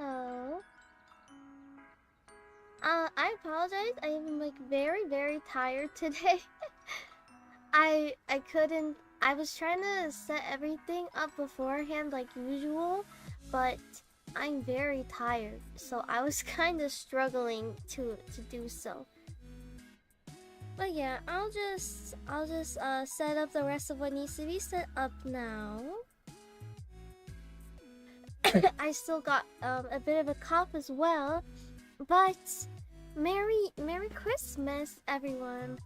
Hello. I apologize. I am like very, very tired today. I couldn't. I was trying to set everything up beforehand like usual, but I'm very tired, so I was kind of struggling to do so. But yeah, I'll just set up the rest of what needs to be set up now. I still got a bit of a cough as well, but Merry Christmas, everyone.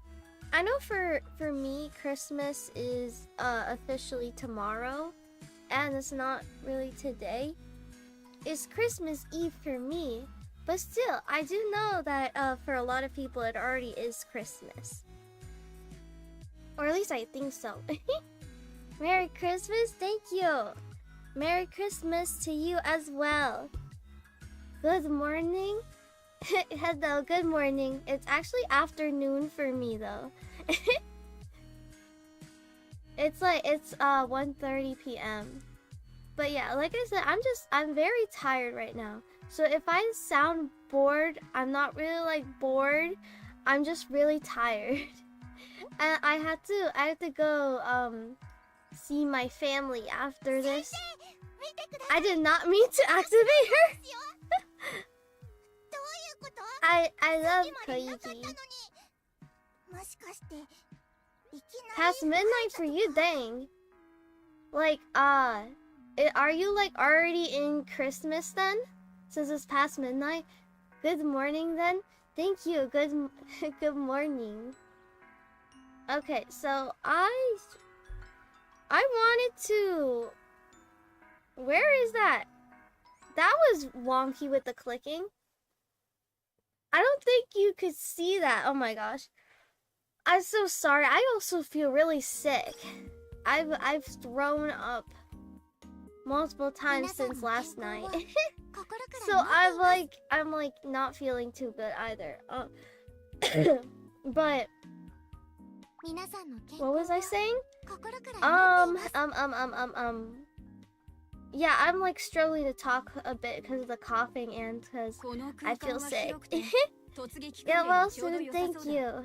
I know for me, Christmas is officially tomorrow, and it's not really today. It's Christmas Eve for me, but still, I do know that for a lot of people, it already is Christmas. Or at least I think so. Merry Christmas, thank you. Merry Christmas to you as well. Good morning. Hello, good morning. It's actually afternoon for me though. It's 1:30 p.m. But yeah, like I said, I'm very tired right now. So if I sound bored, I'm not really like bored. I'm just really tired. And I have to go see my family after this. I did not mean to activate her. I love Koiki. Past midnight for you, dang. Like, are you like already in Christmas then? Since it's past midnight? Good morning then. Thank you. Good morning. Okay, so I wanted to. Where is that? That was wonky with the clicking. I don't think you could see that. Oh my gosh. I'm so sorry. I also feel really sick. I've thrown up multiple times since last night. So I'm like not feeling too good either. But what was I saying? Yeah, I'm like struggling to talk a bit because of the coughing and because I feel sick. Yeah, well, soon, thank you.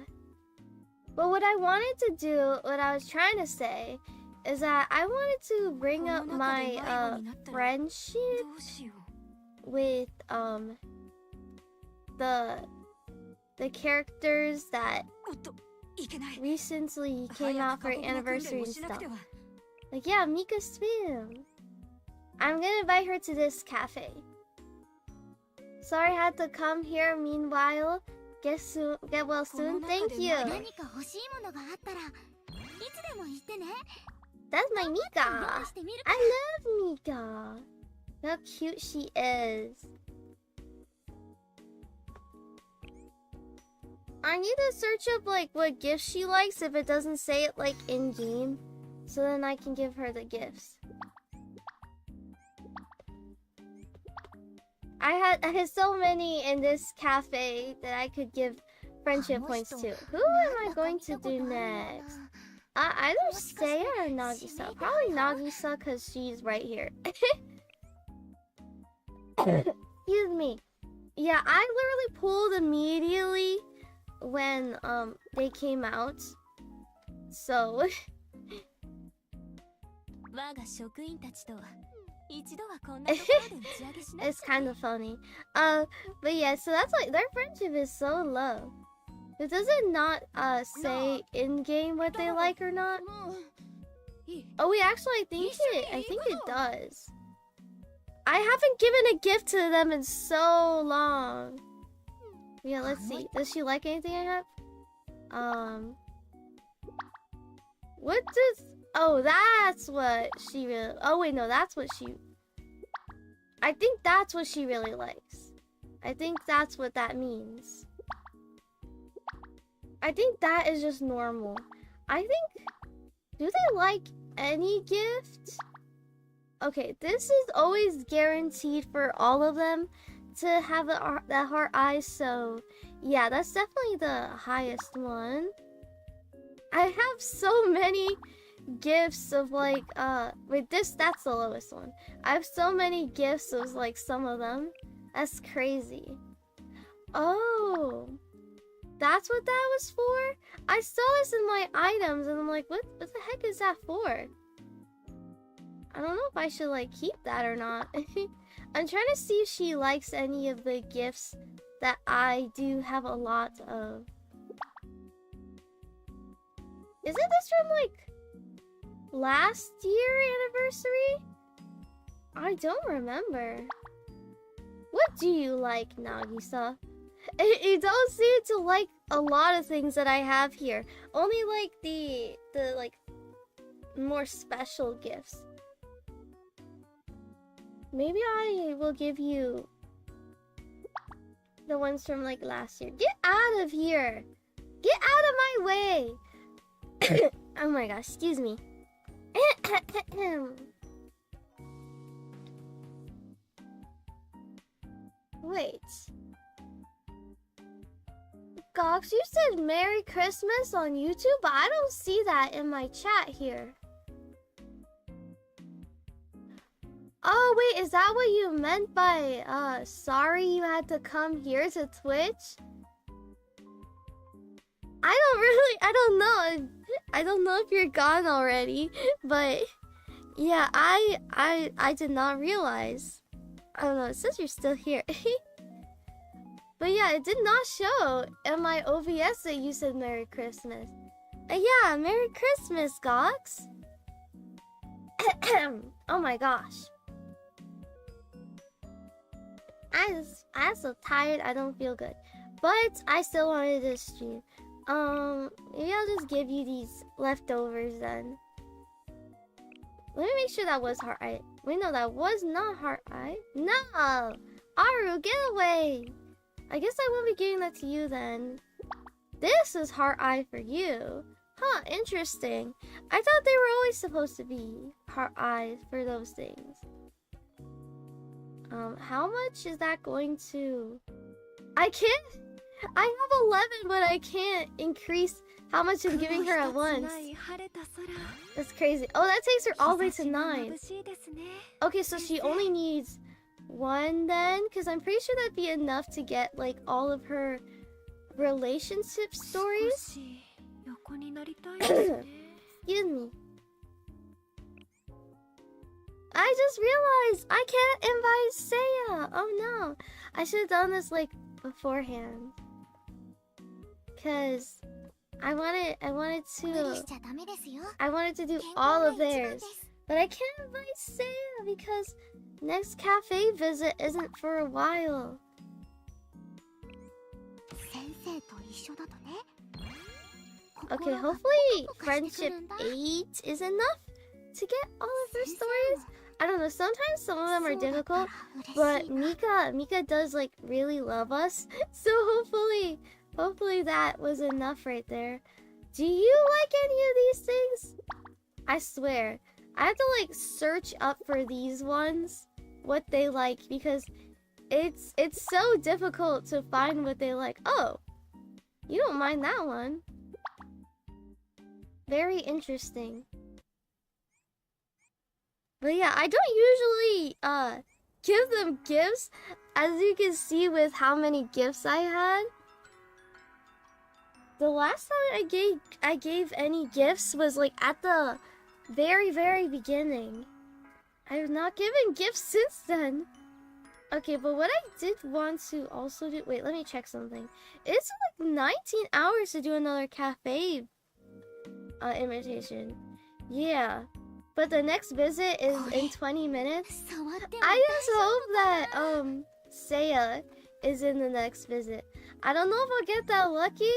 But what I wanted to do, what I was trying to say, is that I wanted to bring up my friendship with the characters that recently came out for anniversary and stuff. Like, yeah, Mika Spin. I'm gonna invite her to this cafe. Sorry I had to come here. Meanwhile, get well soon. Thank you. That's my Mika. I love Mika. How cute she is. I need to search up like what gifts she likes if it doesn't say it like in game, so then I can give her the gifts. I had so many in this cafe that I could give friendship points to. Who am I going to do next? Either Seiya or Nagisa. Probably Nagisa because she's right here. Excuse me. Yeah, I literally pulled immediately when they came out. So it's kind of funny. But yeah, so that's like their friendship is so low. It doesn't not say in game what they like or not. Oh wait, actually I think it does. I haven't given a gift to them in so long. Yeah, let's see. Does she like anything I have? What does... Oh, that's what she really... Oh, wait, no, that's what she... I think that's what she really likes. I think that's what that means. I think that is just normal. I think... Do they like any gift? Okay, this is always guaranteed for all of them to have the heart eyes, so... Yeah, that's definitely the highest one. I have so many gifts of like wait, that's the lowest one. I have so many gifts of like some of them. That's crazy. Oh, that's what that was for? I saw this in my items and I'm like, what the heck is that for? I don't know if I should like keep that or not. I'm trying to see if she likes any of the gifts that I do have a lot of. Isn't this from like last year anniversary? I don't remember. What do you like, Nagisa? You don't seem to like a lot of things that I have here. Only like the like more special gifts. Maybe I will give you the ones from like last year. Get out of here! Get out of my way! Oh my gosh, excuse me. Wait. Gox, you said Merry Christmas on YouTube, but I don't see that in my chat here. Oh, wait, is that what you meant by, sorry you had to come here to Twitch? I don't know if you're gone already, but yeah, I did not realize. I don't know, it says you're still here. But yeah, it did not show in my OBS that you said Merry Christmas. Yeah, Merry Christmas, Gox. Oh my gosh. I'm so tired, I don't feel good. But I still wanted to stream. Maybe I'll just give you these leftovers then. Let me make sure that was heart eye. Wait, no, that was not heart eye. No! Aru, get away! I guess I won't be giving that to you then. This is heart eye for you. Huh, interesting. I thought they were always supposed to be heart eyes for those things. How much is that going to... I can't... I have 11, but I can't increase how much I'm giving her at once. That's crazy. Oh, that takes her all the way to 9. Okay, so she only needs 1 then? Because I'm pretty sure that'd be enough to get, like, all of her relationship stories. Excuse me. I just realized I can't invite Seiya. Oh no. I should have done this, like, beforehand. Because I wanted to do all of theirs. But I can't invite Seiya because next cafe visit isn't for a while. Okay, hopefully friendship 8 is enough to get all of her stories. I don't know, sometimes some of them are difficult, but Mika does like really love us. So hopefully that was enough right there. Do you like any of these things? I swear, I have to like search up for these ones, what they like, because it's so difficult to find what they like. Oh, you don't mind that one. Very interesting. But yeah, I don't usually give them gifts, as you can see with how many gifts I had. The last time I gave any gifts was like at the very beginning. I have not given gifts since then. Okay, but what I did want to also do... Wait, let me check something. It's like 19 hours to do another cafe invitation. Yeah. But the next visit is in 20 minutes. I just hope that Seiya is in the next visit. I don't know if I'll get that lucky,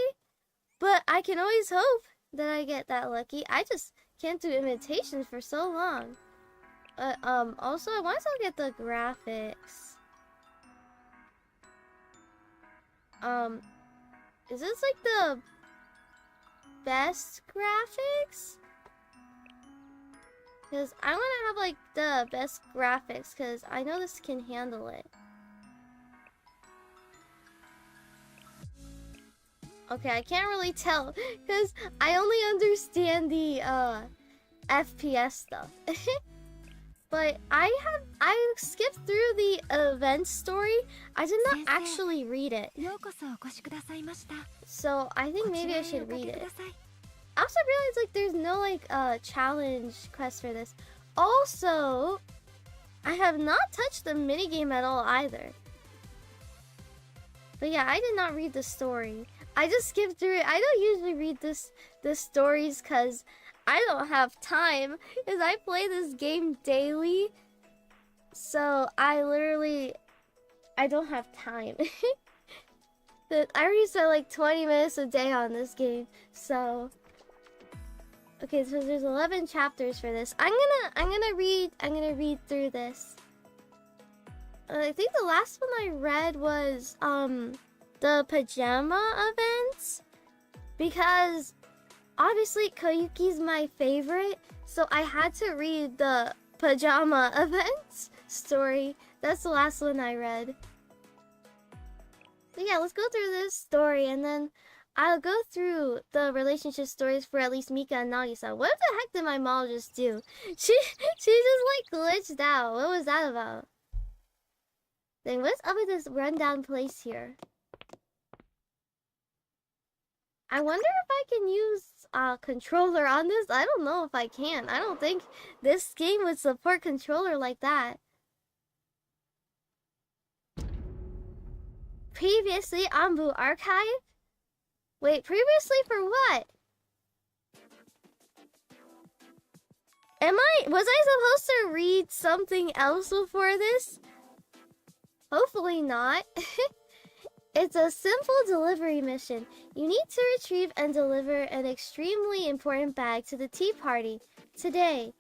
but I can always hope that I get that lucky. I just can't do invitations for so long. Also, I want to get the graphics. Is this like the best graphics? Because I want to have like the best graphics, because I know this can handle it. Okay, I can't really tell because I only understand FPS stuff. But I skipped through the event story. I did not actually read it. So I think maybe I should read it. I also realized like there's no like challenge quest for this. Also, I have not touched the minigame at all either. But yeah, I did not read the story. I just skipped through it. I don't usually read the stories because I don't have time. Because I play this game daily. So I don't have time. I already spent like 20 minutes a day on this game. So okay, so there's 11 chapters for this. I'm gonna read through this. I think the last one I read was the pajama events, because obviously Koyuki's my favorite, so I had to read the pajama events story. That's the last one I read. But yeah, let's go through this story and then I'll go through the relationship stories for at least Mika and Nagisa. What the heck did my mom just do? She just like glitched out. What was that about? Then what's up with this rundown place here? I wonder if I can use a controller on this. I don't know if I can. I don't think this game would support controller like that. Previously, Anbu Archive? Wait, previously for what? Was I supposed to read something else before this? Hopefully not. It's a simple delivery mission. You need to retrieve and deliver an extremely important bag to the tea party today.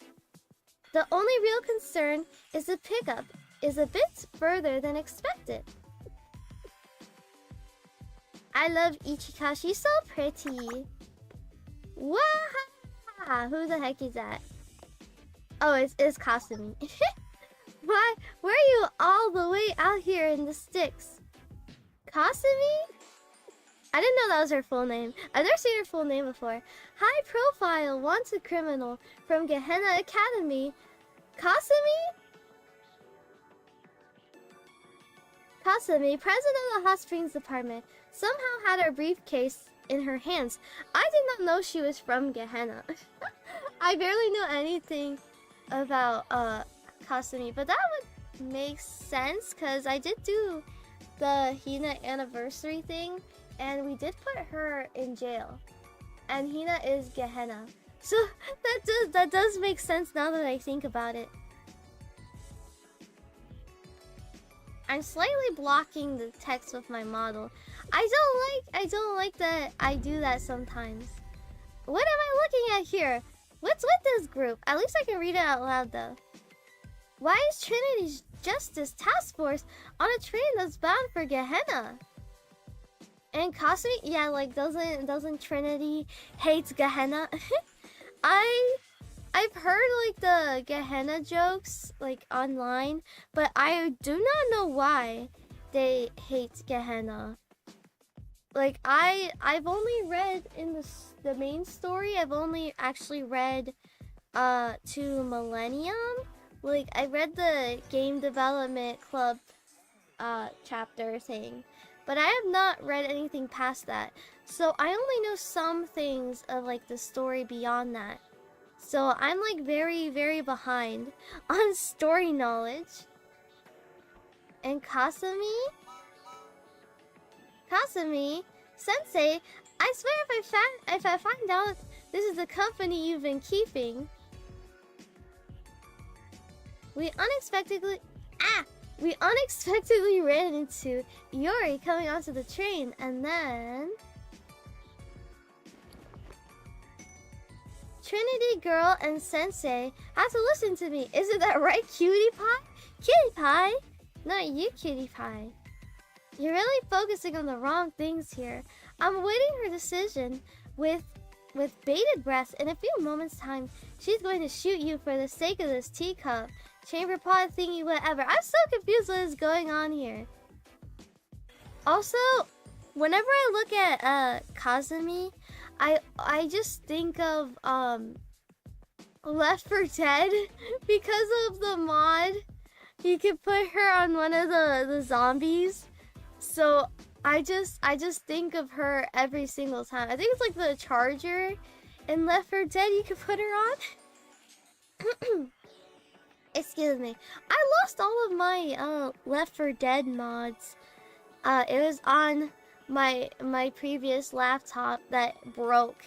The only real concern is the pickup is a bit further than expected. I love Ichika. She's so pretty. Wow! Who the heck is that? Oh, it's Kasumi. Why? Where are you all the way out here in the sticks? Kasumi? I didn't know that was her full name. I've never seen her full name before. High profile wanted criminal from Gehenna Academy. Kasumi? Kasumi, president of the Hot Springs Department, somehow had her briefcase in her hands. I did not know she was from Gehenna. I barely know anything about Kasumi, but that would make sense because I did do the Hina anniversary thing and we did put her in jail. And Hina is Gehenna. So that does make sense now that I think about it. I'm slightly blocking the text with my model. I don't like that I do that sometimes. What am I looking at here? What's with this group? At least I can read it out loud though. Why is Trinity's Justice Task Force on a train that's bound for Gehenna? And Kasumi, yeah, like doesn't Trinity hate Gehenna? I've heard like the Gehenna jokes like online, but I do not know why they hate Gehenna. Like I've only read in the main story. I've only actually read to Millennium. Like I read the game development club chapter thing, but I have not read anything past that. So I only know some things of like the story beyond that. So I'm like very, very behind on story knowledge. And Kasumi? Kasumi? Sensei, I swear if I find out this is the company you've been keeping. We unexpectedly ran into Yuri coming onto the train, and then Trinity Girl and Sensei have to listen to me. Isn't that right, Cutie Pie? Cutie Pie? Not you, Cutie Pie. You're really focusing on the wrong things here. I'm awaiting her decision with bated breath. In a few moments' time, she's going to shoot you for the sake of this teacup. Chamber pot thingy, whatever. I'm so confused what is going on here. Also, whenever I look at Kazumi, I just think of Left for Dead because of the mod. You could put her on one of the zombies. So I just think of her every single time. I think it's like the charger in Left 4 Dead you could put her on. Excuse me. I lost all of my Left 4 Dead mods. It was on my previous laptop that broke.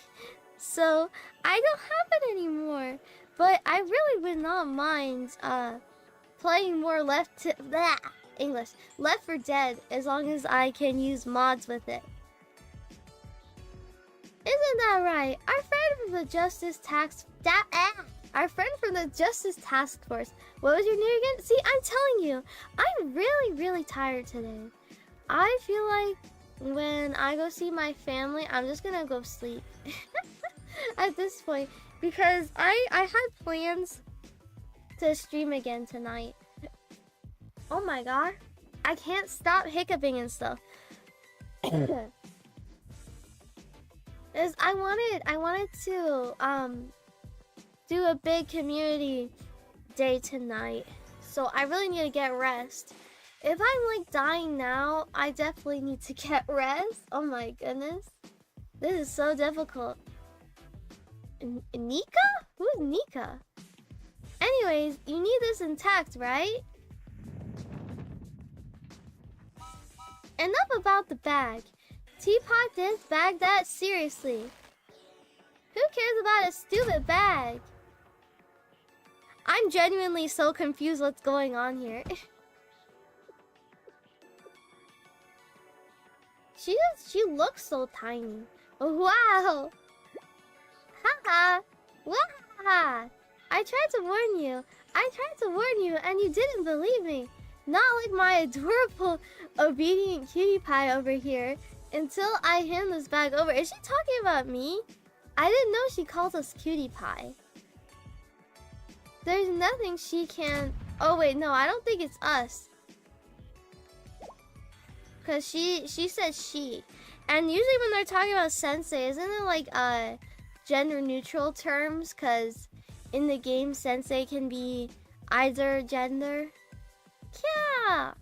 So I don't have it anymore. But I really would not mind playing more Left 4 Dead as long as I can use mods with it. Isn't that right? Our friend from the Justice Task Force. What was your name again? See, I'm telling you, I'm really, really tired today. I feel like when I go see my family, I'm just gonna go sleep at this point because I had plans to stream again tonight. Oh my god, I can't stop hiccuping and stuff. I wanted to do a big community day tonight, so I really need to get rest. If I'm like dying now, I definitely need to get rest. Oh my goodness, this is so difficult. Nika? Who's Nika? Anyways, you need this intact, right? Enough about the bag. Teapot this, bag that, seriously. Who cares about a stupid bag? I'm genuinely so confused what's going on here. She looks so tiny. Wow! Haha! Wahaha! I tried to warn you, and you didn't believe me. Not like my adorable, obedient cutie pie over here. Until I hand this bag over. Is she talking about me? I didn't know she calls us cutie pie. There's nothing she can... Oh wait, no, I don't think it's us. Because she said she. And usually when they're talking about sensei, isn't it like gender neutral terms? Because in the game, sensei can be either gender. Yeah.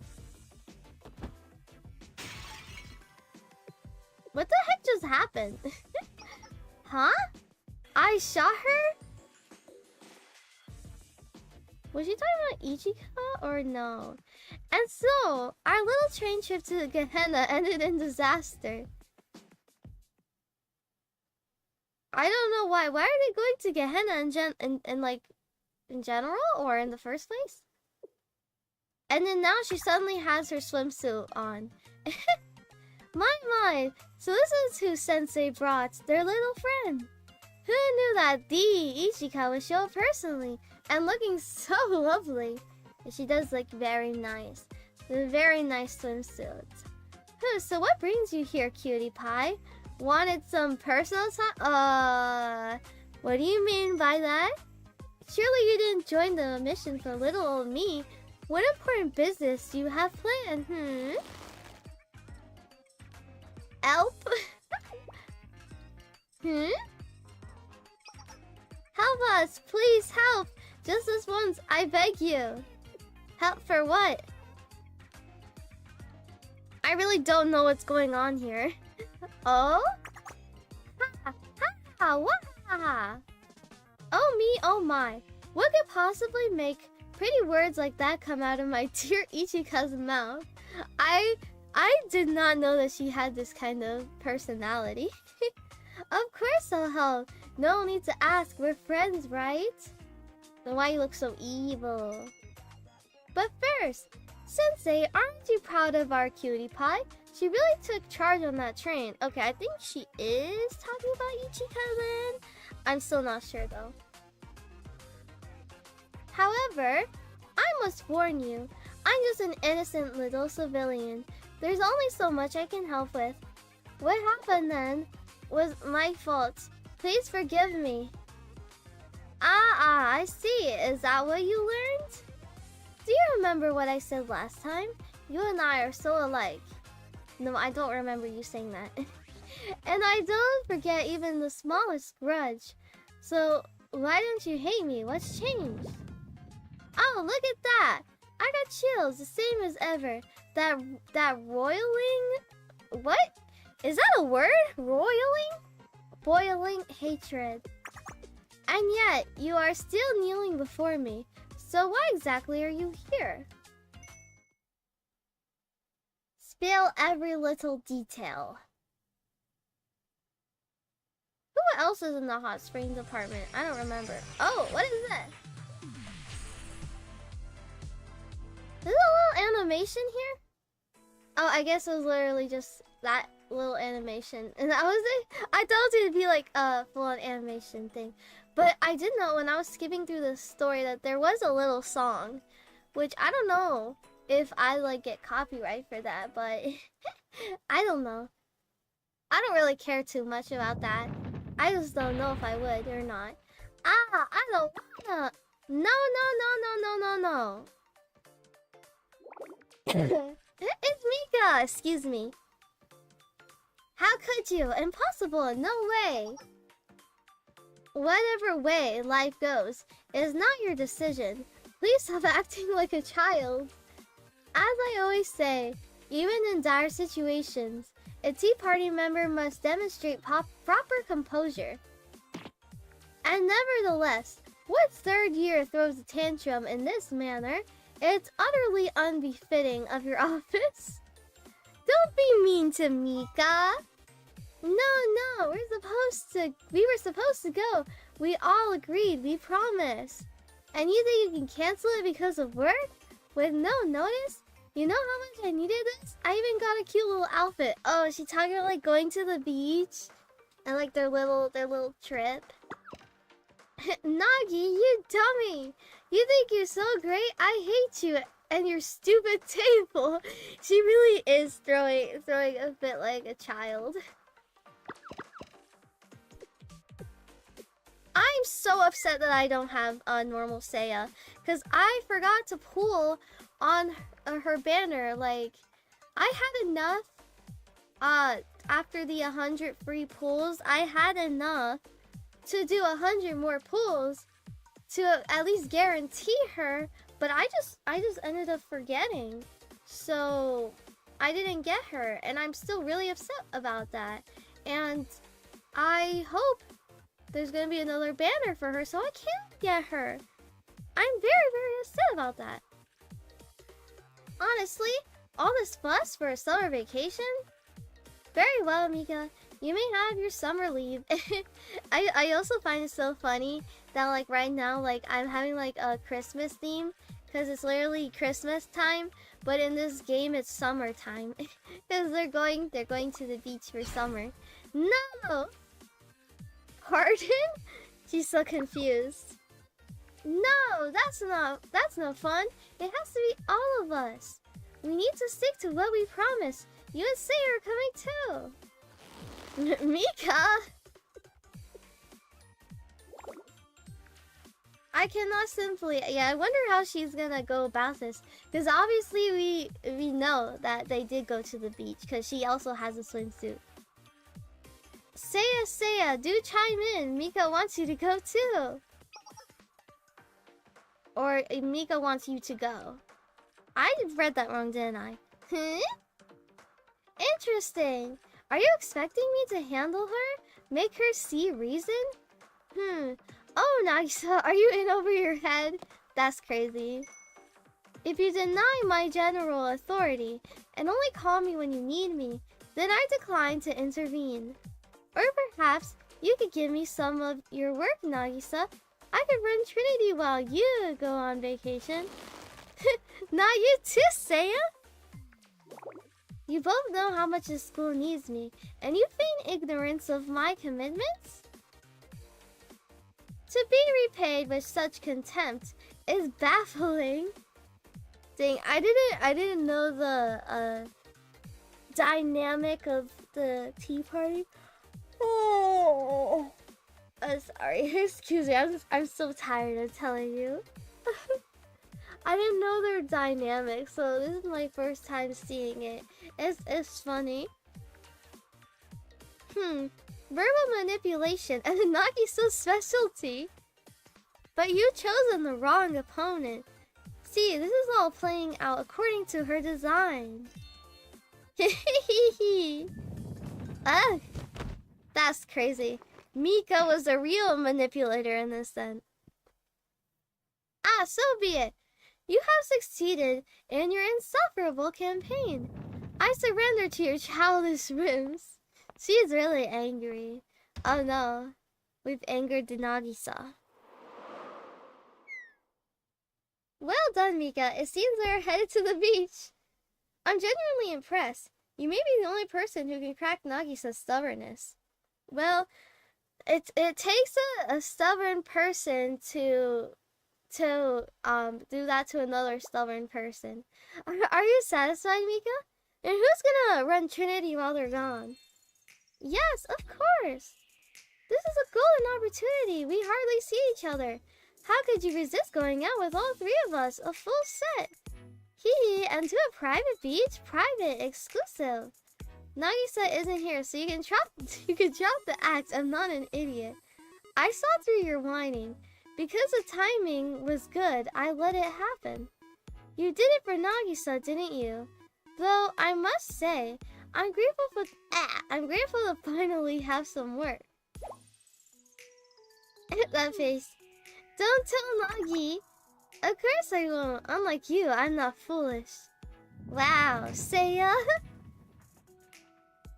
What the heck just happened? Huh? I shot her? Was she talking about Ichika or no? And so, our little train trip to Gehenna ended in disaster. I don't know why. Why are they going to Gehenna in general or in the first place? And then now she suddenly has her swimsuit on. My. So this is who Sensei brought, their little friend. Who knew that the Ichika would show up personally and looking so lovely. And she does look very nice. A very nice swimsuit. So what brings you here, cutie pie? Wanted some personal time? What do you mean by that? Surely you didn't join the mission for little old me. What important business do you have planned, Help? Help us, please help! Just this once, I beg you. Help for what? I really don't know what's going on here. Oh? Wah! Oh me, oh my. What could possibly make pretty words like that come out of my dear Ichika's mouth? I did not know that she had this kind of personality. Of course I'll help. No need to ask. We're friends, right? Then why you look so evil? But first, Sensei, aren't you proud of our cutie pie? She really took charge on that train. Okay, I think she is talking about Ichika then. I'm still not sure though. However, I must warn you, I'm just an innocent little civilian. There's only so much I can help with. What happened then was my fault. Please forgive me. I see. Is that what you learned? Do you remember what I said last time? You and I are so alike. No, I don't remember you saying that. And I don't forget even the smallest grudge. So, Why don't you hate me? What's changed? Oh, look at that! I got chills, the same as ever. That roiling... What? Is that a word? Roiling? Boiling hatred. And yet, you are still kneeling before me. So why exactly are you here? Spill every little detail. Who else is in the hot spring department? I don't remember. Oh, what is that? Is there a little animation here? Oh, I guess it was literally just that little animation. And that was it? I thought it was gonna be like a full-on animation thing. But I did know when I was skipping through the story that there was a little song. Which I don't know if I like get copyright for that, but I don't know. I don't really care too much about that. I just don't know if I would or not. Ah, I don't wanna. No. It's Mika, excuse me. How could you? Impossible, no way. Whatever way life goes, it is not your decision. Please stop acting like a child. As I always say, even in dire situations, a Tea Party member must demonstrate proper composure. And nevertheless, what third year throws a tantrum in this manner? It's utterly unbefitting of your office. Don't be mean to Mika. No, we were supposed to go. We all agreed, we promised. And you think you can cancel it because of work? With no notice? You know how much I needed this? I even got a cute little outfit. Oh, is she talking about like going to the beach? And like their little trip? Nagi, you dummy! You think you're so great? I hate you and your stupid table. She really is throwing a fit like a child. I'm so upset that I don't have a normal Seiya, because I forgot to pull on her banner. Like, I had enough after the 100 free pulls. I had enough to do 100 more pulls to at least guarantee her, but I just ended up forgetting, so I didn't get her, and I'm still really upset about that. And I hope there's gonna be another banner for her so I can get her. I'm very upset about that. Honestly, all this fuss for a summer vacation? Very well, Mika. You may have your summer leave. I also find it so funny that like right now, like I'm having like a Christmas theme because it's literally Christmas time, but in this game it's summertime because they're going to the beach for summer. No. Pardon? She's so confused. No, that's no fun. It has to be all of us. We need to stick to what we promised. You and Say are coming too. Mika! I cannot simply... Yeah, I wonder how she's gonna go about this. Because obviously we know that they did go to the beach. Because she also has a swimsuit. Seiya, do chime in. Mika wants you to go too. Or Mika wants you to go. I read that wrong, didn't I? Huh? Interesting. Are you expecting me to handle her? Make her see reason? Oh, Nagisa, are you in over your head? That's crazy. If you deny my general authority and only call me when you need me, then I decline to intervene. Or perhaps you could give me some of your work, Nagisa. I could run Trinity while you go on vacation. Not you too, Seiya? You both know how much this school needs me, and you feign ignorance of my commitments? To be repaid with such contempt is baffling. Dang, I didn't know the dynamic of the tea party. Oh, sorry. Excuse me. I'm so tired of telling you. I didn't know their dynamic, so this is my first time seeing it. It's funny. Verbal manipulation and the Nagisa's specialty. But you've chosen the wrong opponent. See, this is all playing out according to her design. Ugh, that's crazy. Mika was the real manipulator in this then. Ah, so be it. You have succeeded in your insufferable campaign. I surrender to your childish whims. She is really angry. Oh no, we've angered the Nagisa. Well done, Mika. It seems they're headed to the beach. I'm genuinely impressed. You may be the only person who can crack Nagisa's stubbornness. Well, it takes a stubborn person to do that to another stubborn person. Are you satisfied, Mika? And who's gonna run Trinity while they're gone? Yes, of course. This is a golden opportunity. We hardly see each other. How could you resist going out with all three of us? A full set. Hee, and to a private beach? Private, exclusive. Nagisa isn't here, so you can drop the axe. I'm not an idiot. I saw through your whining. Because the timing was good, I let it happen. You did it for Nagisa, didn't you? Though I must say, I'm grateful to finally have some work. That face. Don't tell Nagi. Of course I won't. Unlike you, I'm not foolish. Wow, Seiya.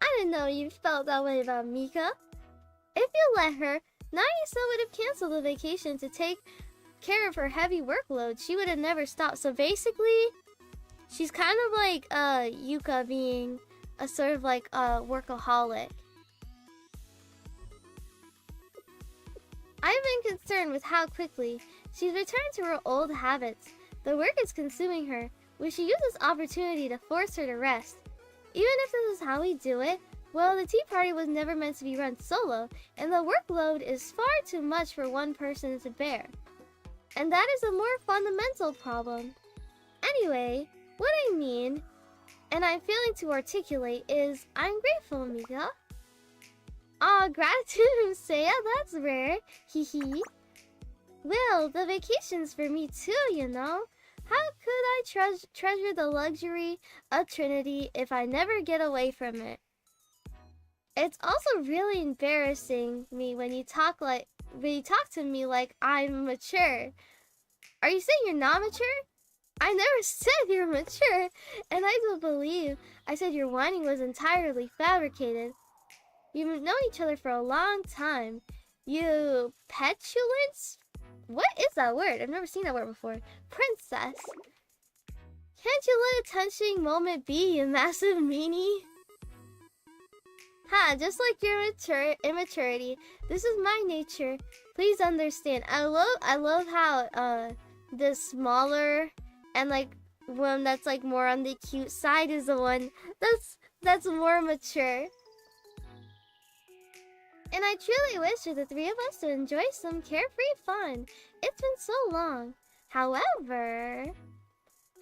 I didn't know you felt that way about Mika. If you let her, Nagisa would have canceled the vacation to take care of her heavy workload. She would have never stopped. So basically, she's kind of like Yuka being a sort of like a workaholic. I've been concerned with how quickly she's returned to her old habits. The work is consuming her. We should use this opportunity to force her to rest. Even if this is how we do it, well, the tea party was never meant to be run solo, and the workload is far too much for one person to bear. And that is a more fundamental problem. Anyway, what I mean, and I'm failing to articulate, is I'm grateful, Mika. Aw, gratitude from Seiya? That's rare. Hee. Well, the vacation's for me too, you know. How could I treasure the luxury of Trinity if I never get away from it? It's also really embarrassing me when you talk to me like I'm mature. Are you saying you're not mature? I never said you're mature, and I don't believe I said your whining was entirely fabricated. You've known each other for a long time. You petulance? What is that word? I've never seen that word before. Princess. Can't you let a touching moment be, you massive meanie? Ha, just like your immaturity, this is my nature. Please understand. I love how the smaller and like one that's like more on the cute side is the one that's more mature. And I truly wish for the three of us to enjoy some carefree fun. It's been so long. However...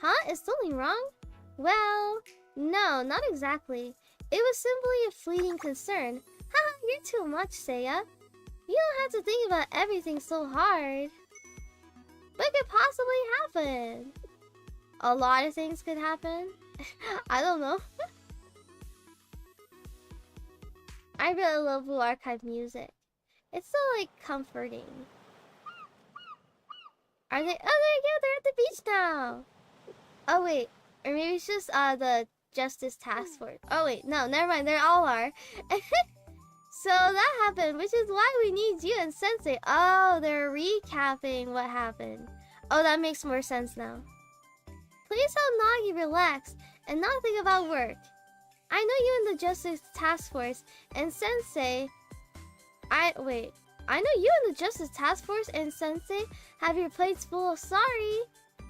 Huh? Is something wrong? Well, no, not exactly. It was simply a fleeting concern. Haha, you're too much, Seiya. You don't have to think about everything so hard. What could possibly happen? A lot of things could happen. I don't know. I really love Blue Archive music. It's so, like, comforting. Are they? Oh, they're at the beach now! Oh, wait. Or maybe it's just, the Justice Task Force. Oh, wait. No, never mind. They all are. So that happened, which is why we need you and Sensei. Oh, they're recapping what happened. Oh, that makes more sense now. Please help Nagi relax and not think about work. I know you and the Justice Task Force and Sensei... I know you and the Justice Task Force and Sensei have your plates full of sorry.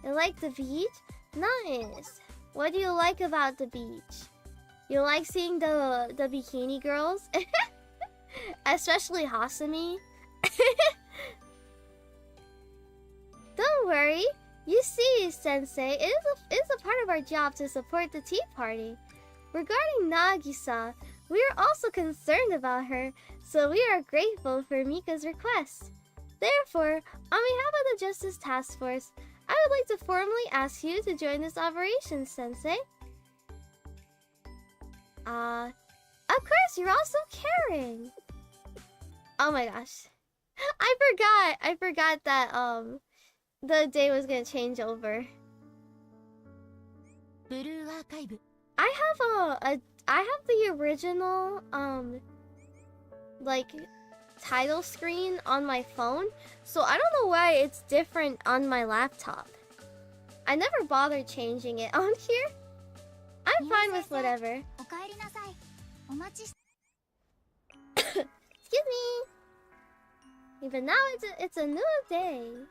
You like the beach? Nice. What do you like about the beach? You like seeing the bikini girls? Especially Hasumi? Don't worry. You see, Sensei, it is a part of our job to support the tea party. Regarding Nagisa, we are also concerned about her, so we are grateful for Mika's request. Therefore, on behalf of the Justice Task Force, I would like to formally ask you to join this operation, Sensei. Of course, you're also caring. Oh my gosh. I forgot that, the day was gonna change over. I have the original, like, title screen on my phone, so I don't know why it's different on my laptop. I never bothered changing it on here. I'm fine with whatever. Excuse me. Even now it's a new day.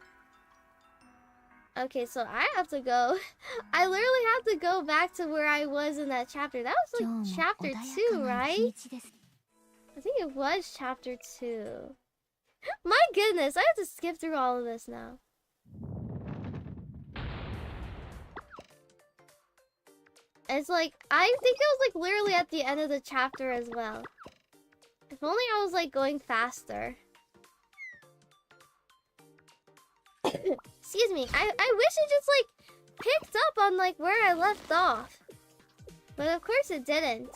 Okay, so I have to go. I literally have to go back to where I was in that chapter. That was like chapter 2, right? I think it was chapter 2. My goodness, I have to skip through all of this now. It's like, I think it was like literally at the end of the chapter as well. If only I was like going faster. Excuse me, I wish it just like picked up on like where I left off. But of course it didn't.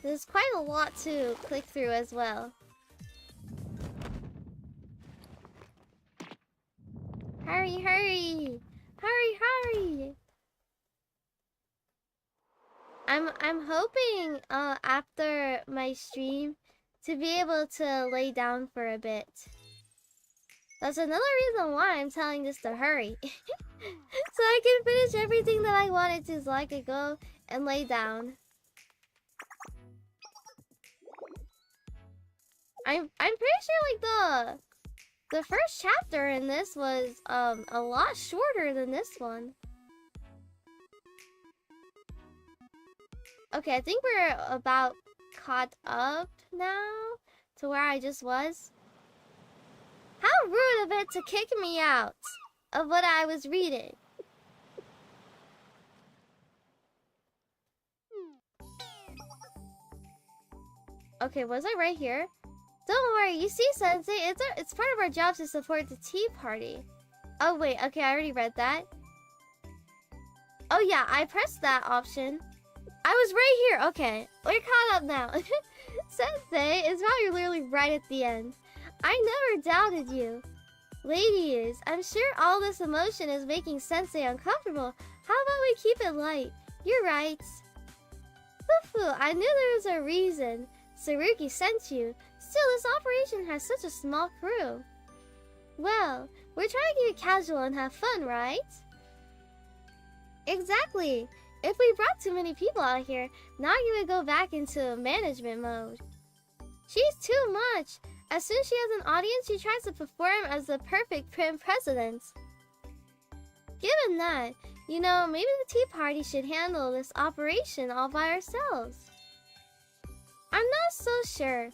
There's quite a lot to click through as well. Hurry, hurry! Hurry, hurry! I'm hoping after my stream to be able to lay down for a bit. That's another reason why I'm telling this to hurry. So I can finish everything that I wanted to, so I could go and lay down. I'm pretty sure like the first chapter in this was a lot shorter than this one. Okay, I think we're about caught up now to where I just was. How rude of it to kick me out of what I was reading. Okay, was I right here? Don't worry, you see, Sensei, it's part of our job to support the Tea Party. Oh wait, okay, I already read that. Oh yeah, I pressed that option. I was right here. Okay, we're caught up now. Sensei is probably literally right at the end. I never doubted you. Ladies, I'm sure all this emotion is making Sensei uncomfortable. How about we keep it light? You're right. Foo-foo, I knew there was a reason. Saruki sent you. Still, this operation has such a small crew. Well, we're trying to keep it casual and have fun, right? Exactly. If we brought too many people out here, Nagi would go back into management mode. She's too much. As soon as she has an audience, she tries to perform as the perfect president. Given that, you know, maybe the Tea Party should handle this operation all by ourselves. I'm not so sure.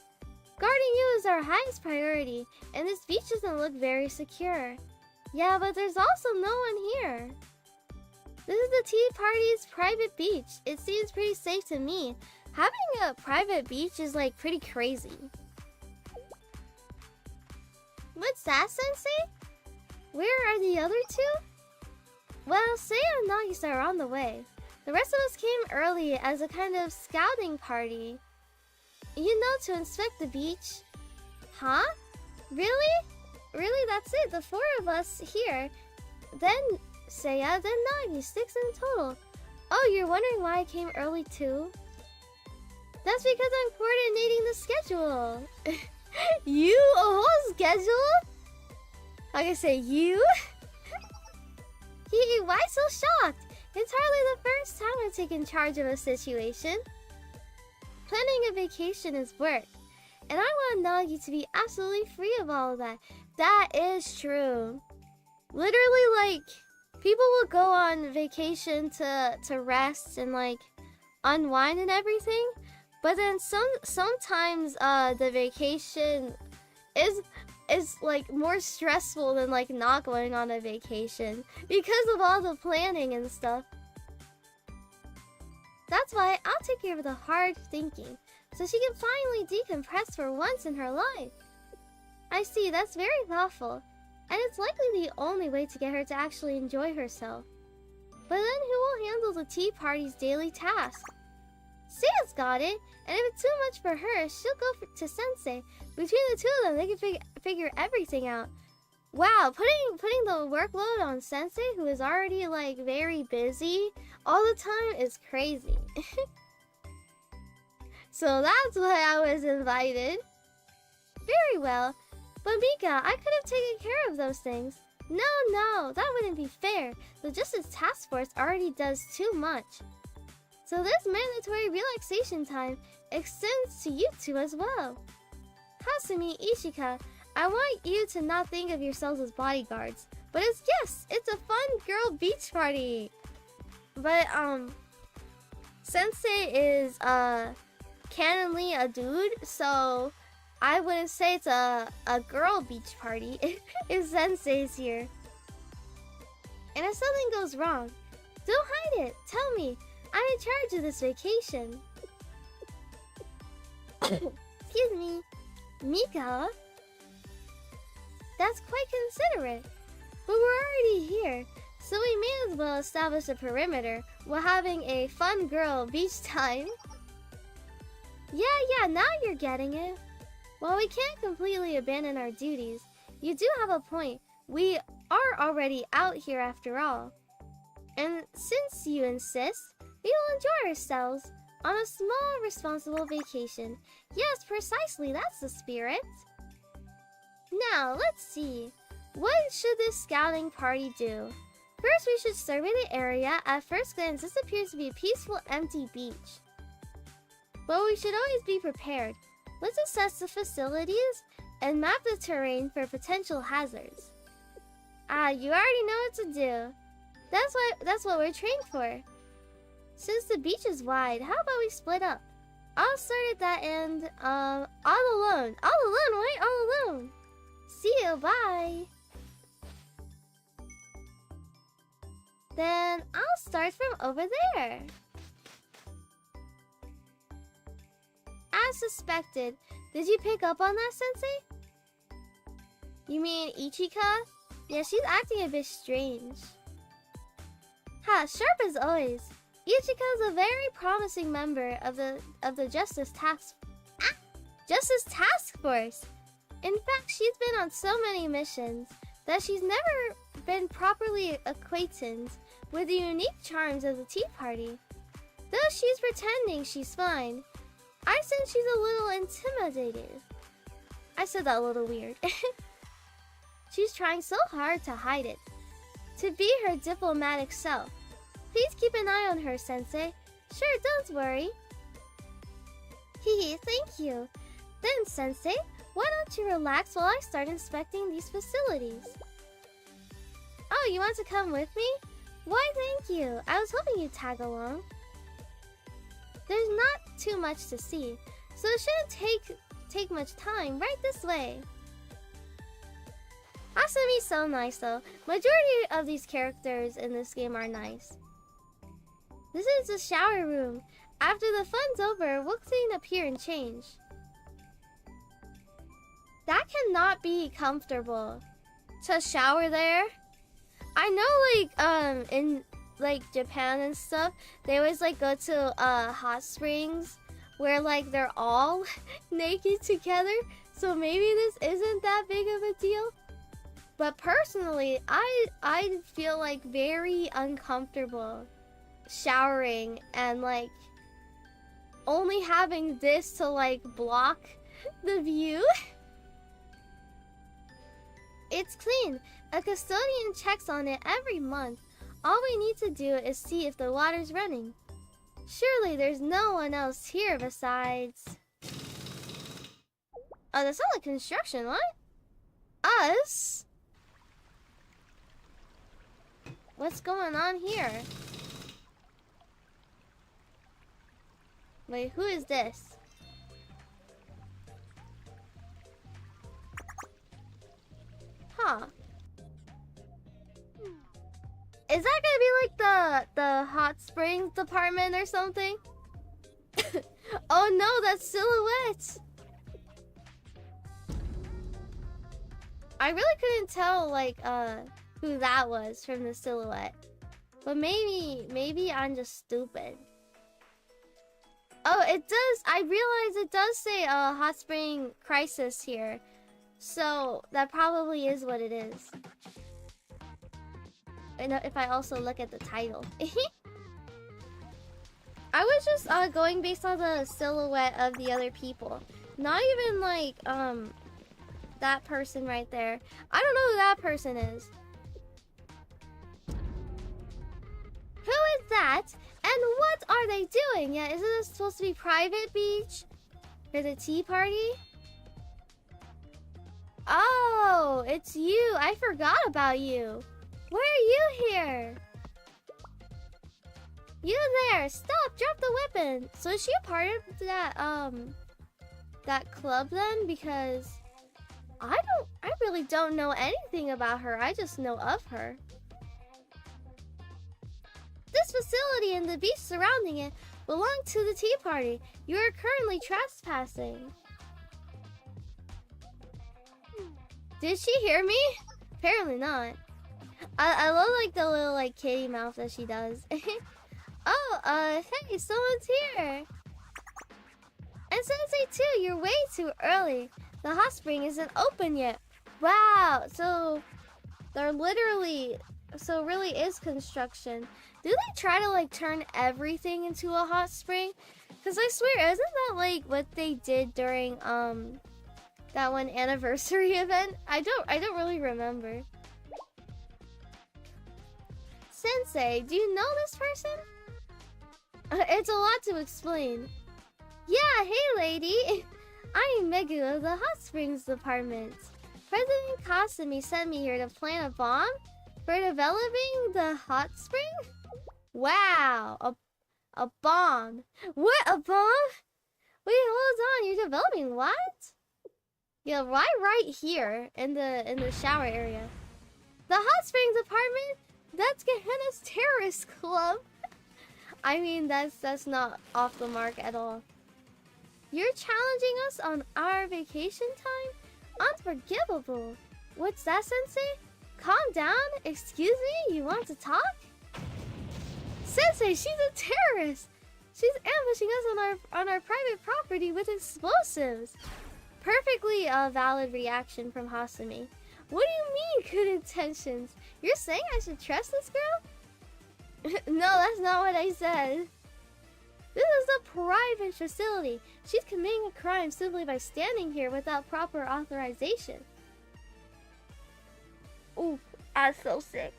Guarding you is our highest priority, and this beach doesn't look very secure. Yeah, but there's also no one here. This is the Tea Party's private beach. It seems pretty safe to me. Having a private beach is like pretty crazy. What's that, Sensei? Where are the other two? Well, Seiya and Nagisa are on the way. The rest of us came early as a kind of scouting party. You know, to inspect the beach. Huh? Really? Really, that's it? The 4 of us here. Then Seiya, then Nagi, 6 in total. Oh, you're wondering why I came early too? That's because I'm coordinating the schedule. You? A whole schedule? Like I say, you? Why so shocked? It's hardly the first time I've taken charge of a situation. Planning a vacation is work, and I want Nagi to be absolutely free of all of that. That is true. Literally, like, people will go on vacation to rest and like unwind and everything, but then sometimes the vacation is like more stressful than like not going on a vacation because of all the planning and stuff. That's why I'll take care of the hard thinking. so she can finally decompress for once in her life. I see, that's very thoughtful, and it's likely the only way to get her to actually enjoy herself. But then who will handle the tea party's daily tasks? Seiya's got it, and if it's too much for her, she'll go to Sensei. Between the two of them, they can figure everything out. Wow, putting the workload on Sensei, who is already like very busy all the time, is crazy. So that's why I was invited. Very well, but Mika, I could have taken care of those things. No, that wouldn't be fair. The Justice Task Force already does too much. So this mandatory relaxation time extends to you two as well. Hasumi, Ishika, I want you to not think of yourselves as bodyguards. But it's a fun girl beach party. But, Sensei is, canonly a dude, so I wouldn't say it's a girl beach party if Sensei's here. And if something goes wrong, don't hide it. Tell me. I'm in charge of this vacation. Excuse me. Mika? That's quite considerate. But we're already here, so we may as well establish a perimeter while having a fun girl beach time. Yeah, now you're getting it. While we can't completely abandon our duties, you do have a point. We are already out here after all. And since you insist, we will enjoy ourselves on a small, responsible vacation. Yes, precisely, that's the spirit. Now, let's see. What should this scouting party do? First, we should survey the area. At first glance, this appears to be a peaceful, empty beach. But we should always be prepared. Let's assess the facilities and map the terrain for potential hazards. You already know what to do. That's what we're trained for. Since the beach is wide, how about we split up? I'll start at that end, all alone. All alone, wait, all alone. See you, bye. Then I'll start from over there. As suspected, did you pick up on that, Sensei? You mean Ichika? Yeah, she's acting a bit strange. Ha, sharp as always. Ichika is a very promising member of the Justice Task Force. In fact, she's been on so many missions that she's never been properly acquainted with the unique charms of the Tea Party. Though she's pretending she's fine, I sense she's a little intimidated. I said that a little weird. She's trying so hard to hide it, to be her diplomatic self. Please keep an eye on her, Sensei. Sure, don't worry. Hehe, thank you. Then, Sensei, why don't you relax while I start inspecting these facilities? Oh, you want to come with me? Why, thank you. I was hoping you'd tag along. There's not too much to see, so it shouldn't take much time. Right this way. Asumi's so nice, though. Majority of these characters in this game are nice. This is the shower room. After the fun's over, we'll clean up here and change. That cannot be comfortable. To shower there? I know, like, in, like, Japan and stuff, they always, like, go to, hot springs where, like, they're all naked together. So maybe this isn't that big of a deal. But personally, I feel, like, very uncomfortable showering and, like, only having this to, like, block the view. It's clean. A custodian checks on it every month. All we need to do is see if the water's running. Surely there's no one else here besides... Oh, that's not like construction, what? Us? What's going on here? Wait, who is this? Huh. Is that gonna be like the hot springs department or something? Oh no, that's silhouette. I really couldn't tell like who that was from the silhouette. But maybe I'm just stupid. Oh, it does. I realize it does say hot spring crisis here. So that probably is what it is. And if I also look at the title. I was just going based on the silhouette of the other people. Not even like that person right there. I don't know who that person is. Who is that? And what are they doing? Yeah, isn't this supposed to be private beach? For the tea party? Oh, it's you. I forgot about you. Why are you here? You there! Stop! Drop the weapon! So is she a part of that club then? Because I really don't know anything about her. I just know of her. This facility and the beach surrounding it belong to the tea party. You are currently trespassing. Did she hear me? Apparently not. I love like the little like kitty mouth that she does. Oh, hey, someone's here. And Sensei too, you're way too early. The hot spring isn't open yet. Wow, so they're literally, so it really is construction. Do they try to like turn everything into a hot spring? Cause I swear, isn't that like what they did during that one anniversary event? I don't really remember. Sensei, do you know this person? It's a lot to explain. Yeah, hey lady. I am Megu of the Hot Springs Department. President Kasumi sent me here to plant a bomb for developing the hot spring? Wow, a bomb. What, a bomb? Wait, hold on, you're developing what? Yeah, right here in the shower area. The Hot Springs Department? That's Gehenna's terrorist club. I mean, that's not off the mark at all. You're challenging us on our vacation time? Unforgivable. What's that, Sensei? Calm down. Excuse me? You want to talk? Sensei, she's a terrorist. She's ambushing us on our private property with explosives. Perfectly valid reaction from Hasumi. What do you mean, good intentions? You're saying I should trust this girl? No, that's not what I said. This is a private facility. She's committing a crime simply by standing here without proper authorization. Ooh, I'm so sick.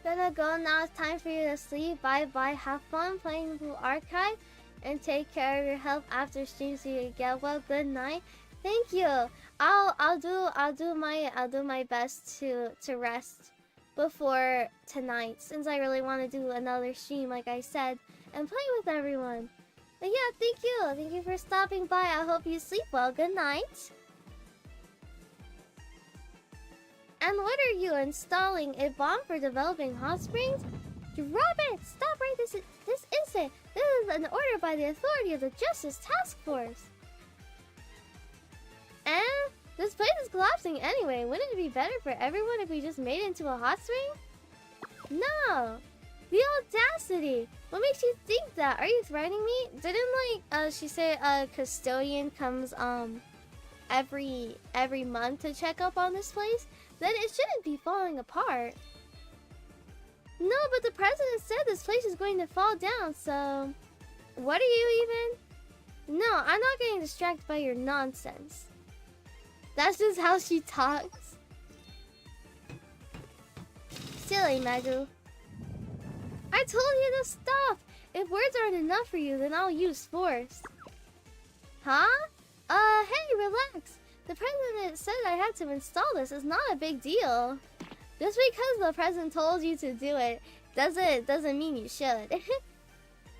Gonna go now. It's time for you to sleep. Bye bye. Have fun playing Blue Archive, and take care of your health after stream so you get well. Good night. Thank you. I'll do my best to rest before tonight, since I really want to do another stream, like I said, and play with everyone. But yeah, thank you. Thank you for stopping by. I hope you sleep well. Good night. And what are you, installing a bomb for developing hot springs? Drop it! Stop right this instant! This is an order by the authority of the Justice Task Force. And this place is collapsing anyway. Wouldn't it be better for everyone if we just made it into a hot spring? No! The audacity! What makes you think that? Are you threatening me? Didn't she say a custodian comes every month to check up on this place? Then it shouldn't be falling apart. No, but the president said this place is going to fall down, so... What are you even? No, I'm not getting distracted by your nonsense. That's just how she talks. Silly Megu. I told you to stop! If words aren't enough for you, then I'll use force. Huh? Hey, relax. The president said I had to install this. It's not a big deal. Just because the president told you to do it doesn't mean you should.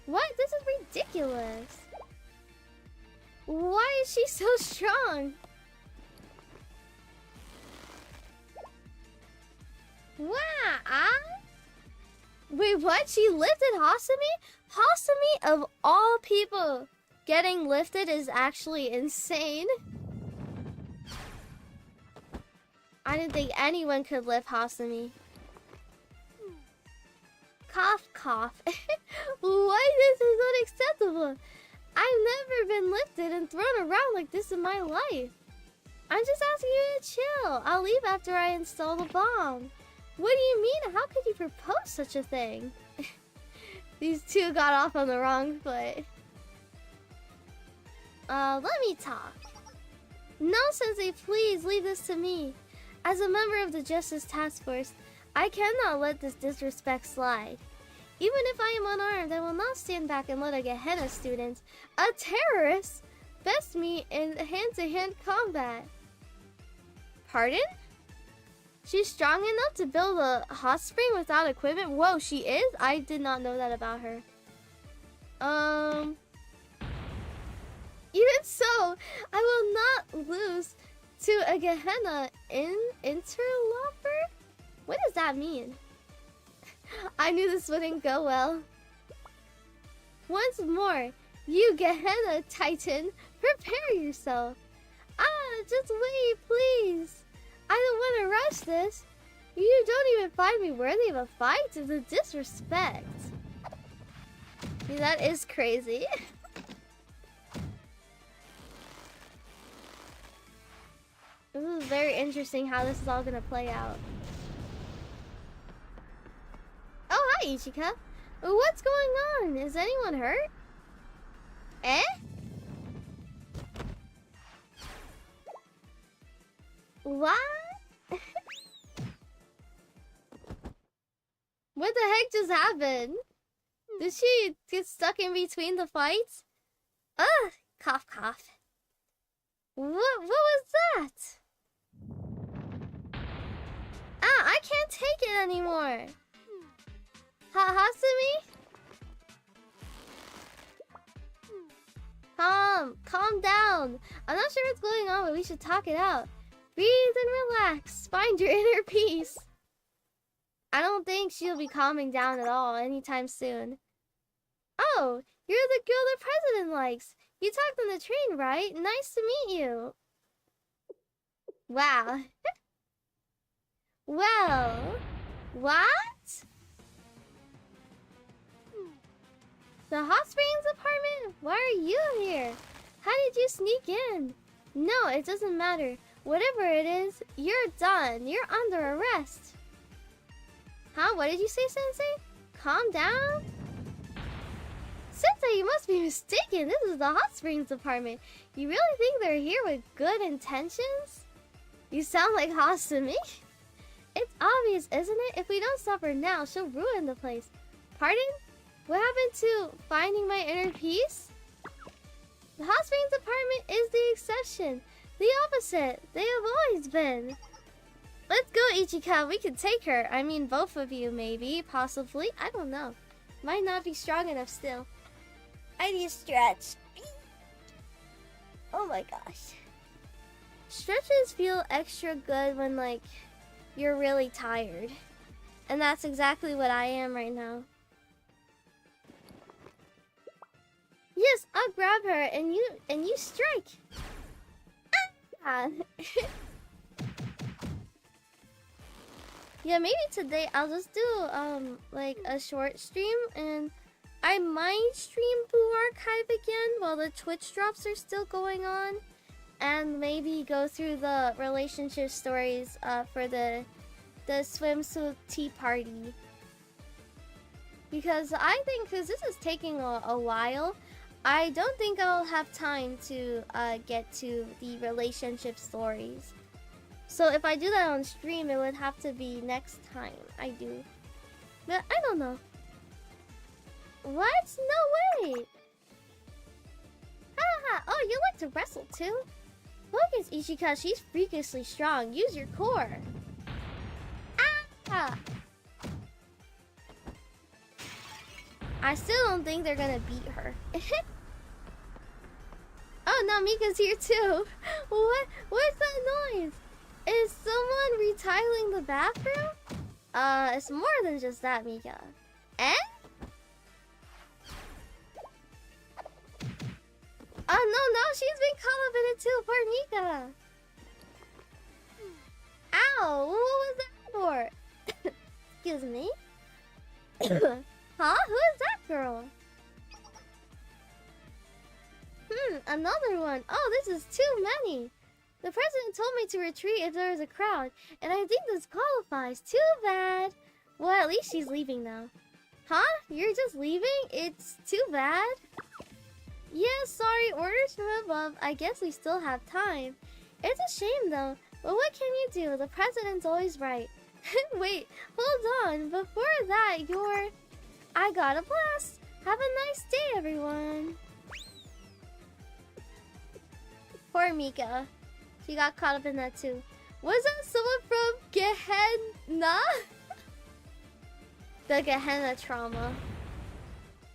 What? This is ridiculous. Why is she so strong? Wow. Wait, Wait, what? She lifted Hasumi? Hasumi, of all people, getting lifted is actually insane. I didn't think anyone could lift Hasumi. Cough, cough. Why this is unacceptable? I've never been lifted and thrown around like this in my life. I'm just asking you to chill. I'll leave after I install the bomb. What do you mean? How could you propose such a thing? These two got off on the wrong foot. Let me talk. No, Sensei, please leave this to me. As a member of the Justice Task Force, I cannot let this disrespect slide. Even if I am unarmed, I will not stand back and let a Gehenna student, a terrorist, best me in hand-to-hand combat. Pardon? She's strong enough to build a hot spring without equipment? Whoa, she is? I did not know that about her. Even so, I will not lose to a Gehenna interloper? What does that mean? I knew this wouldn't go well. Once more, you Gehenna Titan, prepare yourself. Just wait, please. I don't want to rush this. You don't even find me worthy of a fight? It's a disrespect. See, that is crazy. This is very interesting how this is all gonna play out. Oh, hi, Ichika. What's going on? Is anyone hurt? Eh? What? What the heck just happened? Did she get stuck in between the fights? Ugh! Cough, cough. What was that? I can't take it anymore. Hasumi? Calm down. I'm not sure what's going on, but we should talk it out. Breathe and relax. Find your inner peace. I don't think she'll be calming down at all anytime soon. Oh, you're the girl the president likes. You talked on the train, right? Nice to meet you. Wow. Well, what? The hot springs apartment? Why are you here? How did you sneak in? No, it doesn't matter. Whatever it is, you're done. You're under arrest. Huh? What did you say, Sensei? Calm down? Sensei, you must be mistaken. This is the hot springs apartment. You really think they're here with good intentions? You sound like Hasumi. It's obvious, isn't it? If we don't stop her now, she'll ruin the place. Pardon? What happened to finding my inner peace? The hot springs apartment is the exception. The opposite. They have always been. Let's go, Ichika. We can take her. I mean, both of you, maybe. Possibly. I don't know. Might not be strong enough still. I need a stretch. Oh my gosh. Stretches feel extra good when, like, you're really tired. And that's exactly what I am right now. Yes, I'll grab her and you strike. Ah. Yeah, maybe today I'll just do like a short stream, and I might stream Boo Archive again while the Twitch drops are still going on, and maybe go through the relationship stories for the swimsuit tea party. Because I think, because this is taking a while, I don't think I'll have time to get to the relationship stories. So if I do that on stream, it would have to be next time I do. But I don't know. What? No way! Haha! Oh, you like to wrestle too? Focus, Ichika. She's freakishly strong. Use your core. Ah! I still don't think they're gonna beat her. Oh, now Mika's here too. What's that noise? Is someone retiling the bathroom? It's more than just that, Mika. Eh? Oh no, she's been caught up in it too. Poor Mika. Ow, what was that for? Excuse me? Huh? Who is that girl? Another one. Oh, this is too many. The president told me to retreat if there is a crowd, and I think this qualifies. Too bad. Well, at least she's leaving now. Huh? You're just leaving? It's too bad? Yeah, sorry, orders from above. I guess we still have time. It's a shame though, but what can you do? The president's always right. Wait, hold on. Before that, I got a blast. Have a nice day, everyone. Poor Mika. She got caught up in that too. Was that someone from Gehenna? The Gehenna trauma.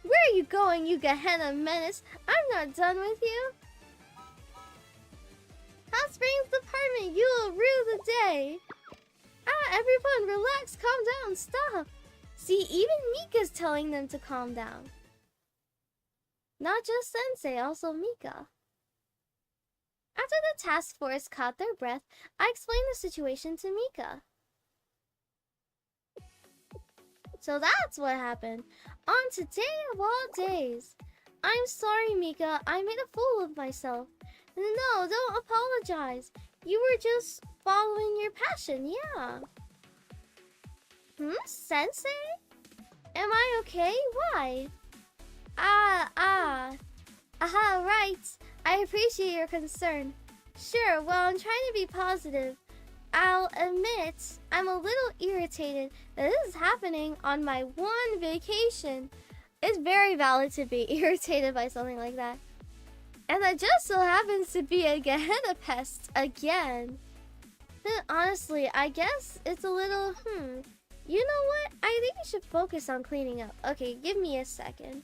Where are you going, you Gehenna menace? I'm not done with you. Hot Springs Department, you will rue the day. Everyone, relax, calm down, stop. See, even Mika's telling them to calm down. Not just Sensei, also Mika. After the task force caught their breath, I explained the situation to Mika. So that's what happened. On today of all days. I'm sorry, Mika. I made a fool of myself. No, don't apologize. You were just following your passion, yeah. Sensei? Am I okay? Why? Aha, right. I appreciate your concern. Sure, well, I'm trying to be positive. I'll admit, I'm a little irritated that this is happening on my one vacation. It's very valid to be irritated by something like that. And that just so happens to be a Gehenna pest again. Honestly, I guess it's a little, You know what? I think you should focus on cleaning up. Okay, give me a second.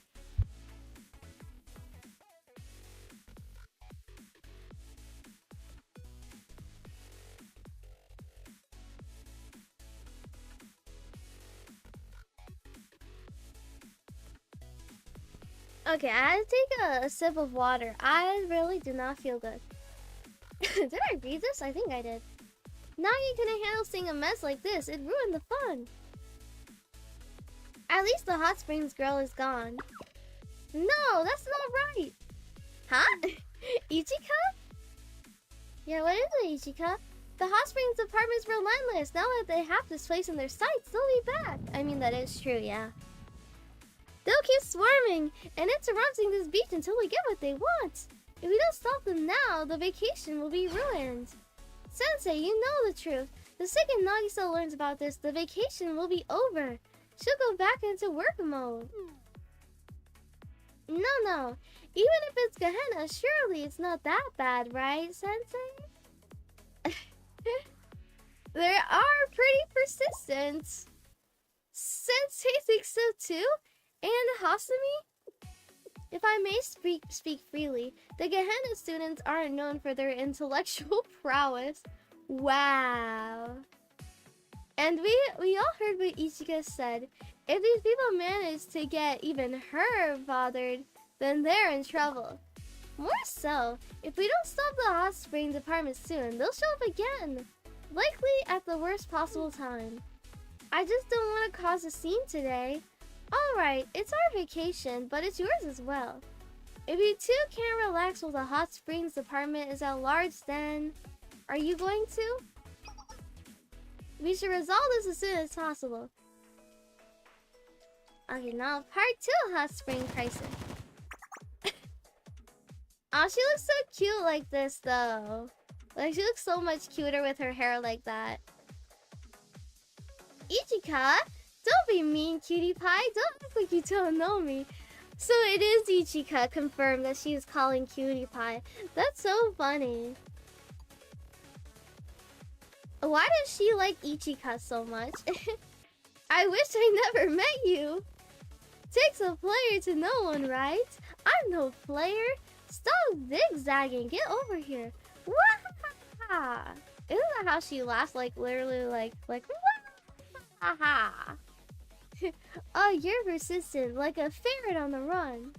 Okay, I had to take a sip of water. I really do not feel good. Did I read this? I think I did. Now you couldn't handle seeing a mess like this. It ruined the fun. At least the hot springs girl is gone. No, that's not right. Huh? Ichika? Yeah, what is it, Ichika? The hot springs department's relentless. Now that they have this place in their sights, they'll be back. I mean, that is true, yeah. They'll keep swarming and interrupting this beach until we get what they want. If we don't stop them now, the vacation will be ruined. Sensei, you know the truth. The second Nagisa learns about this, the vacation will be over. She'll go back into work mode. No. Even if it's Gehenna, surely it's not that bad, right, Sensei? They are pretty persistent. Sensei thinks so too? And Hasumi? If I may speak freely, the Gehenna students aren't known for their intellectual prowess. Wow. And we all heard what Ichika said. If these people manage to get even her bothered, then they're in trouble. More so, if we don't stop the hot spring department soon, they'll show up again. Likely at the worst possible time. I just don't want to cause a scene today. Alright, it's our vacation, but it's yours as well. If you two can't relax while the hot springs department is at large, then are you going to? We should resolve this as soon as possible. Okay, now part 2 hot spring crisis. Oh, she looks so cute like this though. Like, she looks so much cuter with her hair like that. Ichika? Don't be mean, cutie pie. Don't act like you don't know me. So it is Ichika confirmed that she is calling cutie pie. That's so funny. Why does she like Ichika so much? I wish I never met you. Takes a player to know one, right? I'm no player. Stop zigzagging. Get over here. Wah! Isn't that how she laughs? Like literally, like wah! Oh, you're persistent, like a ferret on the run.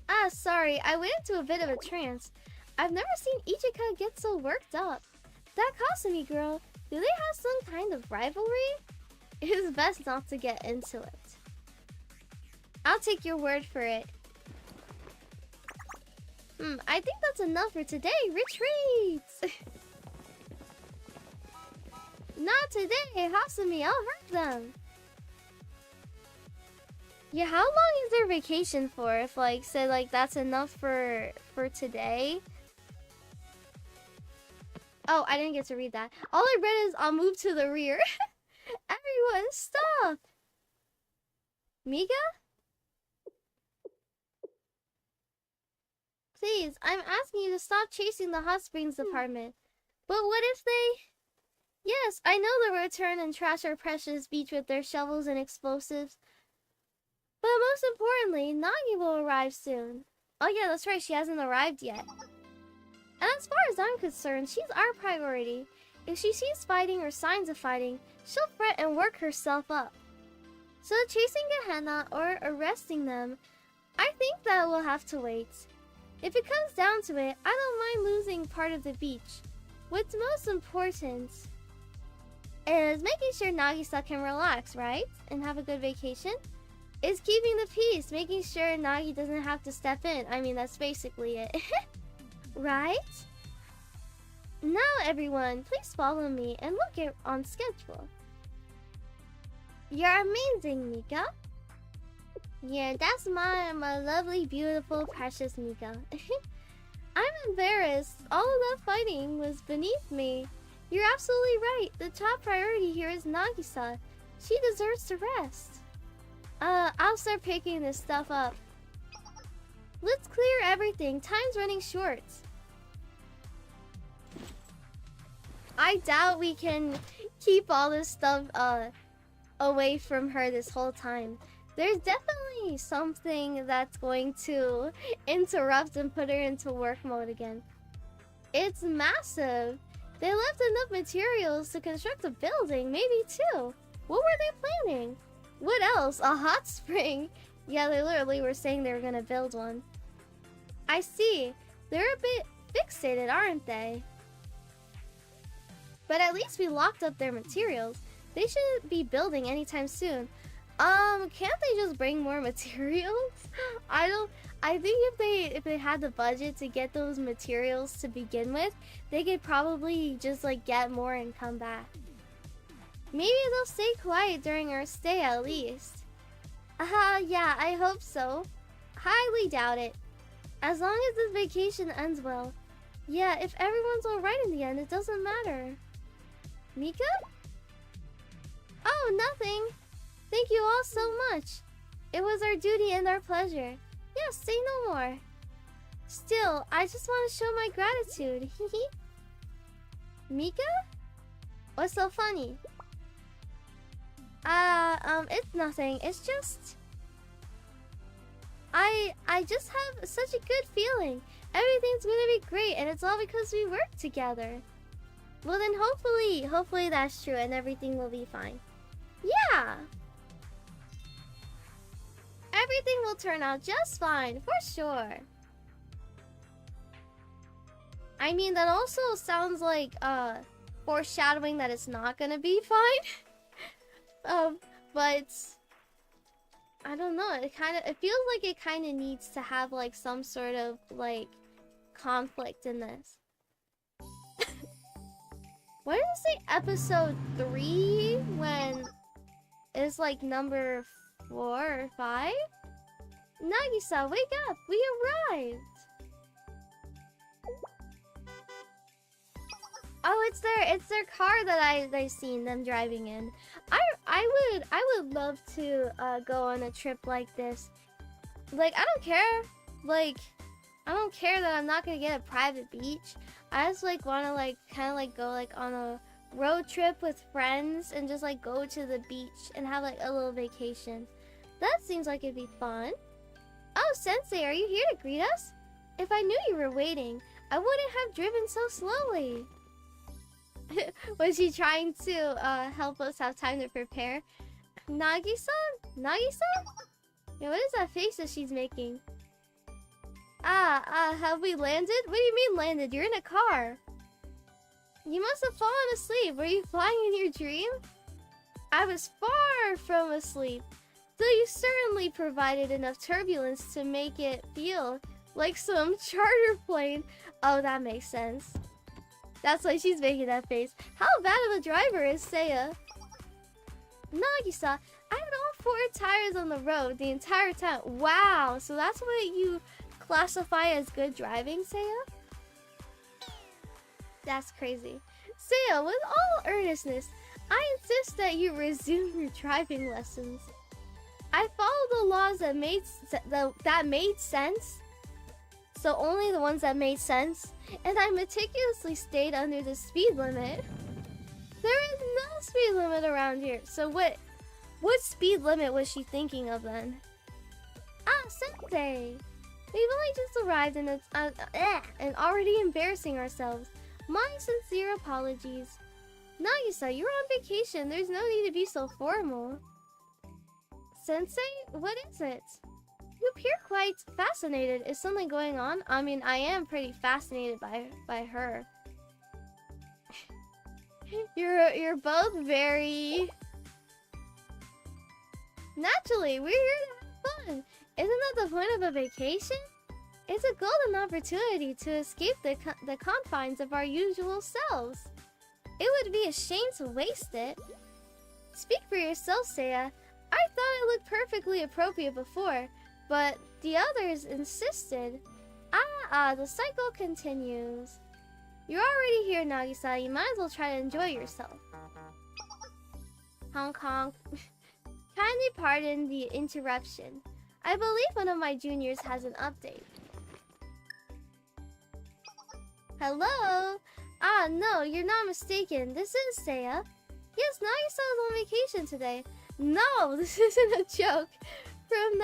Ah, sorry, I went into a bit of a trance. I've never seen Ichika get so worked up. That Kasumi girl, do they have some kind of rivalry? It is best not to get into it. I'll take your word for it. I think that's enough for today. Retreat! Not today, Hasumi, I'll hurt them. Yeah, how long is their vacation for? If like said like that's enough for today. Oh, I didn't get to read that. All I read is I'll move to the rear. Everyone, stop! Mika? Please, I'm asking you to stop chasing the hot springs department. But what if they... Yes, I know they'll return and trash our precious beach with their shovels and explosives. But most importantly, Nagi will arrive soon. Oh yeah, that's right, she hasn't arrived yet. And as far as I'm concerned, she's our priority. If she sees fighting or signs of fighting, she'll fret and work herself up. So chasing Gehenna or arresting them, I think that will have to wait. If it comes down to it, I don't mind losing part of the beach. What's most important is making sure Nagisa can relax, right? And have a good vacation. It's keeping the peace, making sure Nagi doesn't have to step in. I mean, that's basically it. Right? Now everyone, please follow me and look at on schedule. You're amazing, Mika. Yeah, that's my lovely, beautiful, precious Mika. I'm embarrassed. All of that fighting was beneath me. You're absolutely right. The top priority here is Nagisa. She deserves to rest. I'll start picking this stuff up. Let's clear everything. Time's running short. I doubt we can keep all this stuff away from her this whole time. There's definitely something that's going to interrupt and put her into work mode again. It's massive. They left enough materials to construct a building, maybe two. What were they planning? What else? A hot spring? Yeah, they literally were saying they were gonna build one. I see. They're a bit fixated, aren't they? But at least we locked up their materials. They shouldn't be building anytime soon. Can't they just bring more materials? I think if they had the budget to get those materials to begin with, they could probably just like get more and come back. Maybe they'll stay quiet during our stay at least. Yeah, I hope so. Highly doubt it. As long as this vacation ends well. Yeah, if everyone's alright in the end, it doesn't matter. Mika? Oh, nothing. Thank you all so much. It was our duty and our pleasure. Yes, say no more. Still, I just want to show my gratitude. Mika? What's so funny? It's nothing. It's just... I just have such a good feeling. Everything's gonna be great, and it's all because we work together. Well then hopefully that's true and everything will be fine. Yeah! Everything will turn out just fine, for sure. I mean, that also sounds like, foreshadowing that it's not gonna be fine. But... I don't know, it feels like it kind of needs to have, like, some sort of, like, conflict in this. What did it say? Episode 3? When it's, like, number 4 or 5? Nagisa, wake up! We arrived! Oh, it's their car that I've seen them driving in. I would love to go on a trip like this. Like, I don't care. Like, I don't care that I'm not gonna get a private beach. I just like wanna like kind of like go like on a road trip with friends and just like go to the beach and have like a little vacation. That seems like it'd be fun. Oh, Sensei, are you here to greet us? If I knew you were waiting, I wouldn't have driven so slowly. Was she trying to help us have time to prepare? Nagi-san? Nagi-san? Yeah, what is that face that she's making? Have we landed? What do you mean landed? You're in a car. You must have fallen asleep. Were you flying in your dream? I was far from asleep. Though you certainly provided enough turbulence to make it feel like some charter plane. Oh, that makes sense. That's why she's making that face. How bad of a driver is Seiya? Nagisa, I had all 4 tires on the road the entire time. Wow, so that's what you classify as good driving, Seiya? That's crazy. Seiya, with all earnestness, I insist that you resume your driving lessons. I followed the laws that made sense. So only the ones that made sense, and I meticulously stayed under the speed limit. There is no speed limit around here. So what speed limit was she thinking of then? Ah, Sensei! We've only just arrived and already embarrassing ourselves. My sincere apologies. Nagisa, you're on vacation. There's no need to be so formal. Sensei, what is it? You appear quite fascinated. Is something going on? I mean, I am pretty fascinated by her. You're both very... Naturally, we're here to have fun. Isn't that the point of a vacation? It's a golden opportunity to escape the confines of our usual selves. It would be a shame to waste it. Speak for yourself, Seiya. I thought it looked perfectly appropriate before, but the others insisted. The cycle continues. You're already here, Nagisa. You might as well try to enjoy yourself. Hong Kong. Kindly pardon the interruption. I believe one of my juniors has an update. Hello? No, you're not mistaken. This is Seiya. Yes, Nagisa is on vacation today. No, this isn't a joke. From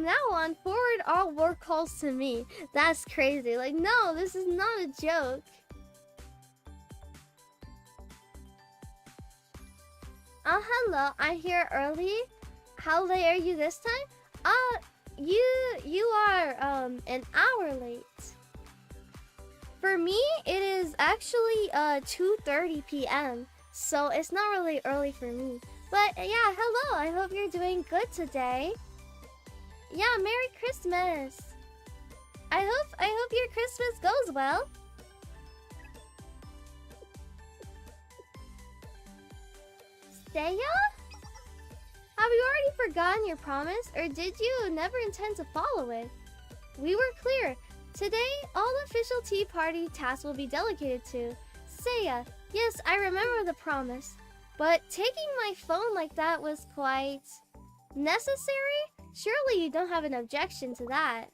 now on, forward all work calls to me. That's crazy. Like, no, this is not a joke. Hello. I'm here early. How late are you this time? You are an hour late. For me, it is actually 2:30 p.m. So it's not really early for me. But yeah, hello. I hope you're doing good today. Yeah, Merry Christmas. I hope your Christmas goes well. Seiya? Have you already forgotten your promise, or did you never intend to follow it? We were clear. Today, all official tea party tasks will be delegated to Seiya. Yes, I remember the promise. But taking my phone like that was quite necessary? Surely you don't have an objection to that.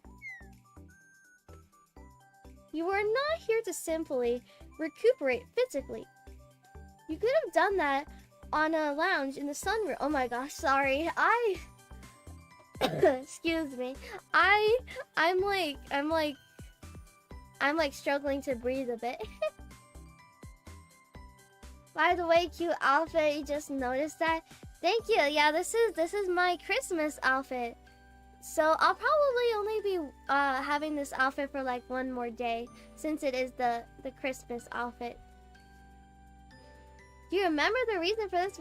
You are not here to simply recuperate physically. You could have done that on a lounge in the sunroom. Oh my gosh, sorry. Excuse me. I'm like struggling to breathe a bit. By the way, cute outfit, you just noticed that? Thank you. Yeah, this is my Christmas outfit. So I'll probably only be having this outfit for like one more day, since it is the Christmas outfit. Do you remember the reason for this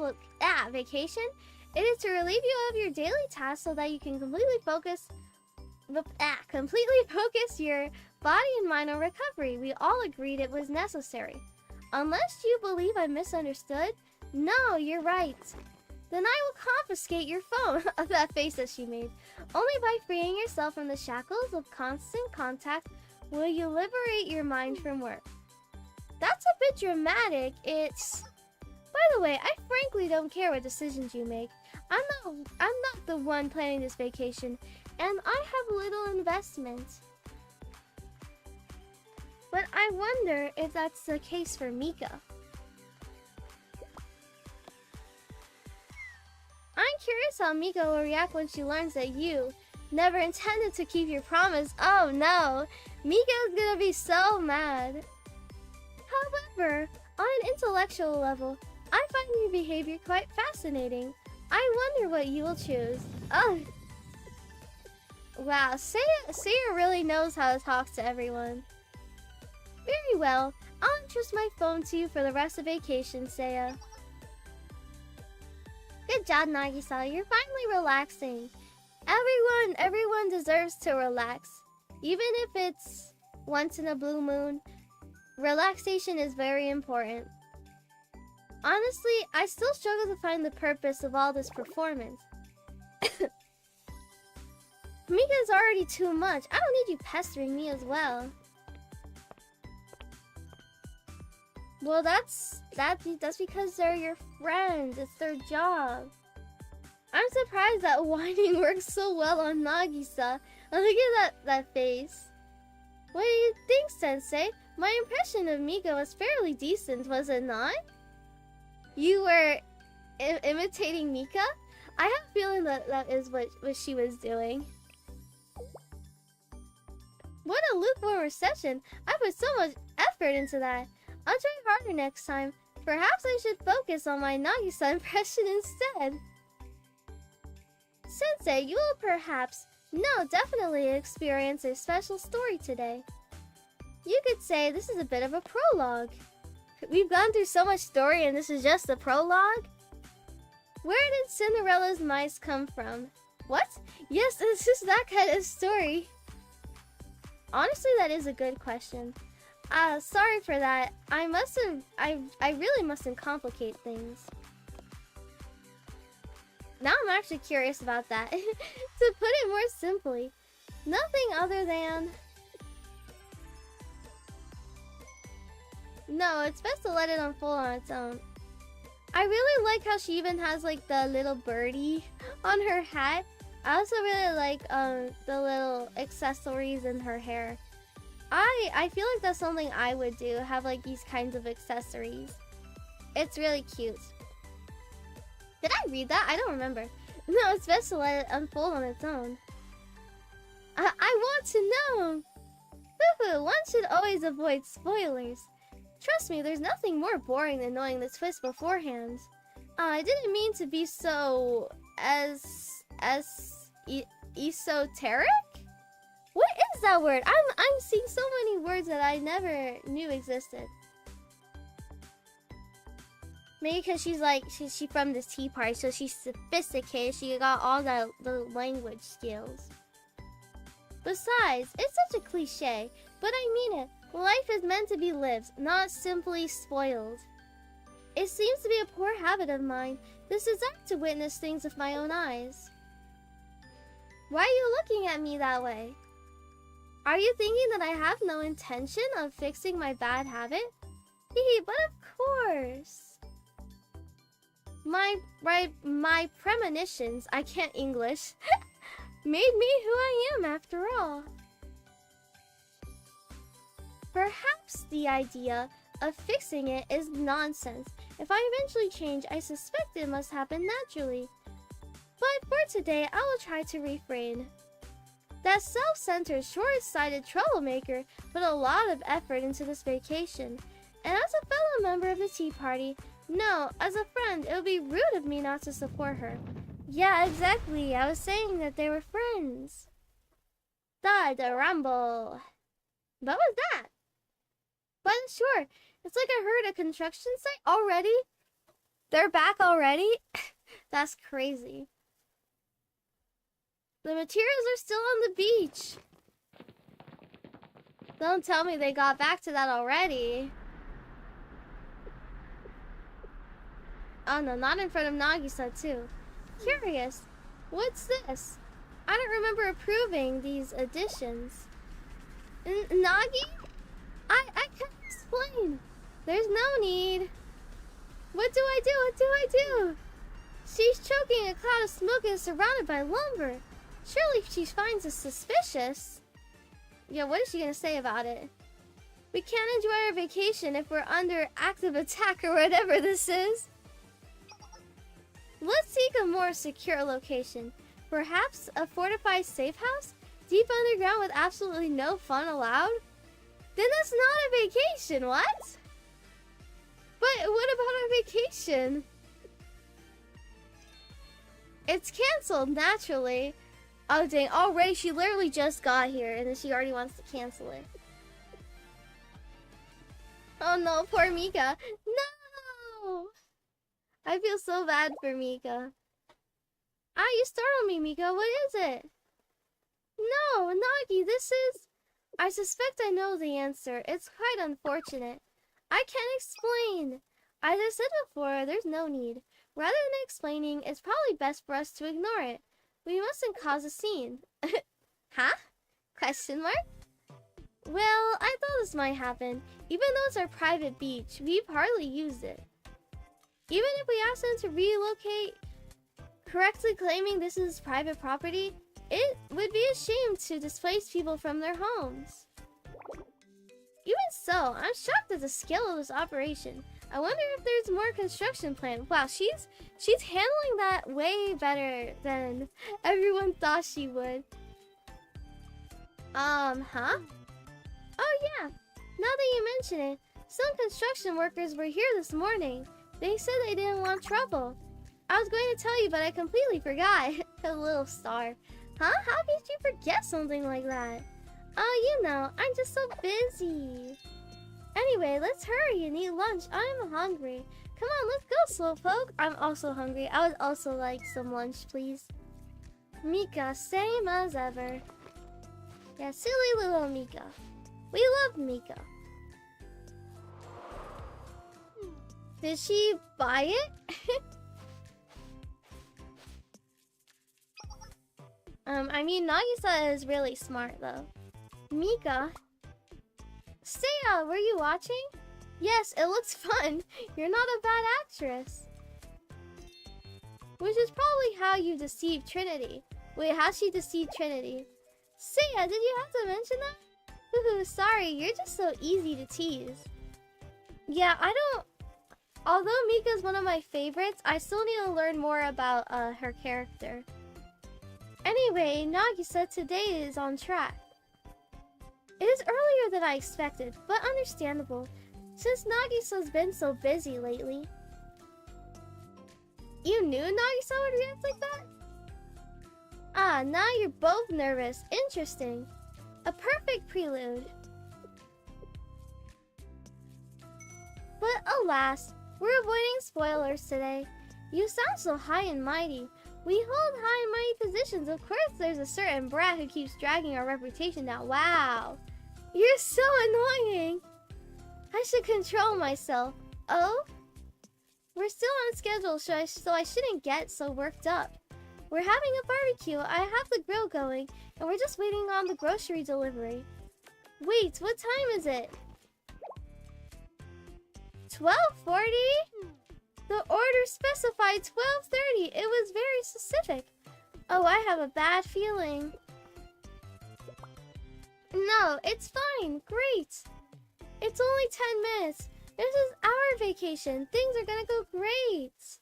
vacation? It is to relieve you of your daily tasks so that you can completely focus your body and mind on recovery. We all agreed it was necessary. Unless you believe I misunderstood? No, you're right. Then I will confiscate your phone. That face that she made. Only by freeing yourself from the shackles of constant contact will you liberate your mind from work. That's a bit dramatic. It's... By the way, I frankly don't care what decisions you make. I'm not the one planning this vacation, and I have little investment. But I wonder if that's the case for Mika. I'm curious how Mika will react when she learns that you never intended to keep your promise. Oh no, Mika's gonna be so mad. How about However, on an intellectual level, I find your behavior quite fascinating. I wonder what you will choose. Oh. Wow, Seiya really knows how to talk to everyone. Very well. I'll entrust my phone to you for the rest of vacation, Seiya. Good job, Nagisa. You're finally relaxing. Everyone deserves to relax. Even if it's once in a blue moon, relaxation is very important. Honestly, I still struggle to find the purpose of all this performance. Mika's already too much. I don't need you pestering me as well. Well, that's because they're your friends. It's their job. I'm surprised that whining works so well on Nagisa. Look at that face. What do you think, Sensei? My impression of Mika was fairly decent, was it not? You were imitating Mika? I have a feeling that is what she was doing. What a lukewarm reception. I put so much effort into that. I'll try harder next time. Perhaps I should focus on my Nagisa impression instead. Sensei, you will perhaps, no, definitely experience a special story today. You could say this is a bit of a prologue. We've gone through so much story and this is just the prologue? Where did Cinderella's mice come from? What? Yes, this is that kind of story. Honestly, that is a good question. Sorry for that. I really mustn't complicate things. Now I'm actually curious about that. To put it more simply, nothing other than... No, it's best to let it unfold on its own. I really like how she even has like the little birdie on her hat. I also really like the little accessories in her hair. I feel like that's something I would do, have like these kinds of accessories. It's really cute. Did I read that? I don't remember. No, it's best to let it unfold on its own. I want to know! Fufu, one should always avoid spoilers. Trust me, there's nothing more boring than knowing the twist beforehand. I didn't mean to be so... esoteric? What is that word? I'm seeing so many words that I never knew existed. Maybe because she's from this tea party, so she's sophisticated. She got all the language skills. Besides, it's such a cliche, but I mean it. Life is meant to be lived, not simply spoiled. It seems to be a poor habit of mine, this desire to witness things with my own eyes. Why are you looking at me that way? Are you thinking that I have no intention of fixing my bad habit? Hee, but of course. My premonitions, I can't English, made me who I am after all. Perhaps the idea of fixing it is nonsense. If I eventually change, I suspect it must happen naturally. But for today, I will try to refrain. That self-centered, short-sighted troublemaker put a lot of effort into this vacation. And as a fellow member of the tea party, no, as a friend, it would be rude of me not to support her. Yeah, exactly. I was saying that they were friends. The rumble. What was that? But sure, it's like I heard a construction site already. They're back already? That's crazy. The materials are still on the beach. Don't tell me they got back to that already. Oh no, not in front of Nagisa too. Curious. What's this? I don't remember approving these additions. Nagi? I can't explain. There's no need. What do I do? What do I do? She's choking a cloud of smoke and is surrounded by lumber. Surely she finds us suspicious. Yeah, what is she gonna say about it? We can't enjoy our vacation if we're under active attack or whatever this is. Let's seek a more secure location. Perhaps a fortified safe house? Deep underground with absolutely no fun allowed? Then that's not a vacation, what? But what about our vacation? It's canceled, naturally. Oh dang, already she literally just got here and then she already wants to cancel it. Oh no, poor Mika. No! I feel so bad for Mika. Ah, you startled me, Mika. What is it? No, Nagi, this is... I suspect I know the answer. It's quite unfortunate. I can't explain. As I said before, there's no need. Rather than explaining, it's probably best for us to ignore it. We mustn't cause a scene. Huh? Question mark? Well, I thought this might happen. Even though it's our private beach, we've hardly used it. Even if we ask them to relocate, correctly claiming this is private property, it would be a shame to displace people from their homes. Even so, I'm shocked at the scale of this operation. I wonder if there's more construction planned. Wow, she's handling that way better than everyone thought she would. Huh? Oh yeah, now that you mention it, some construction workers were here this morning. They said they didn't want trouble. I was going to tell you, but I completely forgot. A little star. Huh? How could you forget something like that? Oh, you know, I'm just so busy. Anyway, let's hurry and eat lunch. I'm hungry. Come on, let's go, slowpoke. I'm also hungry. I would also like some lunch, please. Mika, same as ever. Yeah, silly little Mika. We love Mika. Did she buy it? I mean, Nagisa is really smart, though. Mika? Seiya, were you watching? Yes, it looks fun. You're not a bad actress. Which is probably how you deceived Trinity. Wait, how she deceived Trinity? Seiya, did you have to mention that? Hoo-hoo, sorry, you're just so easy to tease. Yeah, I don't... Although Mika's one of my favorites, I still need to learn more about her character. Anyway, Nagisa today is on track. It is earlier than I expected, but understandable, since Nagisa's been so busy lately. You knew Nagisa would react like that? Ah, now you're both nervous. Interesting. A perfect prelude. But alas, we're avoiding spoilers today. You sound so high and mighty. We hold high and mighty positions. Of course, there's a certain brat who keeps dragging our reputation down. Wow. You're so annoying. I should control myself. Oh? We're still on schedule, so I shouldn't get so worked up. We're having a barbecue. I have the grill going, and we're just waiting on the grocery delivery. Wait, what time is it? 12:40? The order specified 12:30. It was very specific. Oh, I have a bad feeling. No, it's fine. Great. It's only 10 minutes. This is our vacation. Things are gonna go great.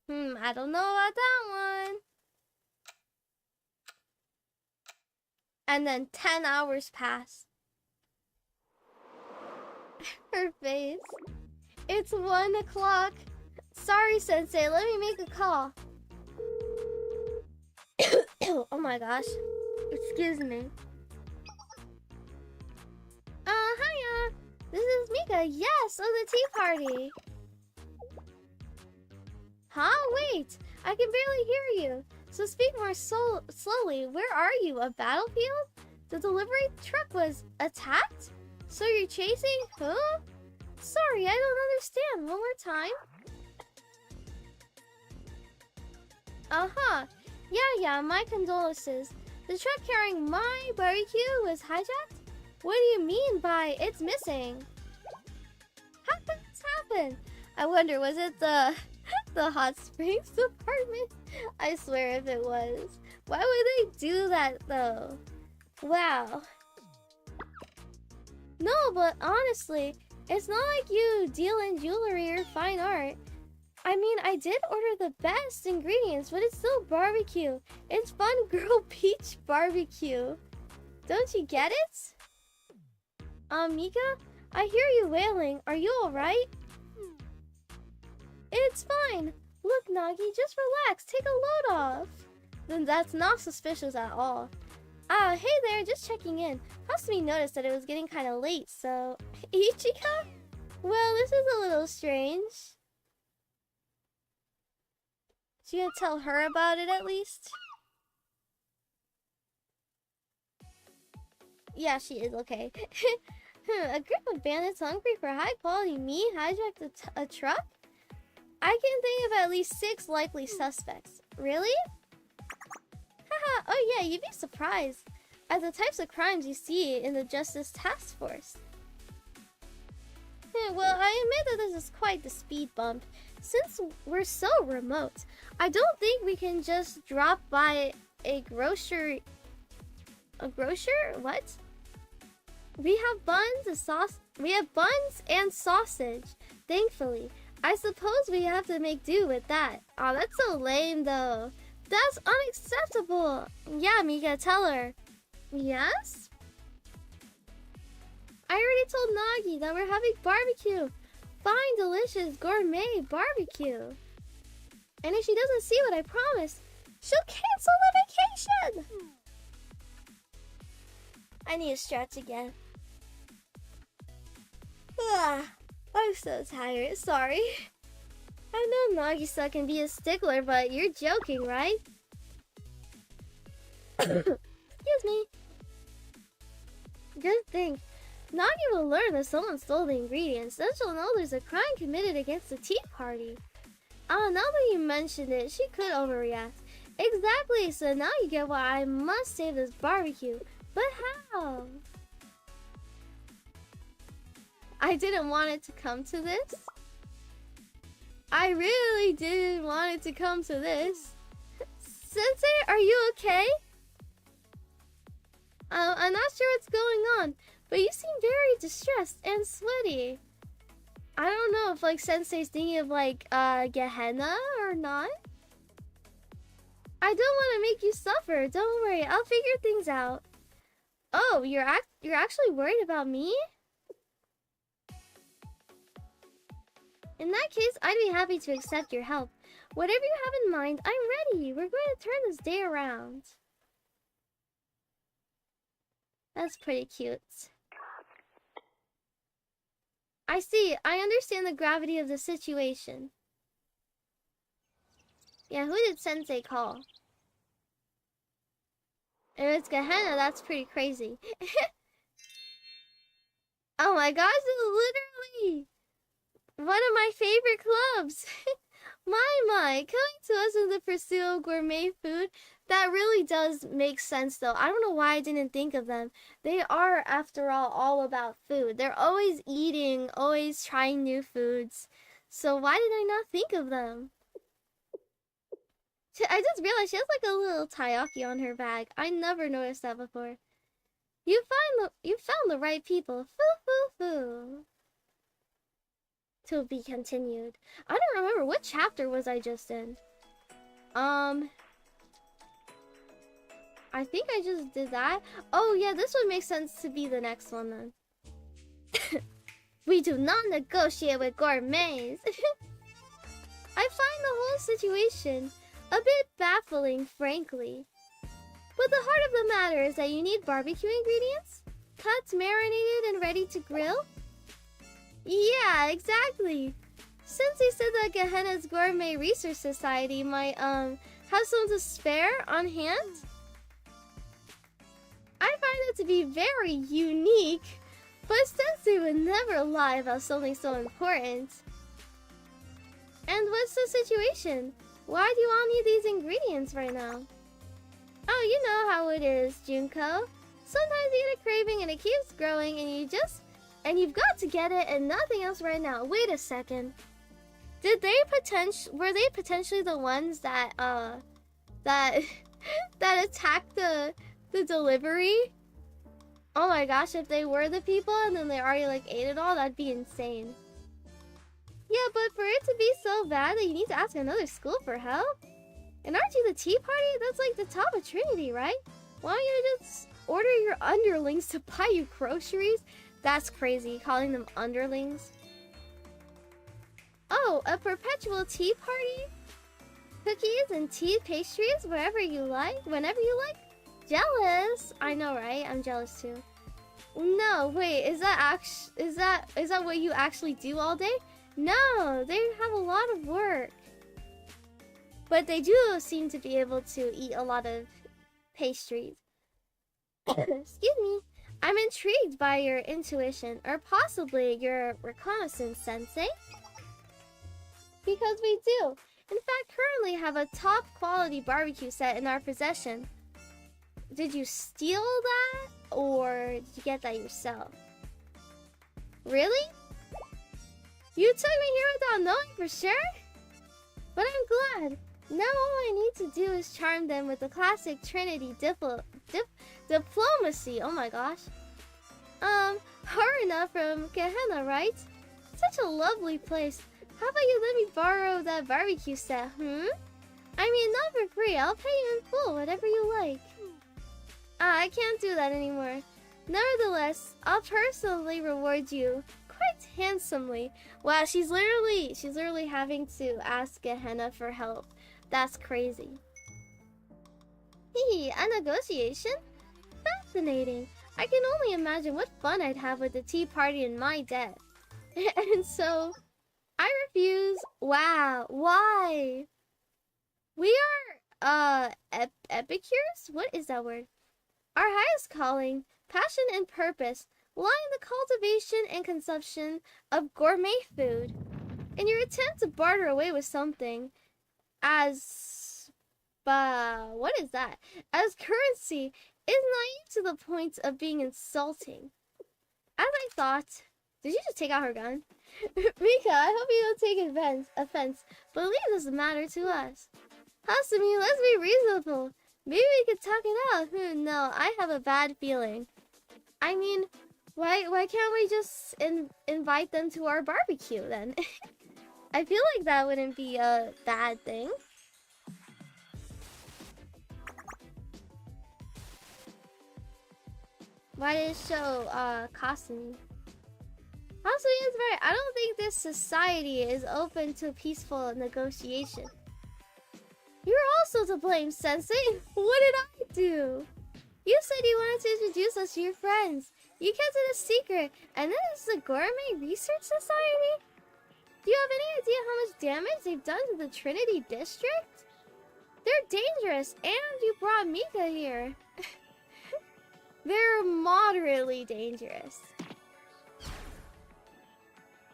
I don't know about that one. And then 10 hours pass. Her face. It's 1 o'clock. Sorry, Sensei. Let me make a call. Oh my gosh. Excuse me. Hiya. This is Mika. Yes, of the tea party. Huh? Wait. I can barely hear you. So speak more slowly. Where are you? A battlefield? The delivery truck was attacked? So you're chasing? Huh? Sorry, I don't understand. One more time. Uh-huh. Yeah, my condolences. The truck carrying my barbecue was hijacked? What do you mean by it's missing? How could this happen? I wonder, was it the hot springs department? I swear if it was. Why would they do that though? Wow. No, but honestly, it's not like you deal in jewelry or fine art. I mean, I did order the best ingredients, but it's still barbecue. It's fun girl peach barbecue. Don't you get it? Mika? I hear you wailing. Are you alright? It's fine. Look, Nagi, just relax. Take a load off. Then that's not suspicious at all. Ah, hey there, just checking in. Hasumi noticed that it was getting kind of late, so... Ichika? Well, this is a little strange. She gonna tell her about it at least? Yeah, she is, okay. A group of bandits hungry for high-quality meat hijacked a truck? I can think of at least 6 likely suspects. Really? Haha, oh yeah, you'd be surprised at the types of crimes you see in the Justice Task Force. Well, I admit that this is quite the speed bump. Since we're so remote, I don't think we can just drop by a grocer... A grocer? What? We have buns and sausage, thankfully. I suppose we have to make do with that. Aw, that's so lame though. That's unacceptable. Yeah, Mika, tell her. Yes? I already told Nagi that we're having barbecue. Fine, delicious, gourmet barbecue. And if she doesn't see what I promised, she'll cancel the vacation. I need to stretch again. I'm so tired, sorry. I know Nagisa can be a stickler, but you're joking, right? Excuse me. Good thing. Nagi will learn that someone stole the ingredients, then she'll know there's a crime committed against the tea party. Now that you mentioned it, she could overreact. Exactly, so now you get why I must save this barbecue. But how? I didn't want it to come to this. I really didn't want it to come to this. Sensei, are you okay? I'm not sure what's going on, but you seem very distressed and sweaty. I don't know if like Sensei's thinking of like Gehenna or not. I don't want to make you suffer. Don't worry, I'll figure things out. Oh, you're actually worried about me? In that case, I'd be happy to accept your help. Whatever you have in mind, I'm ready. We're going to turn this day around. That's pretty cute. I see. I understand the gravity of the situation. Yeah, who did Sensei call? If it's Gehenna, that's pretty crazy. Oh my gosh, it's literally one of my favorite clubs. My, coming to us in the pursuit of gourmet food, that really does make sense though. I don't know why I didn't think of them. They are, after all about food. They're always eating, always trying new foods. So why did I not think of them? I just realized she has like a little taiyaki on her bag. I never noticed that before. You found the right people. Foo. To be continued. I don't remember what chapter was I just in. I think I just did that. Oh yeah, this would make sense to be the next one then. We do not negotiate with gourmets. I find the whole situation a bit baffling, frankly. But the heart of the matter is that you need barbecue ingredients? Cuts, marinated, and ready to grill? Yeah, exactly. Since he said that Gehenna's Gourmet Research Society might, have some to spare on hand, I find it to be very unique, but Sensei would never lie about something so important. And what's the situation? Why do you all need these ingredients right now? Oh, you know how it is, Junko. Sometimes you get a craving and it keeps growing and you've got to get it and nothing else right now. Wait a second. Were they potentially the ones that that attacked the delivery? Oh my gosh, if they were the people and then they already like ate it all, that'd be insane. Yeah, but for it to be so bad that you need to ask another school for help? And aren't you the tea party? That's like the top of Trinity, right? Why don't you just order your underlings to buy you groceries? That's crazy, calling them underlings. Oh, a perpetual tea party? Cookies and tea pastries wherever you like, whenever you like? Jealous? I know, right? I'm jealous too. No, wait, is that what you actually do all day? No, they have a lot of work. But they do seem to be able to eat a lot of pastries. Excuse me. I'm intrigued by your intuition, or possibly your reconnaissance, Sensei. Because we do. In fact, currently have a top quality barbecue set in our possession. Did you steal that? Or did you get that yourself? Really? You took me here without knowing for sure? But I'm glad. Now all I need to do is charm them with the classic Trinity diplomacy. Oh my gosh. Haruna from Gehenna, right? Such a lovely place. How about you let me borrow that barbecue set, I mean, not for free. I'll pay you in full, whatever you like. I can't do that anymore. Nevertheless, I'll personally reward you quite handsomely. Wow, she's literally having to ask Gehenna for help. That's crazy. Hee, a negotiation? Fascinating. I can only imagine what fun I'd have with the tea party in my debt. And so, I refuse. Wow, why? We are, epicures? What is that word? Our highest calling, passion and purpose lie in the cultivation and consumption of gourmet food. In your attempt to barter away with something what is that? As currency is naive to the point of being insulting. As I thought, did you just take out her gun? Mika, I hope you don't take offense, but leave this matter to us. Hasumi, let's be reasonable. Maybe we could talk it out. No, I have a bad feeling. I mean, why can't we just invite them to our barbecue then? I feel like that wouldn't be a bad thing. Why did it show Kasumi? Kasumi is right. I don't think this society is open to peaceful negotiation. You're also to blame, Sensei. What did I do? You said you wanted to introduce us to your friends. You kept it a secret, and then it's the Gourmet Research Society? Do you have any idea how much damage they've done to the Trinity District? They're dangerous, and you brought Mika here. They're moderately dangerous.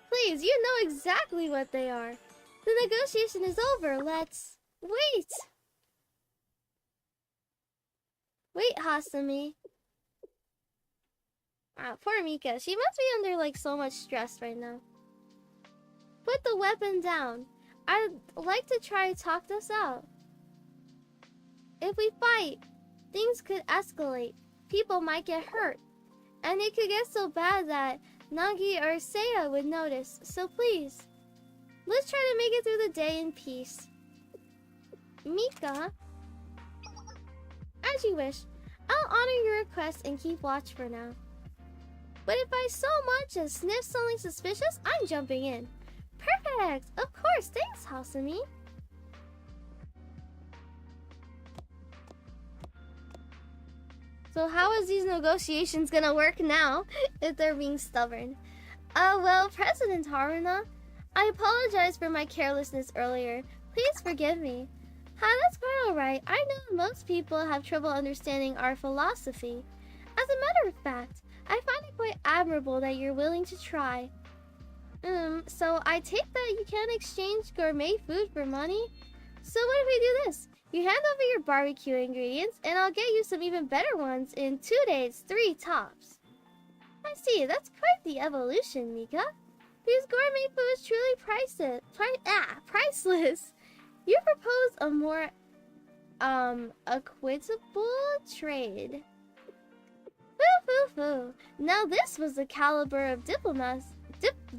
Please, you know exactly what they are. The negotiation is over. Let's... Wait! Wait, Hasumi. Wow, poor Mika. She must be under, like, so much stress right now. Put the weapon down. I'd like to try to talk this out. If we fight, things could escalate. People might get hurt. And it could get so bad that Nagi or Seiya would notice. So please, let's try to make it through the day in peace. Mika, as you wish. I'll honor your request and keep watch for now. But if I so much as sniff something suspicious, I'm jumping in. Perfect! Of course, thanks, Hasumi. So how is these negotiations gonna work now if they're being stubborn? Well, President Haruna, I apologize for my carelessness earlier. Please forgive me. That's quite alright. I know most people have trouble understanding our philosophy. As a matter of fact, I find it quite admirable that you're willing to try. So I take that you can't exchange gourmet food for money? So what if we do this? You hand over your barbecue ingredients, and I'll get you some even better ones in 2 days, 3 tops. I see, that's quite the evolution, Mika. These gourmet food is truly priceless. You propose a more, equitable trade. Foo. Now this was the caliber of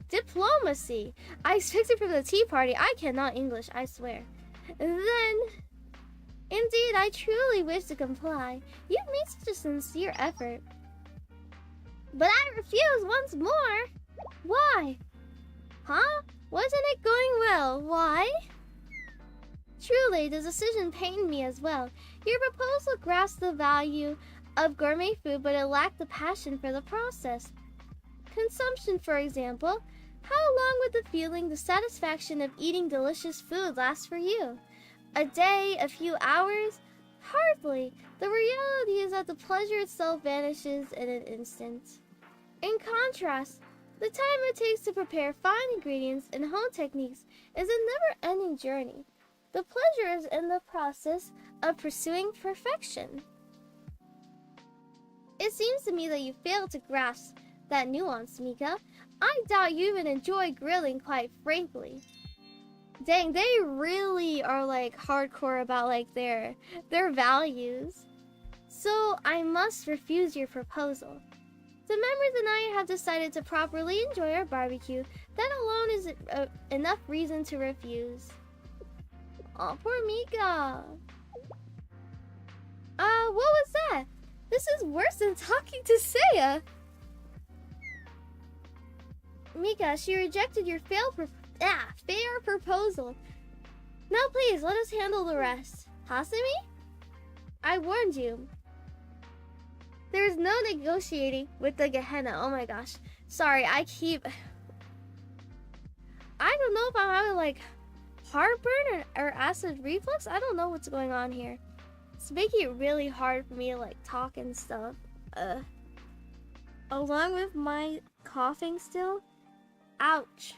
diplomacy I expected from the tea party. I cannot English, I swear. Then, indeed, I truly wish to comply. You've made such a sincere effort. But I refuse once more. Why? Huh? Wasn't it going Sadly, the decision pained me as well. Your proposal grasped the value of gourmet food, but it lacked the passion for the process. Consumption, for example. How long would the feeling, the satisfaction of eating delicious food last for you? A day, a few hours? Hardly. The reality is that the pleasure itself vanishes in an instant. In contrast, the time it takes to prepare fine ingredients and home techniques is a never-ending journey. The pleasure is in the process of pursuing perfection. It seems to me that you failed to grasp that nuance, Mika. I doubt you even enjoy grilling, quite frankly. Dang, they really are like hardcore about like their values. So I must refuse your proposal. The members and I have decided to properly enjoy our barbecue. That alone is enough reason to refuse. Oh, poor Mika. What was that? This is worse than talking to Seiya. Mika, she rejected your fair proposal. Now please, let us handle the rest. Hasumi? I warned you. There is no negotiating with the Gehenna. Oh my gosh. Sorry, I don't know if I'm having like heartburn or acid reflux. I don't know what's going on here. It's making it really hard for me to like talk and stuff. Along with my coughing still. Ouch.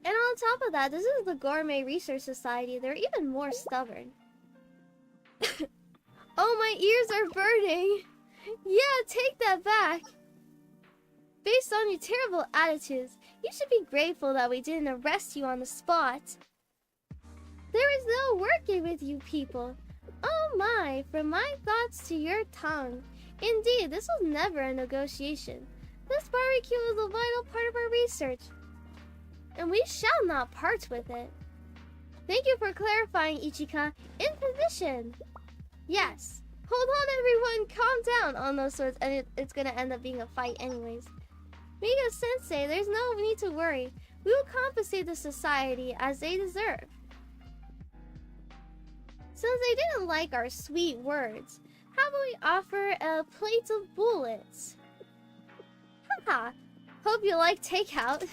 And on top of that, this is the Gourmet Research Society. They're even more stubborn. Oh, my ears are burning. Yeah, take that back. Based on your terrible attitudes, you should be grateful that we didn't arrest you on the spot. There is no working with you people. Oh my, from my thoughts to your tongue. Indeed, this was never a negotiation. This barbecue is a vital part of our research, and we shall not part with it. Thank you for clarifying, Ichika. In position. Yes. Hold on, everyone. Calm down on those sorts, and it's gonna end up being a fight anyways. Mika-sensei, there's no need to worry. We will compensate the society as they deserve. Since they didn't like our sweet words, how about we offer a plate of bullets? Haha. Hope you like takeout.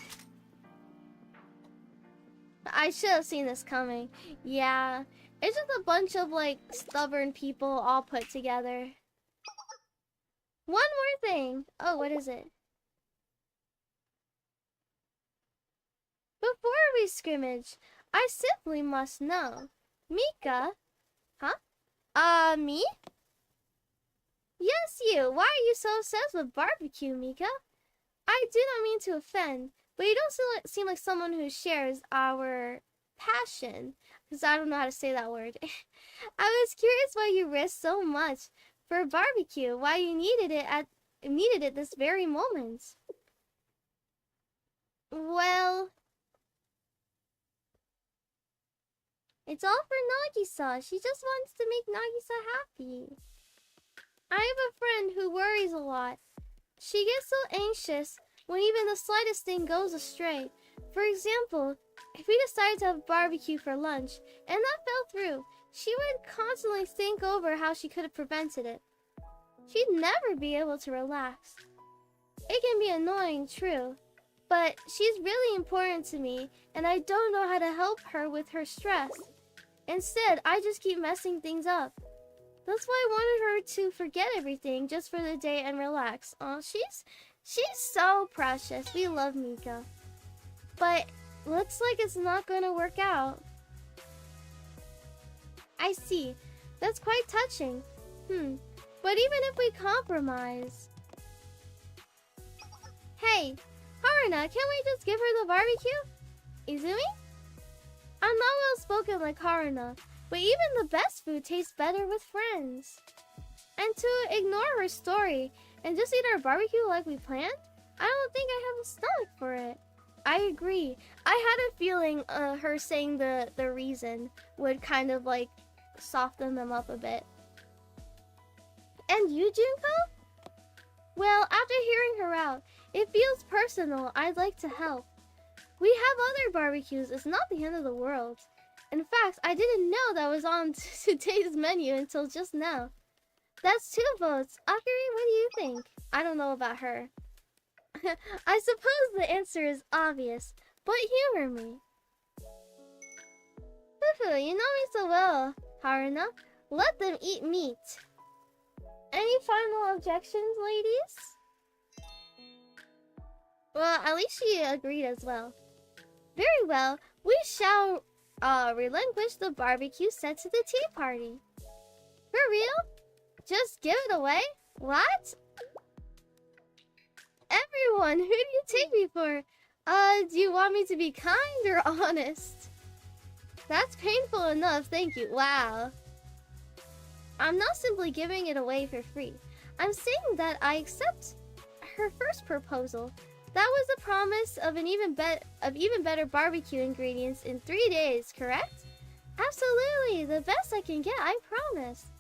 I should have seen this coming. Yeah. It's just a bunch of like stubborn people all put together. One more thing. Oh, what is it? Before we scrimmage, I simply must know. Mika? Huh? Me? Yes, you. Why are you so obsessed with barbecue, Mika? I do not mean to offend, but you don't seem like someone who shares our passion. Because I don't know how to say that word. I was curious why you risked so much for barbecue, why you needed it this very moment. Well, it's all for Nagisa. She just wants to make Nagisa happy. I have a friend who worries a lot. She gets so anxious when even the slightest thing goes astray. For example, if we decided to have barbecue for lunch and that fell through, she would constantly think over how she could have prevented it. She'd never be able to relax. It can be annoying, true, but she's really important to me and I don't know how to help her with her stress. Instead, I just keep messing things up. That's why I wanted her to forget everything just for the day and relax. Oh, she's so precious. We love Mika. But looks like it's not gonna work out. I see. That's quite touching. But even if we compromise... Hey, Haruna, can't we just give her the barbecue? Izumi? I'm not well spoken like Haruna, but even the best food tastes better with friends. And to ignore her story and just eat our barbecue like we planned? I don't think I have a stomach for it. I agree. I had a feeling her saying the reason would kind of like soften them up a bit. And you, Junko? Well, after hearing her out, it feels personal. I'd like to help. We have other barbecues. It's not the end of the world. In fact, I didn't know that was on today's menu until just now. That's 2 votes. Akari, what do you think? I don't know about her. I suppose the answer is obvious, but humor me. Fufu, you know me so well, Haruna. Let them eat meat. Any final objections, ladies? Well, at least she agreed as well. Very well, we shall relinquish the barbecue set to the tea party. For real? Just give it away? What? Everyone, who do you take me for? Do you want me to be kind or honest? That's painful enough, thank you. Wow. I'm not simply giving it away for free. I'm saying that I accept her first proposal. That was a promise of even better barbecue ingredients in 3 days, correct? Absolutely, the best I can get, I promise.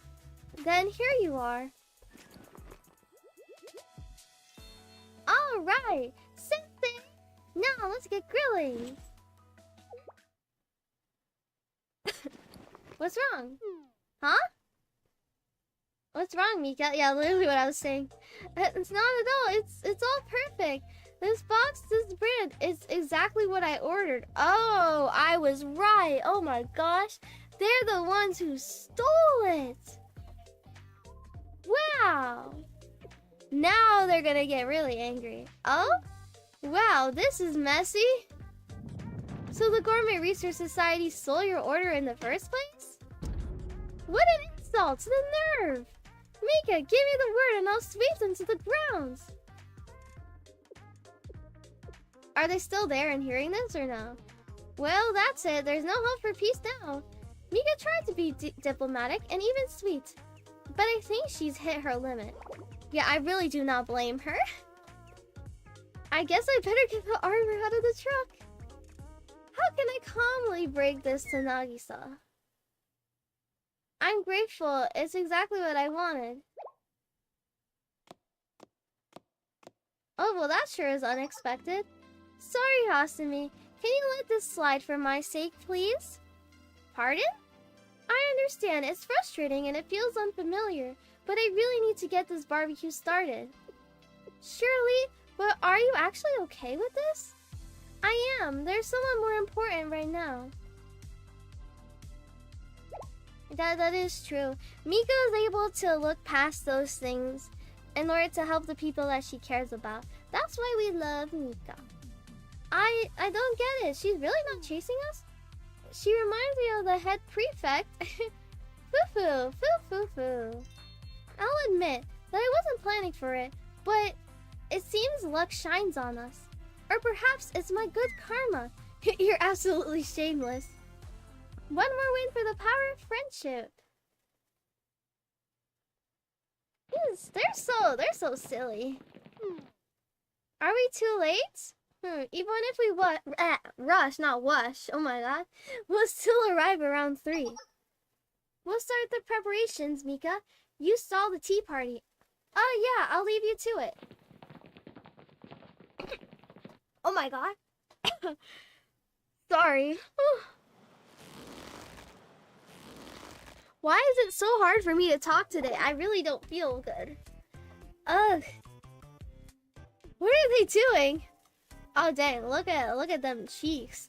Then here you are. Alright, something. Now let's get grilling. What's wrong? Huh? What's wrong, Mika? Yeah, literally what I was saying. It's not at all. It's all perfect. This box, this bread, is exactly what I ordered. Oh, I was right. Oh my gosh. They're the ones who stole it. Wow. Now they're gonna get really angry. Oh? Wow, this is messy. So the Gourmet Research Society stole your order in the first place? What an insult to the nerve! Mika, give me the word and I'll sweep them to the ground. Are they still there and hearing this or no? Well, that's it. There's no hope for peace now. Mika tried to be diplomatic and even sweet, but I think she's hit her limit. Yeah, I really do not blame her. I guess I better get the armor out of the truck. How can I calmly break this to Nagisa? I'm grateful. It's exactly what I wanted. Oh, well, that sure is unexpected. Sorry, Hasumi. Can you let this slide for my sake, please? Pardon? I understand. It's frustrating and it feels unfamiliar, but I really need to get this barbecue started. Surely, but are you actually okay with this? I am. There's someone more important right now. That is true. Mika is able to look past those things in order to help the people that she cares about. That's why we love Mika. I don't get it. She's really not chasing us? She reminds me of the head prefect. Foo-foo, foo-foo-foo. I'll admit that I wasn't planning for it, but it seems luck shines on us. Or perhaps it's my good karma. You're absolutely shameless. One more win for the power of friendship. Yes, they're so silly. Are we too late? Even if we rush, not wash, oh my god, we'll still arrive around 3. We'll start the preparations, Mika. You stall the tea party. Oh yeah, I'll leave you to it. Oh my god. Sorry. Why is it so hard for me to talk today? I really don't feel good. Ugh. What are they doing? Oh dang, look at them cheeks.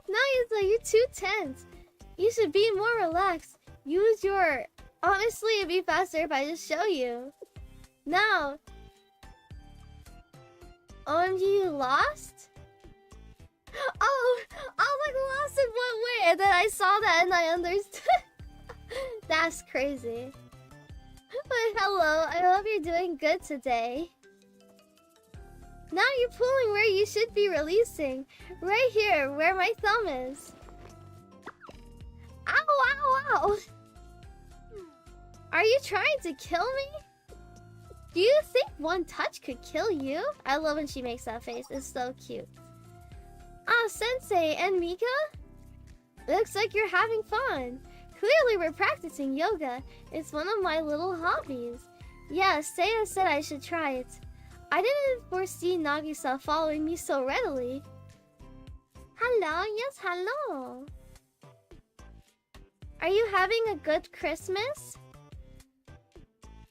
Nagisa, you're too tense. You should be more relaxed. Use your... Honestly, it'd be faster if I just show you. Now. OMG, you lost? Oh, I was like lost in what way? And then I saw that and I understood. That's crazy. But hello, I hope you're doing good today. Now you're pulling where you should be releasing. Right here, where my thumb is. Ow, ow, ow! Are you trying to kill me? Do you think one touch could kill you? I love when she makes that face. It's so cute. Ah, Sensei and Mika? Looks like you're having fun. Clearly we're practicing yoga. It's one of my little hobbies. Yeah, Seiya said I should try it. I didn't foresee Nagisa following me so readily. Hello, yes, hello. Are you having a good Christmas?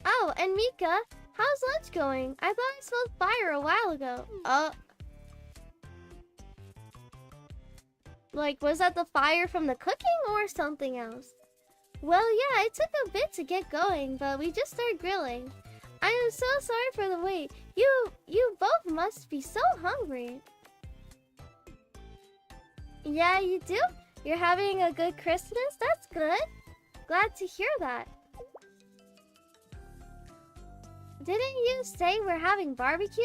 Oh, and Mika, how's lunch going? I thought I smelled fire a while ago. Like, was that the fire from the cooking or something else? Well, yeah, it took a bit to get going, but we just started grilling. I am so sorry for the wait. You both must be so hungry. Yeah, you do? You're having a good Christmas? That's good. Glad to hear that. Didn't you say we're having barbecue?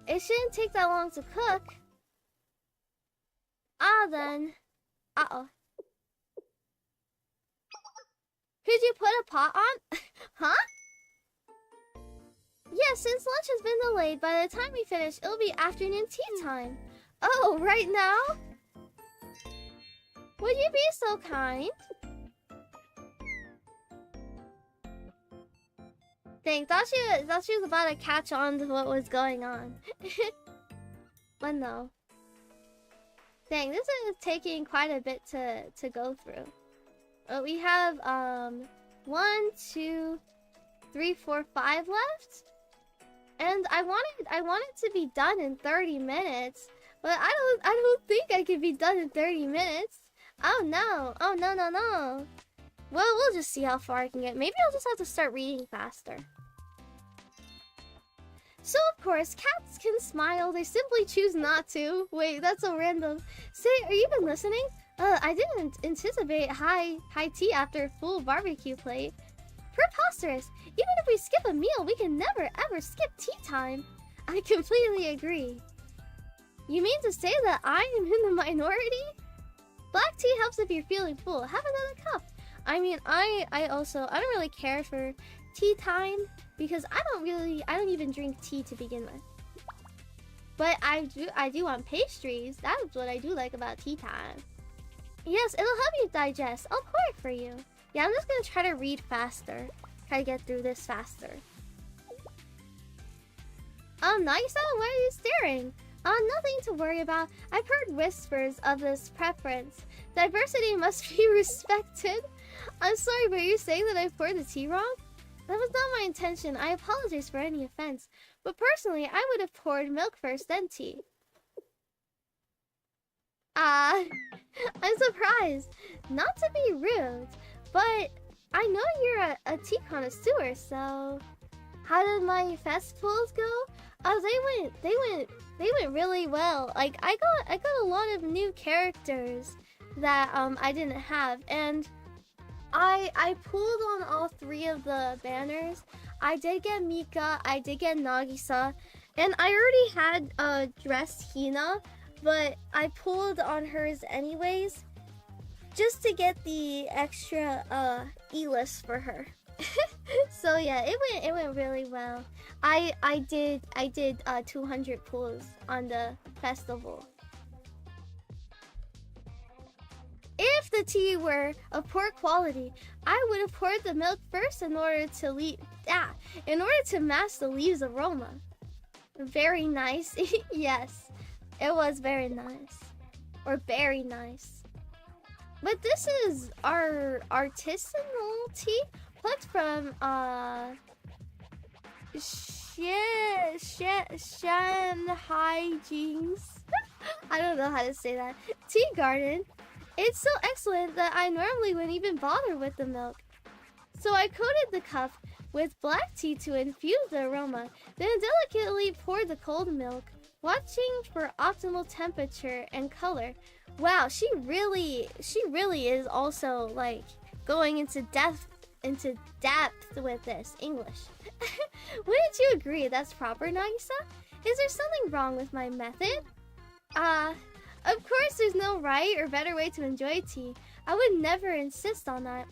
It shouldn't take that long to cook. Ah, then. Uh-oh. Could you put a pot on? Huh? Yeah, since lunch has been delayed, by the time we finish, it'll be afternoon tea time. Oh, right now? Would you be so kind? Dang, thought she was about to catch on to what was going on. But no. Dang, this is taking quite a bit to go through. We have 1, 2, 3, 4, 5 left. And I wanted to be done in 30 minutes, but I don't think I can be done in 30 minutes. Oh no. Oh no. Well, we'll just see how far I can get. Maybe I'll just have to start reading faster. So of course, cats can smile, they simply choose not to. Wait, that's so random. Say, are you even listening? I didn't anticipate high tea after a full barbecue plate. Preposterous! Even if we skip a meal, we can never ever skip tea time. I completely agree. You mean to say that I am in the minority? Black tea helps if you're feeling full. Have another cup. I mean, I don't really care for tea time because I don't even drink tea to begin with. But I do want pastries. That's what I do like about tea time. Yes, it'll help you digest. I'll pour it for you. Yeah, I'm just gonna try to read faster. Try to get through this faster. Nagisa, why are you staring? Nothing to worry about. I've heard whispers of this preference. Diversity must be respected. I'm sorry, but you're saying that I poured the tea wrong? That was not my intention. I apologize for any offense. But personally, I would have poured milk first, then tea. I'm surprised. Not to be rude, but I know you're a tea connoisseur, so... How did my festivals go? Oh, they went really well. Like, I got a lot of new characters that I didn't have, and I pulled on all 3 of the banners. I did get Mika, I did get Nagisa, and I already had dressed Hina, but I pulled on hers anyways, just to get the extra E-list for her. So yeah, it went really well. I did 200 pulls on the festival. If the tea were of poor quality, I would have poured the milk first in order to mask the leaves' aroma. Very nice. Yes, it was very nice. Or very nice. But this is our artisanal tea plucked from Shanghai Jeans. I don't know how to say that. Tea garden. It's so excellent that I normally wouldn't even bother with the milk. So I coated the cup with black tea to infuse the aroma, then delicately poured the cold milk, watching for optimal temperature and color. Wow, she really is also like going into depth with this English. Wouldn't you agree that's proper, Nagisa? Is there something wrong with my method? Of course there's no right or better way to enjoy tea. I would never insist on that.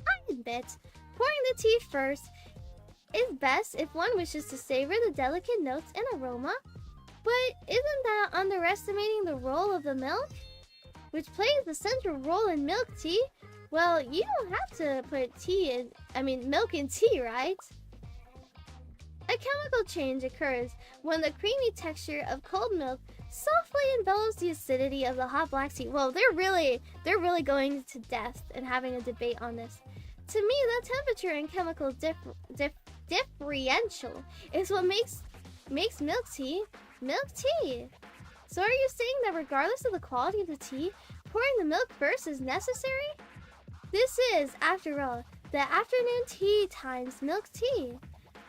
I admit, pouring the tea first is best if one wishes to savor the delicate notes and aroma. But isn't that underestimating the role of the milk, which plays the central role in milk tea? Well, you don't have to put milk in tea, right? A chemical change occurs when the creamy texture of cold milk softly envelops the acidity of the hot black tea. Whoa, they're really going to depth and having a debate on this. To me, the temperature and chemical differential is what makes milk tea milk tea. So are you saying that regardless of the quality of the tea, pouring the milk first is necessary? This is, after all, the afternoon tea times milk tea.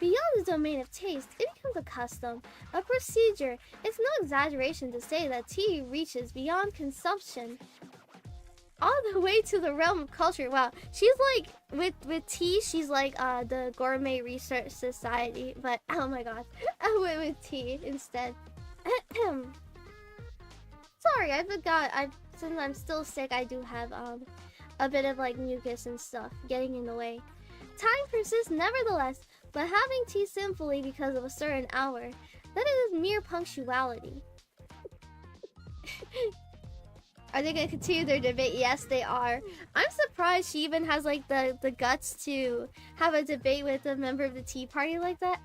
Beyond the domain of taste, it becomes a custom, a procedure. It's no exaggeration to say that tea reaches beyond consumption, all the way to the realm of culture. Wow, she's like, with tea, she's like the Gourmet Research Society, but oh my god, I went with tea instead. Sorry, I forgot, since I'm still sick, I do have a bit of like mucus and stuff getting in the way. Time persists nevertheless, but having tea sinfully because of a certain hour, that is mere punctuality. Are they gonna continue their debate? Yes, they are. I'm surprised she even has like the guts to have a debate with a member of the Tea Party like that.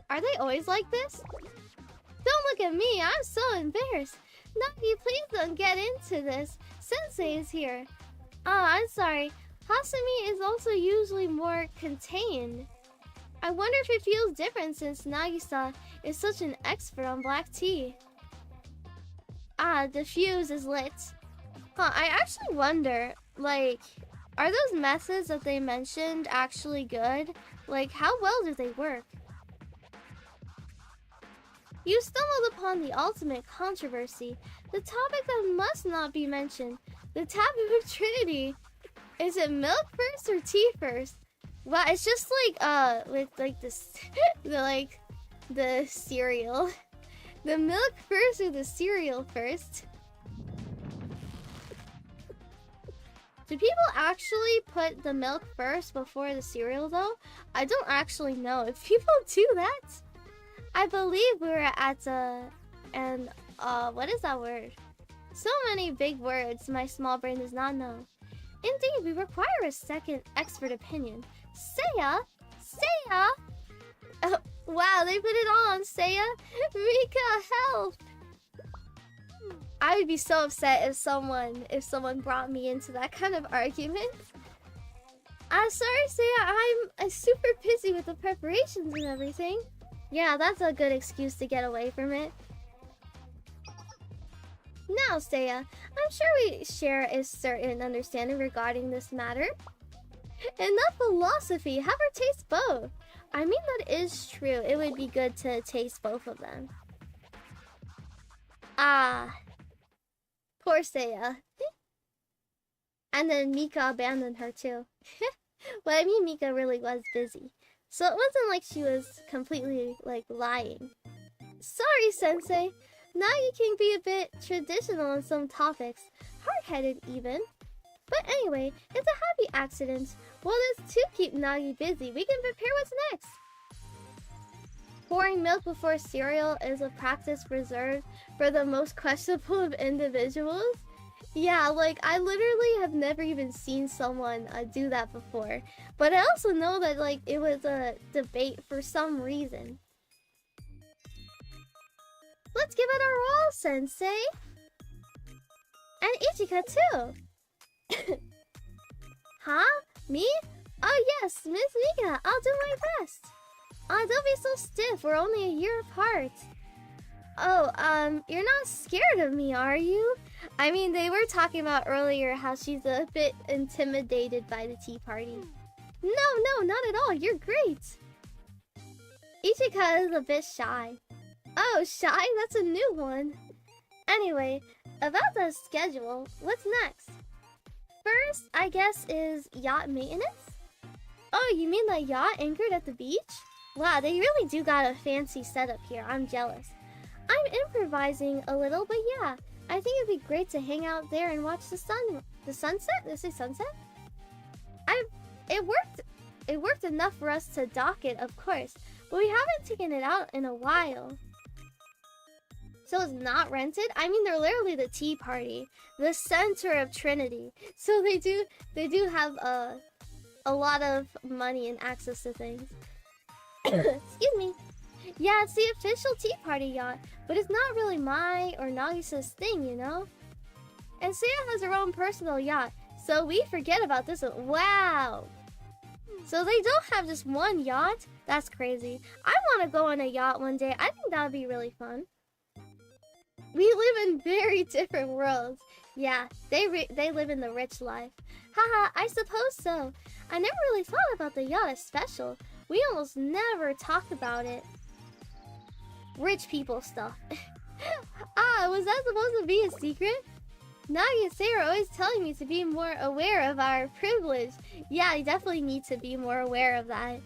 Are they always like this? Don't look at me, I'm so embarrassed. Nagi, please don't get into this. Sensei is here. I'm sorry. Hasumi is also usually more contained. I wonder if it feels different since Nagisa is such an expert on black tea. The fuse is lit. I actually wonder, like, are those methods that they mentioned actually good? Like, how well do they work? You stumbled upon the ultimate controversy, the topic that must not be mentioned, the taboo of Trinity. Is it milk first or tea first? Well, it's just like with like this, the cereal. The milk first or the cereal first? Do people actually put the milk first before the cereal though? I don't actually know if people do that. I believe we were at what is that word? So many big words my small brain does not know. Indeed, we require a second expert opinion. Seiya! Seiya! Oh, wow, they put it all on Seiya? Rika, help! I would be so upset if someone brought me into that kind of argument. Sorry, Seiya, I'm super busy with the preparations and everything. Yeah, that's a good excuse to get away from it. Now, Seiya, I'm sure we share a certain understanding regarding this matter. Enough philosophy, have her taste both. I mean, that is true. It would be good to taste both of them. Poor Seiya. And then Mika abandoned her too. Well, I mean, Mika really was busy. So it wasn't like she was completely, like, lying. Sorry, Sensei. Nagi can be a bit traditional on some topics, hard-headed even. But anyway, it's a happy accident. While this to keep Nagi busy, we can prepare what's next. Pouring milk before cereal is a practice reserved for the most questionable of individuals. Yeah, like, I literally have never even seen someone do that before. But I also know that, like, it was a debate for some reason. Let's give it our all, Sensei! And Ichika, too! Huh? Me? Oh yes, Miss Mika, I'll do my best! Don't be so stiff, we're only a year apart. Oh, you're not scared of me, are you? I mean, they were talking about earlier how she's a bit intimidated by the tea party. No, not at all, you're great! Ichika is a bit shy. Oh, shy? That's a new one. Anyway, about the schedule, what's next? First, I guess, is yacht maintenance? Oh, you mean that yacht anchored at the beach? Wow, they really do got a fancy setup here. I'm jealous. I'm improvising a little, but yeah, I think it'd be great to hang out there and watch the sunset? Did I say sunset? It worked enough for us to dock it, of course, but we haven't taken it out in a while. So it's not rented? I mean, they're literally the tea party, the center of Trinity. So they do have a lot of money and access to things. Excuse me. Yeah, it's the official tea party yacht, but it's not really my or Nagisa's thing, you know? And Seiya has her own personal yacht, so we forget about this one. Wow! So they don't have just one yacht? That's crazy. I want to go on a yacht one day. I think that would be really fun. We live in very different worlds. Yeah, they live in the rich life. Haha, I suppose so. I never really thought about the yacht as special. We almost never talk about it. Rich people stuff. Was that supposed to be a secret? Nagi and Sarah are always telling me to be more aware of our privilege. Yeah, I definitely need to be more aware of that.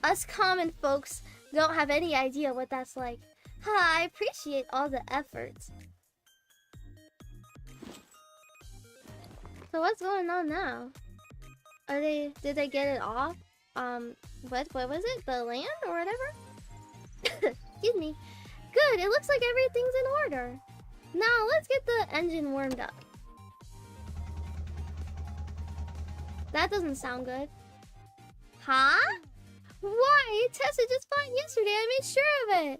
Us common folks don't have any idea what that's like. I appreciate all the efforts. So what's going on now? Did they get it off? What was it? The land or whatever? Excuse me. Good, it looks like everything's in order. Now let's get the engine warmed up. That doesn't sound good. Huh? Why? It tested just fine yesterday. I made sure of it.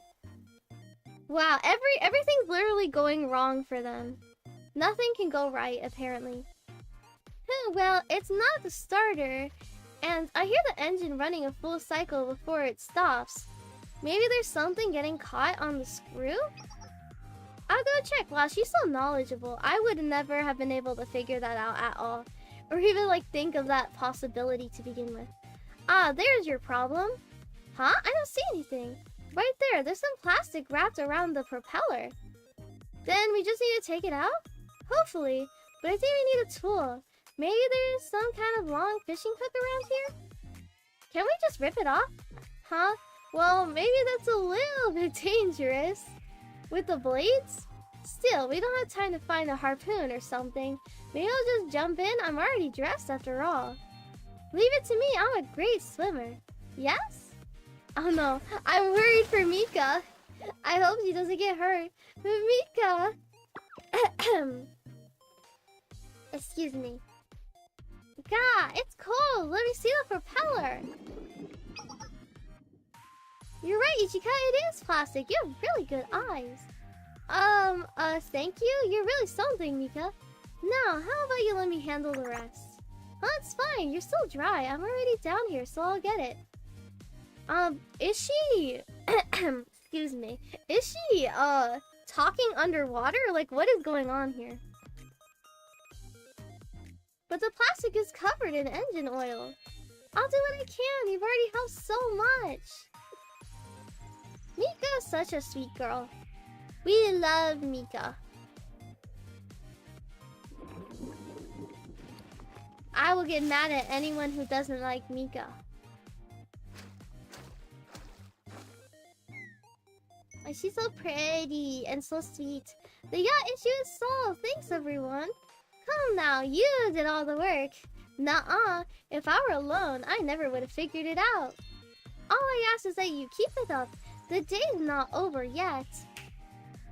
Wow, everything's literally going wrong for them. Nothing can go right, apparently. Well, it's not the starter, and I hear the engine running a full cycle before it stops. Maybe there's something getting caught on the screw? I'll go check. Wow, she's so knowledgeable. I would never have been able to figure that out at all. Or even like think of that possibility to begin with. Ah, there's your problem. Huh? I don't see anything. Right there, there's some plastic wrapped around the propeller. Then we just need to take it out? Hopefully. But I think we need a tool. Maybe there's some kind of long fishing hook around here? Can we just rip it off? Huh? Well, maybe that's a little bit dangerous. With the blades? Still, we don't have time to find a harpoon or something. Maybe I'll just jump in. I'm already dressed after all. Leave it to me. I'm a great swimmer. Yes? Oh no, I'm worried for Mika. I hope she doesn't get hurt. Mika! Excuse me. God, it's cold. Let me see the propeller. You're right, Ichika. It is plastic. You have really good eyes. Thank you. You're really something, Mika. Now, how about you let me handle the rest? Oh, it's fine. You're still dry. I'm already down here, so I'll get it. Is she... Excuse me. Is she, talking underwater? Like, what is going on here? But the plastic is covered in engine oil. I'll do what I can. You've already helped so much. Mika is such a sweet girl. We love Mika. I will get mad at anyone who doesn't like Mika. Oh, she's so pretty and so sweet. The yacht issue is solved. Thanks, everyone. Come now, you did all the work. Nuh-uh. If I were alone, I never would have figured it out. All I ask is that you keep it up. The day's not over yet.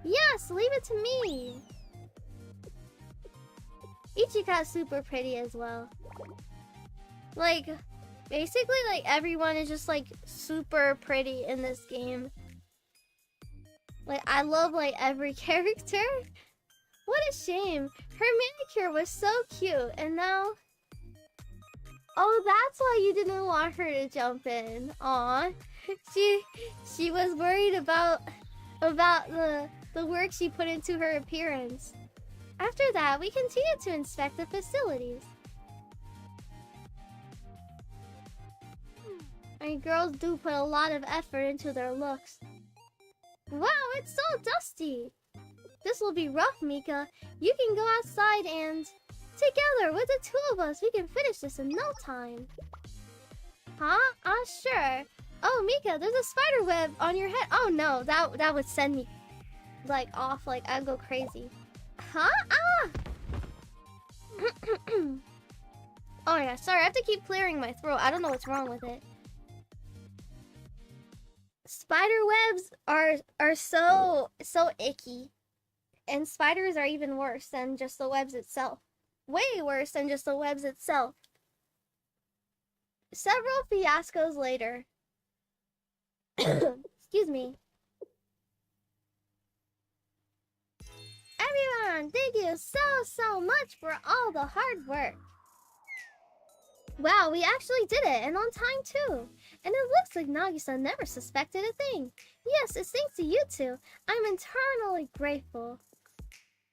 Yes, leave it to me. Ichika's super pretty as well. Like, basically, like, everyone is just, like, super pretty in this game. Like, I love, like, every character. What a shame. Her manicure was so cute, and now... Oh, that's why you didn't want her to jump in. Aw. She was worried about the work she put into her appearance. After that, we continued to inspect the facilities. I mean, girls do put a lot of effort into their looks. Wow, it's so dusty. This will be rough, Mika. You can go outside and... Together, with the two of us, we can finish this in no time. Huh? Sure. Oh, Mika, there's a spider web on your head. Oh no, that would send me, like, off. Like, I'd go crazy. Huh? Ah! Oh yeah, sorry, I have to keep clearing my throat. I don't know what's wrong with it. Spider webs are so icky. And spiders are even worse than just the webs itself. Way worse than just the webs itself. Several fiascos later. Excuse me. Everyone, thank you so much for all the hard work. Wow, we actually did it, and on time too. And it looks like Nagisa never suspected a thing. Yes, it's thanks to you two. I'm eternally grateful.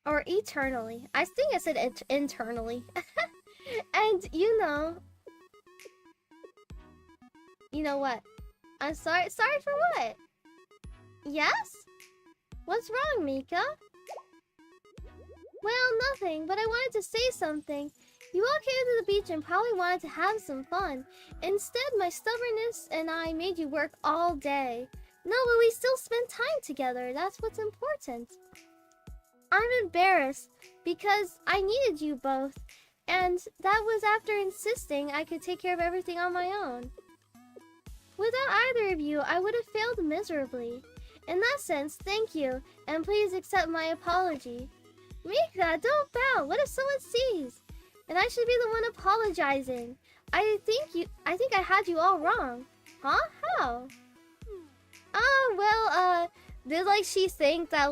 Or eternally. I think I said it internally. And you know what? I'm sorry for what? Yes? What's wrong, Mika? Well, nothing, but I wanted to say something. You all came to the beach and probably wanted to have some fun. Instead, my stubbornness and I made you work all day. No, but we still spent time together. That's what's important. I'm embarrassed because I needed you both, and that was after insisting I could take care of everything on my own. Without either of you, I would have failed miserably. In that sense, thank you, and please accept my apology. Mika, don't bow. What if someone sees? And I should be the one apologizing. I think I had you all wrong. Huh? How? Did she think that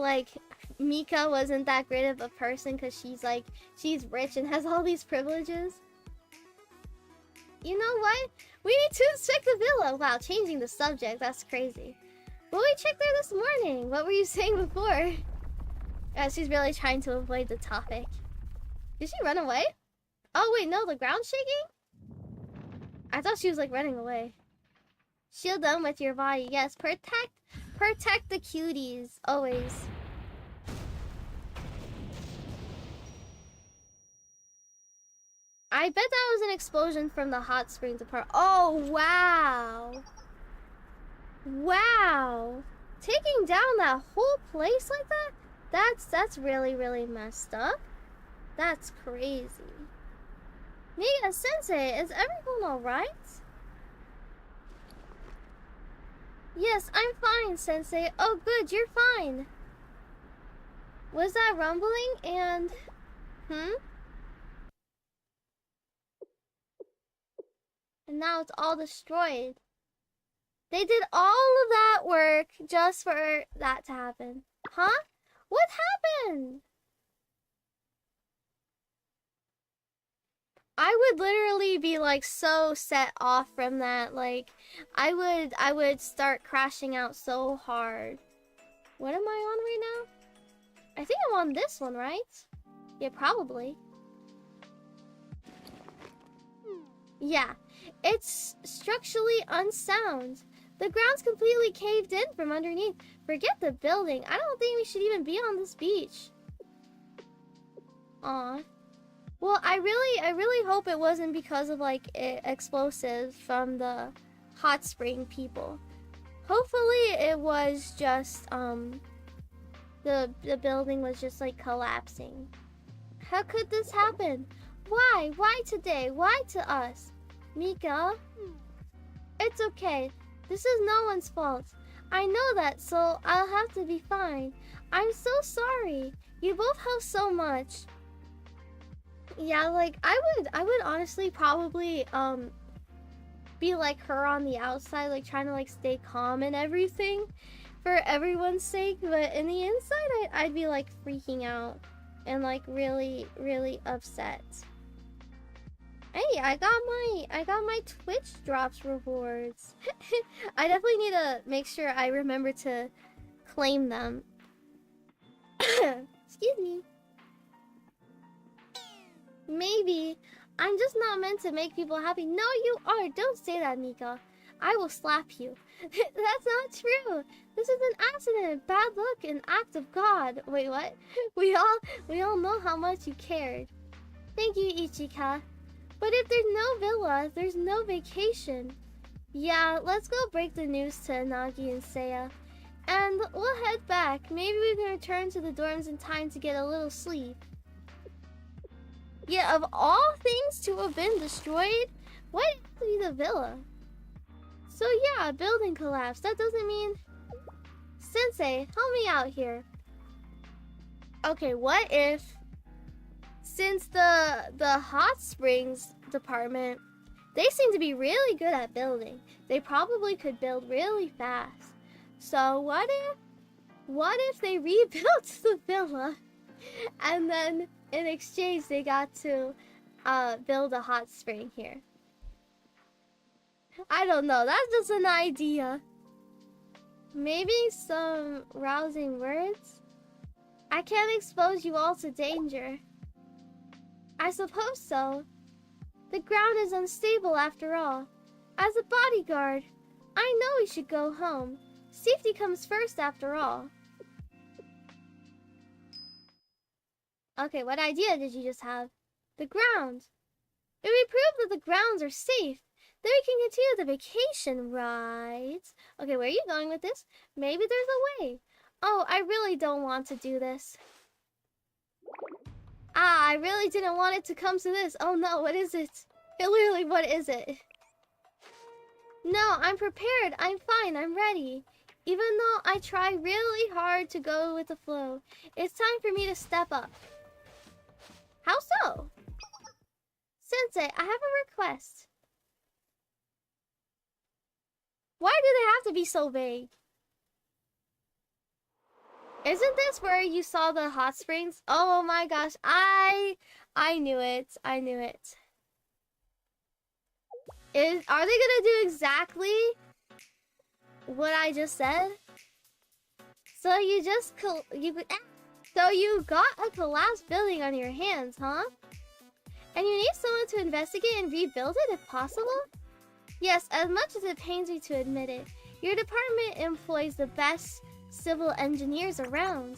Mika wasn't that great of a person because she's rich and has all these privileges? You know what? We need to inspect the villa. Wow, changing the subject, that's crazy. Well, we checked there this morning. What were you saying before? She's really trying to avoid the topic. Did she run away? Oh wait, no, the ground's shaking? I thought she was running away. Shield them with your body. Yes, protect the cuties, always. I bet that was an explosion from the hot springs apart. Oh, wow. Wow. Taking down that whole place like that? That's really, really messed up. That's crazy. Mika Sensei, is everyone alright? Yes, I'm fine, Sensei. Oh, good, you're fine. Was that rumbling and... And now it's all destroyed. They did all of that work just for that to happen. Huh? What happened? I would literally be so set off from that. I would start crashing out so hard. What am I on right now? I think I'm on this one, right? Yeah, probably. Yeah, it's structurally unsound. The ground's completely caved in from underneath. Forget the building. I don't think we should even be on this beach. Aw. Well, I really hope it wasn't because of explosives from the hot spring people. Hopefully it was just the building was just collapsing. How could this happen? Why? Why today? Why to us? Mika? It's okay. This is no one's fault. I know that, so I'll have to be fine. I'm so sorry. You both helped so much. Yeah, I would honestly probably be like her on the outside, trying to stay calm and everything for everyone's sake, but in the inside I'd be freaking out and really, really upset. Hey, I got my Twitch drops rewards. I definitely need to make sure I remember to claim them. Excuse me. Maybe. I'm just not meant to make people happy. No, you are. Don't say that, Mika. I will slap you. That's not true. This is an accident, bad luck, an act of God. Wait, what? We all know how much you cared. Thank you, Ichika. But if there's no villa, there's no vacation. Yeah, let's go break the news to Anagi and Seiya. And we'll head back. Maybe we can return to the dorms in time to get a little sleep. Yeah, of all things to have been destroyed, why did it be the villa? So yeah, a building collapsed. That doesn't mean... Sensei, help me out here. Okay, what if... Since the hot springs department They seem to be really good at building. They probably could build really fast. So what if they rebuilt the villa and then in exchange they got to build a hot spring here? I don't know. That's just an idea. Maybe some rousing words? I can't expose you all to danger. I suppose so. The ground is unstable after all. As a bodyguard, I know we should go home. Safety comes first after all. Okay, what idea did you just have? The ground. If we prove that the grounds are safe, then we can continue the vacation, right? Okay, where are you going with this? Maybe there's a way. Oh, I really don't want to do this. I really didn't want it to come to this. Oh no, what is it? Literally, what is it? No, I'm prepared. I'm fine. I'm ready. Even though I try really hard to go with the flow, it's time for me to step up. How so? Sensei, I have a request. Why do they have to be so vague? Isn't this where you saw the hot springs? Oh my gosh, I knew it. I knew it. Are they gonna do exactly what I just said? So you just got a collapsed building on your hands, huh? And you need someone to investigate and rebuild it if possible? Yes, as much as it pains me to admit it, your department employs the best civil engineers around.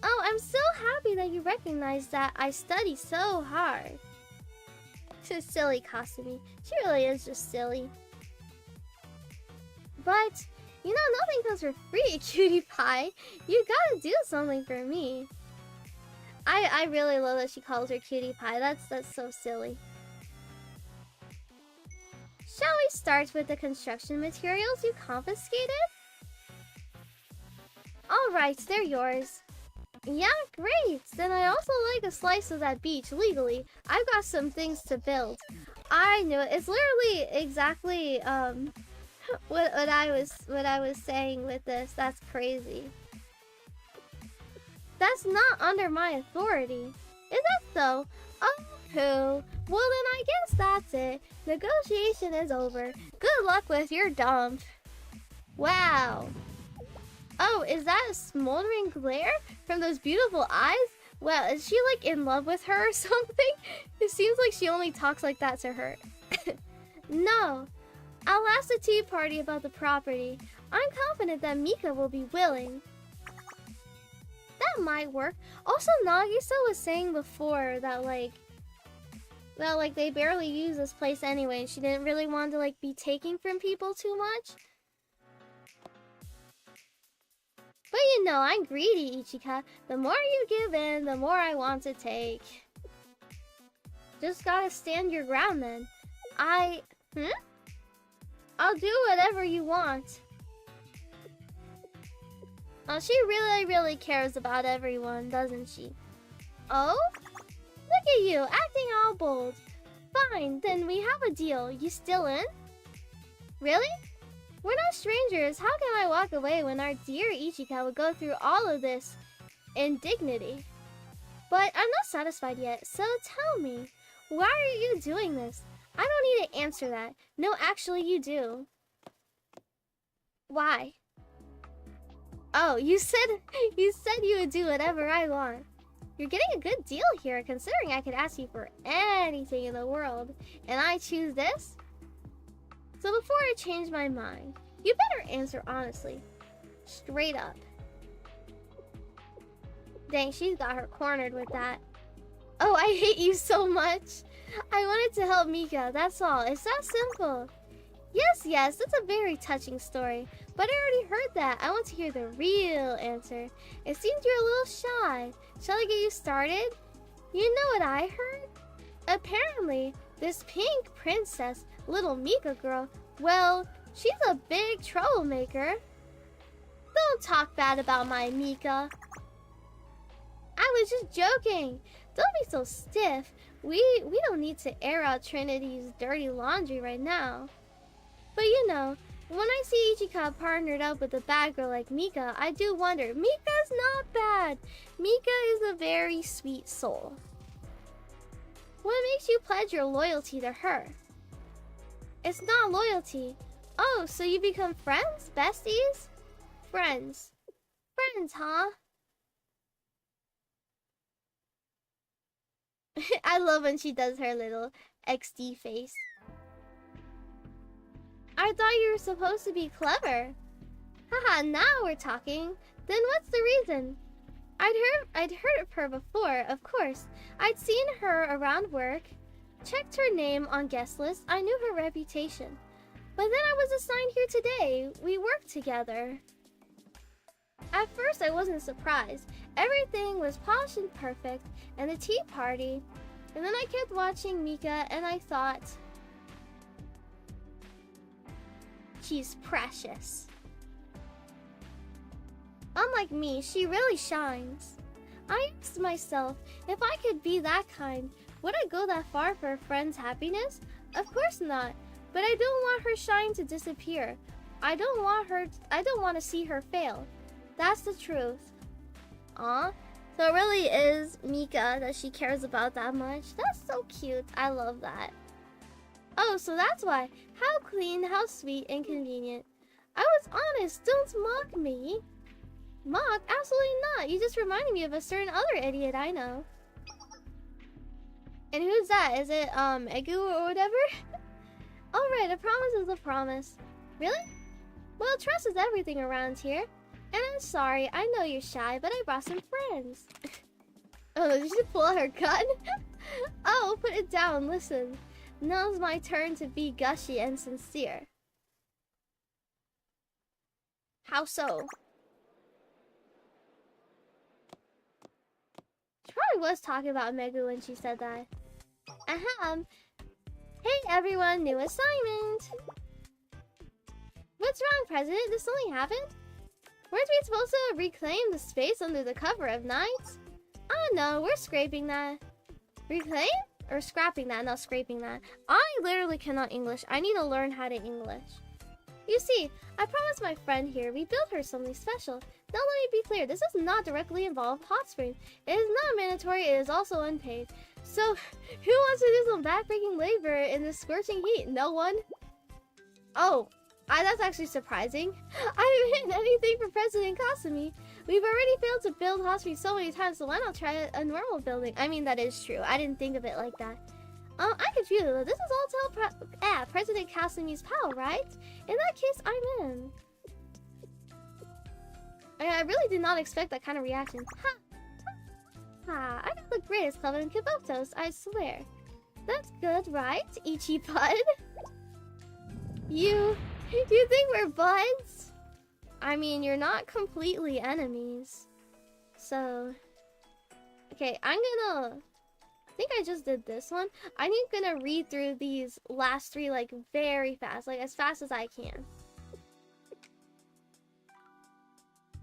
Oh, I'm so happy that you recognize that I study so hard. She's silly, Kasumi. She really is just silly. But, you know, nothing comes for free, cutie pie. You gotta do something for me. I really love that she calls her cutie pie. That's so silly. Shall we start with the construction materials you confiscated? Alright, they're yours. Yeah, great. Then I also like a slice of that beach legally. I've got some things to build. I knew it. It's literally exactly what I was saying with this. That's crazy. That's not under my authority. Is that so? Oh, cool. Well then I guess that's it. Negotiation is over. Good luck with your dump. Wow. Oh, is that a smoldering glare from those beautiful eyes? Well, is she like in love with her or something? It seems like she only talks like that to her. No. I'll ask the tea party about the property. I'm confident that Mika will be willing. That might work. Also, Nagisa was saying before that like they barely use this place anyway, and she didn't really want to like be taking from people too much. But you know, I'm greedy, Ichika. The more you give in, the more I want to take. Just gotta stand your ground then. I'll do whatever you want. Oh, she really cares about everyone, doesn't she? Oh? Look at you, acting all bold. Fine, then we have a deal. You still in? Really? We're not strangers. How can I walk away when our dear Ichika would go through all of this indignity? But I'm not satisfied yet, so tell me, why are you doing this? I don't need to answer that. No, actually you do. Why? Oh, you said you would do whatever I want. You're getting a good deal here, considering I could ask you for anything in the world, and I choose this? So before I change my mind, you better answer honestly. Straight up. Dang, she's got her cornered with that. Oh, I hate you so much. I wanted to help Mika, that's all. It's that simple. Yes, that's a very touching story. But I already heard that. I want to hear the real answer. It seems you're a little shy. Shall I get you started? You know what I heard? Apparently, this pink princess, little Mika girl, well, she's a big troublemaker. Don't talk bad about my Mika. I was just joking. Don't be so stiff. We don't need to air out Trinity's dirty laundry right now. But you know, when I see Ichika partnered up with a bad girl like Mika, I do wonder, Mika's not bad. Mika is a very sweet soul. What makes you pledge your loyalty to her? It's not loyalty. Oh, so you become friends? Besties? Friends. Friends, huh? I love when she does her little XD face. I thought you were supposed to be clever. Haha, now we're talking. Then what's the reason? I'd heard of her before, of course. I'd seen her around work, checked her name on guest lists. I knew her reputation. But then I was assigned here today. We worked together. At first, I wasn't surprised. Everything was polished and perfect, and the tea party. And then I kept watching Mika, and I thought, she's precious. Unlike me, she really shines. I asked myself, if I could be that kind, would I go that far for a friend's happiness? Of course not. But I don't want her shine to disappear. I don't want to see her fail. That's the truth. Aw, so it really is Mika that she cares about that much. That's so cute. I love that. Oh, so that's why. How clean, how sweet, and convenient. I was honest. Don't mock me. Mock? Absolutely not. You just reminded me of a certain other idiot I know. And who's that? Is it, Egu or whatever? Alright, a promise is a promise. Really? Well, trust is everything around here. And I'm sorry, I know you're shy, but I brought some friends. Oh, did she pull out her gun? Oh, put it down, listen. Now's my turn to be gushy and sincere. How so? She probably was talking about Megu when she said that. Ahem. Hey everyone, new assignment! What's wrong, President? This only happened? Weren't we supposed to reclaim the space under the cover of night? Oh no, we're scraping that. Reclaim? Or scrapping that, not scraping that. I literally cannot English. I need to learn how to English. You see, I promised my friend here we built her something special. Now let me be clear, this does not directly involve hot spring. It is not mandatory, it is also unpaid. So, who wants to do some backbreaking labor in this scorching heat? No one? Oh, that's actually surprising. I haven't hit anything for President Kasumi. We've already failed to build hot springs so many times, so why not try a normal building? I mean, that is true. I didn't think of it like that. I'm confused. This is all to President Kasumi's power, right? In that case, I'm in. I really did not expect that kind of reaction. Ha! Ha! I got the greatest club in Kibotos, I swear. That's good, right, Ichibud? You think we're buds? I mean, you're not completely enemies. So... Okay, I think I just did this one. I'm gonna read through these last three, like, very fast. Like, as fast as I can.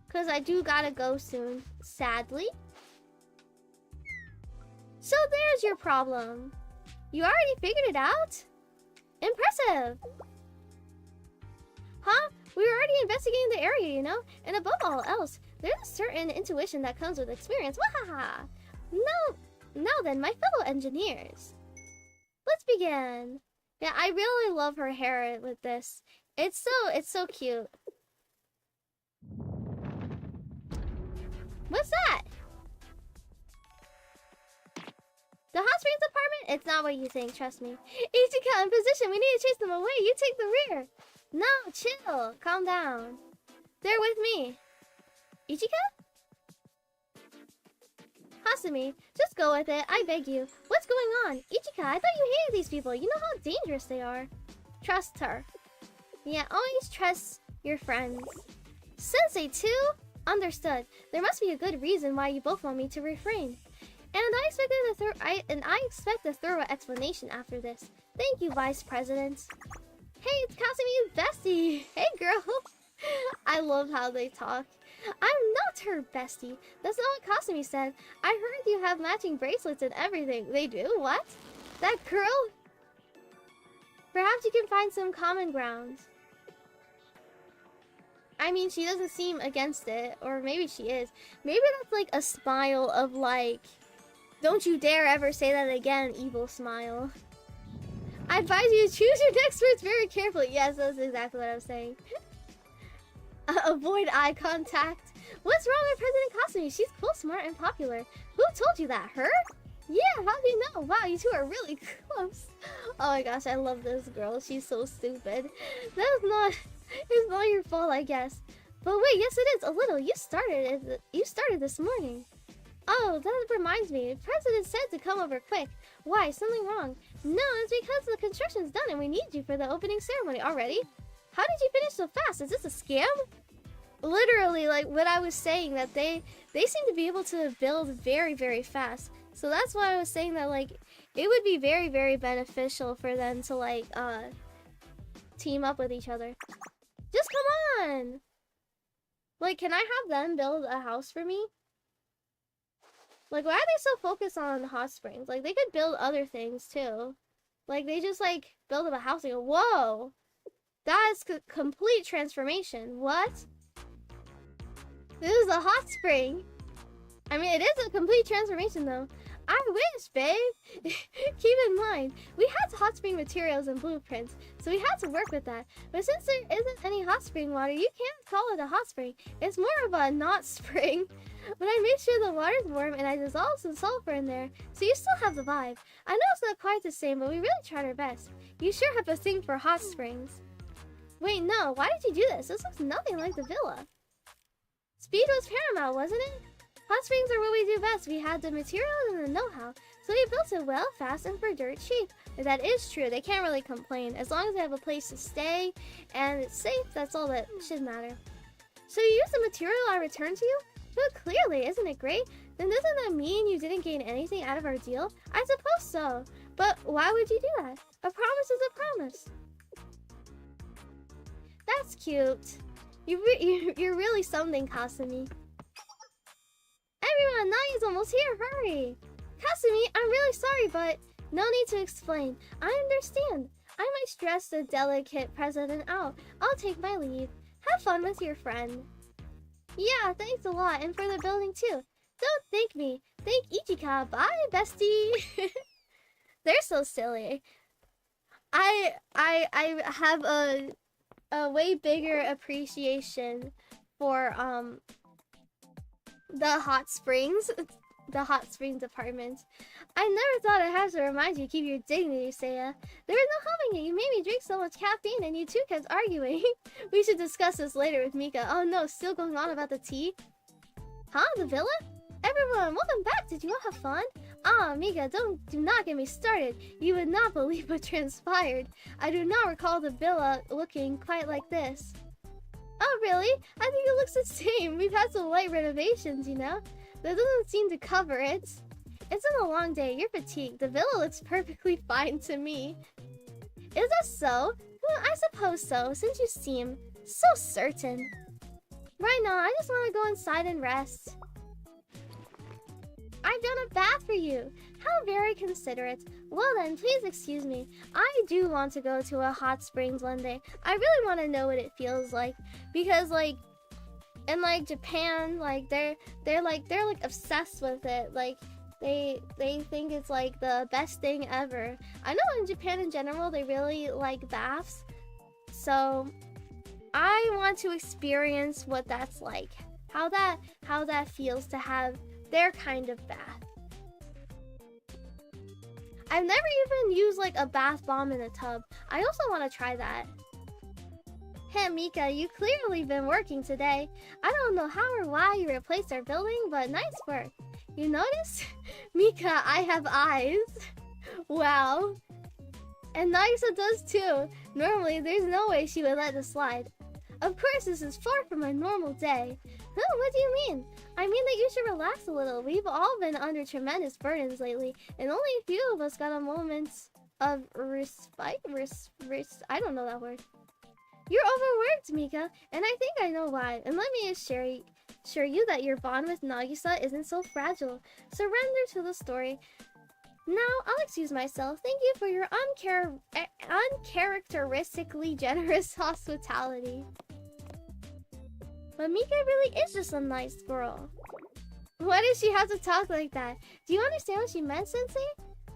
Because I do gotta go soon, sadly. So there's your problem. You already figured it out? Impressive! Huh? We were already investigating the area, you know? And above all else, there's a certain intuition that comes with experience. Wahaha! Now then, my fellow engineers. Let's begin. Yeah, I really love her hair with this. It's so cute. What's that? The hot springs department? It's not what you think, trust me. Ichika in position, we need to chase them away. You take the rear. No, chill. Calm down. They're with me. Ichika? Hasumi, just go with it. I beg you. What's going on? Ichika, I thought you hated these people. You know how dangerous they are. Trust her. Yeah, always trust your friends. Sensei too? Understood. There must be a good reason why you both want me to refrain. And I expect a thorough explanation after this. Thank you, Vice President. Hey, it's Kasumi's bestie. Hey, girl. I love how they talk. I'm not her bestie. That's not what Kasumi said. I heard you have matching bracelets and everything. They do? What? That girl? Perhaps you can find some common ground. I mean, she doesn't seem against it. Or maybe she is. Maybe that's like a smile of like, don't you dare ever say that again, evil smile. I advise you to choose your next words very carefully. Yes, that's exactly what I was saying. Avoid eye contact. What's wrong with President Kasumi? She's cool, smart, and popular. Who told you that? Her? Yeah, how do you know? Wow, you two are really close. Oh my gosh, I love this girl. She's so stupid. It's not your fault, I guess. But wait, yes it is, a little. You started this morning. Oh, that reminds me. The president said to come over quick. Why? Something wrong? No, it's because the construction's done and we need you for the opening ceremony already. How did you finish so fast? Is this a scam? Literally, like what I was saying, that they seem to be able to build very, very fast. So that's why I was saying that like it would be very, very beneficial for them to like team up with each other. Just come on! Like, can I have them build a house for me? Like, why are they so focused on hot springs? Like, they could build other things too. Like, they just like build up a house and go, whoa! That is complete transformation. What? This is a hot spring. I mean, it is a complete transformation though. I wish, babe. Keep in mind, we had hot spring materials and blueprints, so we had to work with that. But since there isn't any hot spring water, you can't call it a hot spring. It's more of a not spring. But I made sure the water's warm and I dissolved some sulfur in there, so you still have the vibe. I know it's not quite the same, but we really tried our best. You sure have a thing for hot springs. Wait, no, why did you do this? This looks nothing like the villa. Speed was paramount, wasn't it? Hot springs are what we do best. We had the materials and the know-how, so we built it well, fast, and for dirt cheap. But that is true. They can't really complain. As long as they have a place to stay and it's safe, that's all that should matter. So you used the material I returned to you? But clearly, isn't it great? Then doesn't that mean you didn't gain anything out of our deal? I suppose so. But why would you do that? A promise is a promise. That's cute. You're really something, Kasumi. Everyone, Nai's almost here. Hurry! Kasumi, I'm really sorry, but no need to explain. I understand. I might stress the delicate president out. I'll take my leave. Have fun with your friend. Yeah, thanks a lot, and for the building too. Don't thank me. Thank Ichika. Bye, bestie. They're so silly. I have a way bigger appreciation for the hot springs department. I never thought I'd have to remind you to keep your dignity, Seiya. There was no helping it. You made me drink so much caffeine and you two kept arguing. We should discuss this later with Mika. Oh no, still going on about the tea? Huh? The villa? Everyone, welcome back. Did you all have fun? Ah, Mika, do not get me started. You would not believe what transpired. I do not recall the villa looking quite like this. Oh, really? I think it looks the same. We've had some light renovations, you know? That doesn't seem to cover it. It's been a long day. You're fatigued. The villa looks perfectly fine to me. Is that so? Well, I suppose so, since you seem so certain. Right now, I just want to go inside and rest. I've done a bath for you. How very considerate. Well then, please excuse me. I do want to go to a hot springs one day. I really want to know what it feels like, because like in like Japan, like they're obsessed with it. Like they think it's like the best thing ever. I know in Japan in general they really like baths. So I want to experience what that's like. How that feels to have their kind of bath. I've never even used like a bath bomb in a tub. I also want to try that. Hey Mika, you clearly been working today. I don't know how or why you replaced our building, but nice work. You notice? Mika, I have eyes. Wow. And Nagisa does too. Normally, there's no way she would let this slide. Of course, this is far from a normal day. Huh, what do you mean? I mean that you should relax a little. We've all been under tremendous burdens lately, and only a few of us got a moment of respite? I don't know that word. You're overworked, Mika, and I think I know why. And let me just share, assure you that your bond with Nagisa isn't so fragile. Surrender to the story. Now, I'll excuse myself. Thank you for your uncharacteristically generous hospitality. But Mika really is just a nice girl. Why does she have to talk like that? Do you understand what she meant, Sensei?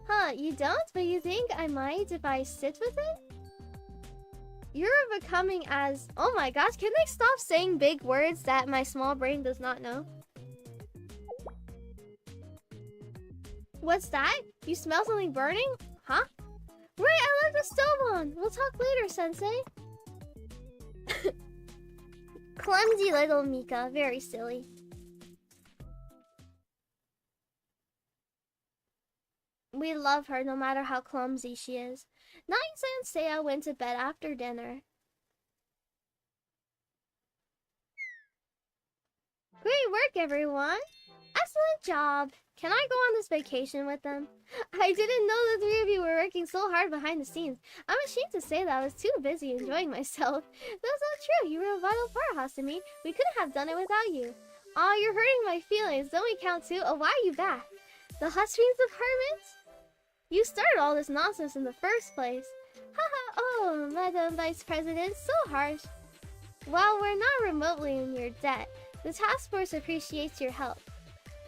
Huh, you don't? But you think I might if I sit with it? You're becoming as... Oh my gosh, can they stop saying big words that my small brain does not know? What's that? You smell something burning? Huh? Wait, I left the stove on! We'll talk later, Sensei. Clumsy little Mika, very silly. We love her no matter how clumsy she is. Nagisa and Seiya went to bed after dinner. Great work, everyone! Excellent job! Can I go on this vacation with them? I didn't know the three of you were working so hard behind the scenes. I'm ashamed to say that I was too busy enjoying myself. That's not true. You were a vital part, Hasumi. We couldn't have done it without you. Aw, you're hurting my feelings. Don't we count too? Oh, why are you back? The Hot Springs Apartments? You started all this nonsense in the first place. Haha, oh, Madam Vice President, so harsh. While we're not remotely in your debt, the task force appreciates your help.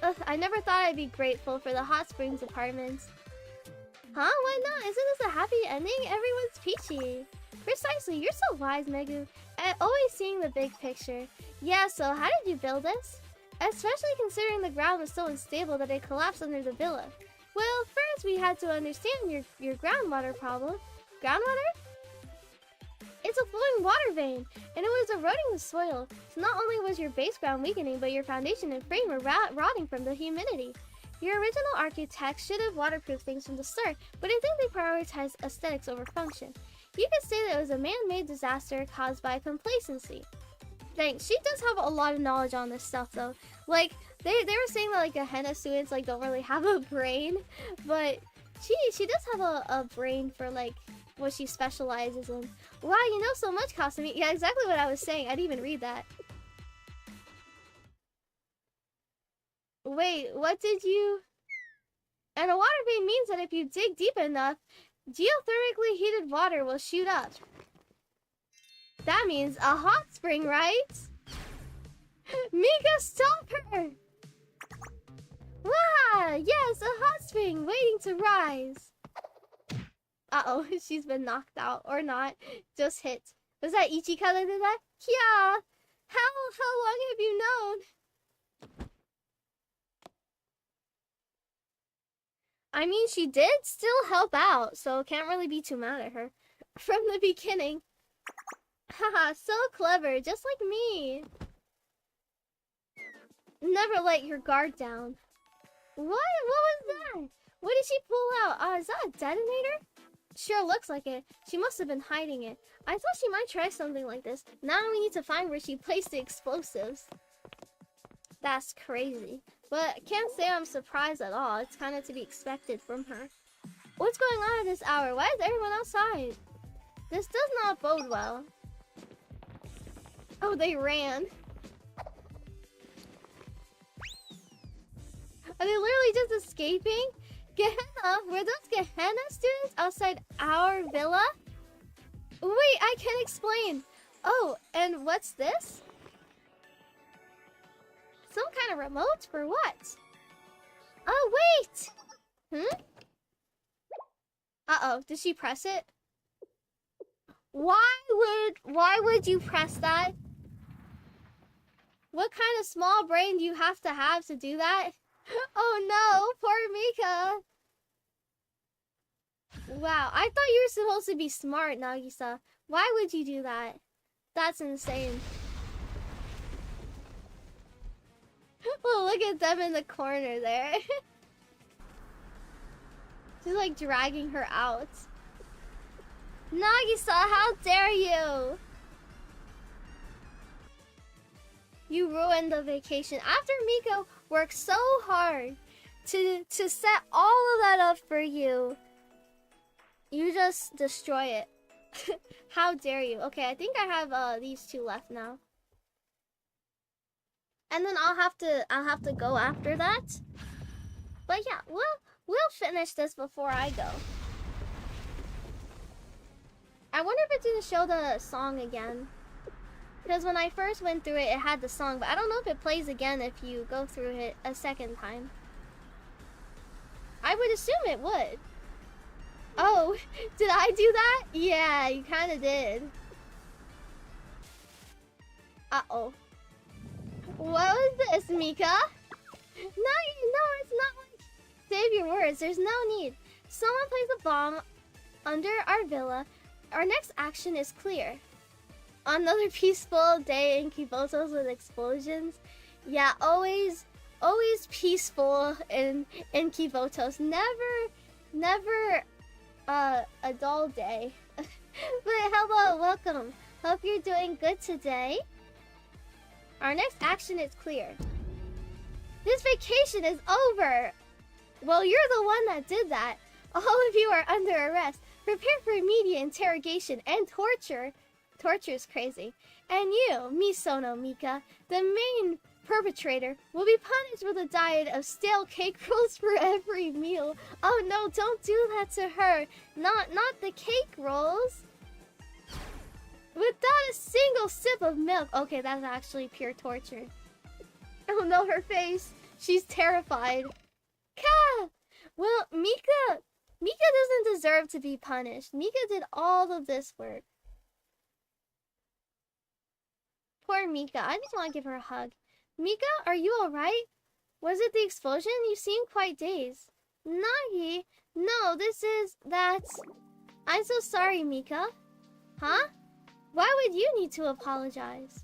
Ugh, I never thought I'd be grateful for the Hot Springs Apartments. Huh? Why not? Isn't this a happy ending? Everyone's peachy. Precisely, you're so wise, Megu. Always seeing the big picture. Yeah, so how did you build this? Especially considering the ground was so unstable that it collapsed under the villa. Well, first we had to understand your groundwater problem. Groundwater? It's a flowing water vein, and it was eroding the soil. So not only was your base ground weakening, but your foundation and frame were rotting from the humidity. Your original architect should have waterproofed things from the start, but I think they prioritized aesthetics over function. You could say that it was a man-made disaster caused by complacency. Thanks. She does have a lot of knowledge on this stuff, though. Like, they were saying that, like, Gehenna students, like, don't really have a brain, but she does have a brain for, like, what she specializes in. Wow, you know so much, Kasumi. Yeah, exactly what I was saying. I didn't even read that. Wait, what did you... And a water vein means that if you dig deep enough, geothermically heated water will shoot up. That means a hot spring, right? Mika, stop her! Wow, yes, a hot spring waiting to rise. Uh-oh, she's been knocked out. Or not. Just hit. Was that Ichika that did that? Yeah! How long have you known? I mean, she did still help out, so can't really be too mad at her. From the beginning. Haha, so clever, just like me. Never let your guard down. What? What was that? What did she pull out? Is that a detonator? Sure looks like it. She must have been hiding it. I thought she might try something like this. Now we need to find where she placed the explosives. That's crazy. But can't say I'm surprised at all. It's kind of to be expected from her. What's going on at this hour? Why is everyone outside? This does not bode well. Oh, they ran. Are they literally just escaping? Gehenna? Were those Gehenna students outside our villa? Wait, I can explain. Oh, and what's this? Some kind of remote for what? Oh, wait! Uh-oh, did she press it? Why would you press that? What kind of small brain do you have to do that? Oh no, poor Mika. Wow, I thought you were supposed to be smart, Nagisa. Why would you do that? That's insane. Oh, look at them in the corner there. She's like dragging her out. Nagisa, how dare you! You ruined the vacation. After Miko worked so hard to set all of that up for you, you just destroy it. How dare you? Okay, I think I have these two left now. And then I'll have to go after that. But yeah, we'll finish this before I go. I wonder if it's gonna show the song again. Because when I first went through it, it had the song, but I don't know if it plays again if you go through it a second time. I would assume it would. Oh, did I do that? Yeah, you kind of did. Uh-oh. What was this, Mika? No, it's not like... Save your words, there's no need. Someone placed a bomb under our villa. Our next action is clear. Another peaceful day in Kibotos with explosions. Yeah, always peaceful in Kibotos. Never a dull day. But hello, welcome. Hope you're doing good today. Our next action is clear. This vacation is over. Well, you're the one that did that. All of you are under arrest. Prepare for immediate interrogation and torture. Torture is crazy. And you, Misono Mika, the main perpetrator, will be punished with a diet of stale cake rolls for every meal. Oh no, don't do that to her. Not the cake rolls. Without a single sip of milk. Okay, that's actually pure torture. Oh no, her face. She's terrified. Ka! Well, Mika doesn't deserve to be punished. Mika did all of this work. Poor Mika. I just want to give her a hug. Mika, are you alright? Was it the explosion? You seem quite dazed. Nagi? No, that's... I'm so sorry, Mika. Huh? Why would you need to apologize?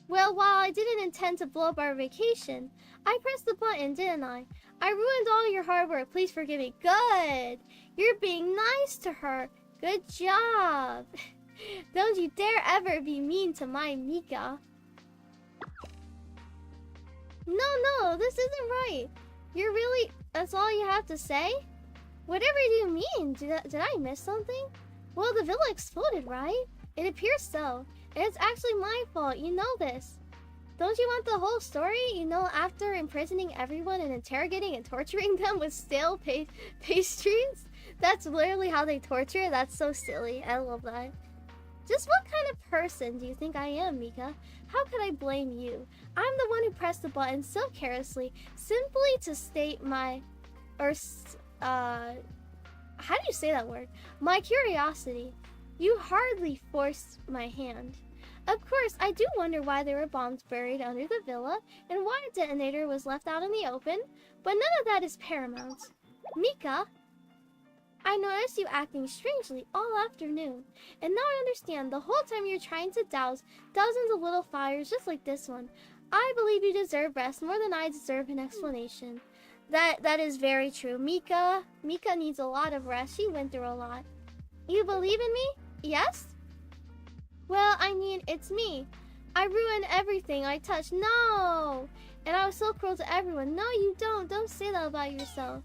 Well, while I didn't intend to blow up our vacation, I pressed the button, didn't I? I ruined all your hard work. Please forgive me. Good. You're being nice to her. Good job. Don't you dare ever be mean to my Mika. No, this isn't right. You're really... That's all you have to say? Whatever do you mean? Did I miss something? Well, the villa exploded, right? It appears so. And it's actually my fault. You know this. Don't you want the whole story? You know, after imprisoning everyone and interrogating and torturing them with stale pastries? That's literally how they torture. That's so silly. I love that. Just what kind of person do you think I am, Mika? How could I blame you? I'm the one who pressed the button so carelessly, simply to state my... how do you say that word? My curiosity. You hardly forced my hand. Of course, I do wonder why there were bombs buried under the villa, and why a detonator was left out in the open, but none of that is paramount. Mika, I noticed you acting strangely all afternoon, and now I understand the whole time you're trying to douse dozens of little fires just like this one. I believe you deserve rest more than I deserve an explanation. That is very true. Mika needs a lot of rest. She went through a lot. You believe in me? Yes? Well, I mean, it's me. I ruined everything I touched. No! And I was so cruel to everyone. No, you don't. Don't say that about yourself.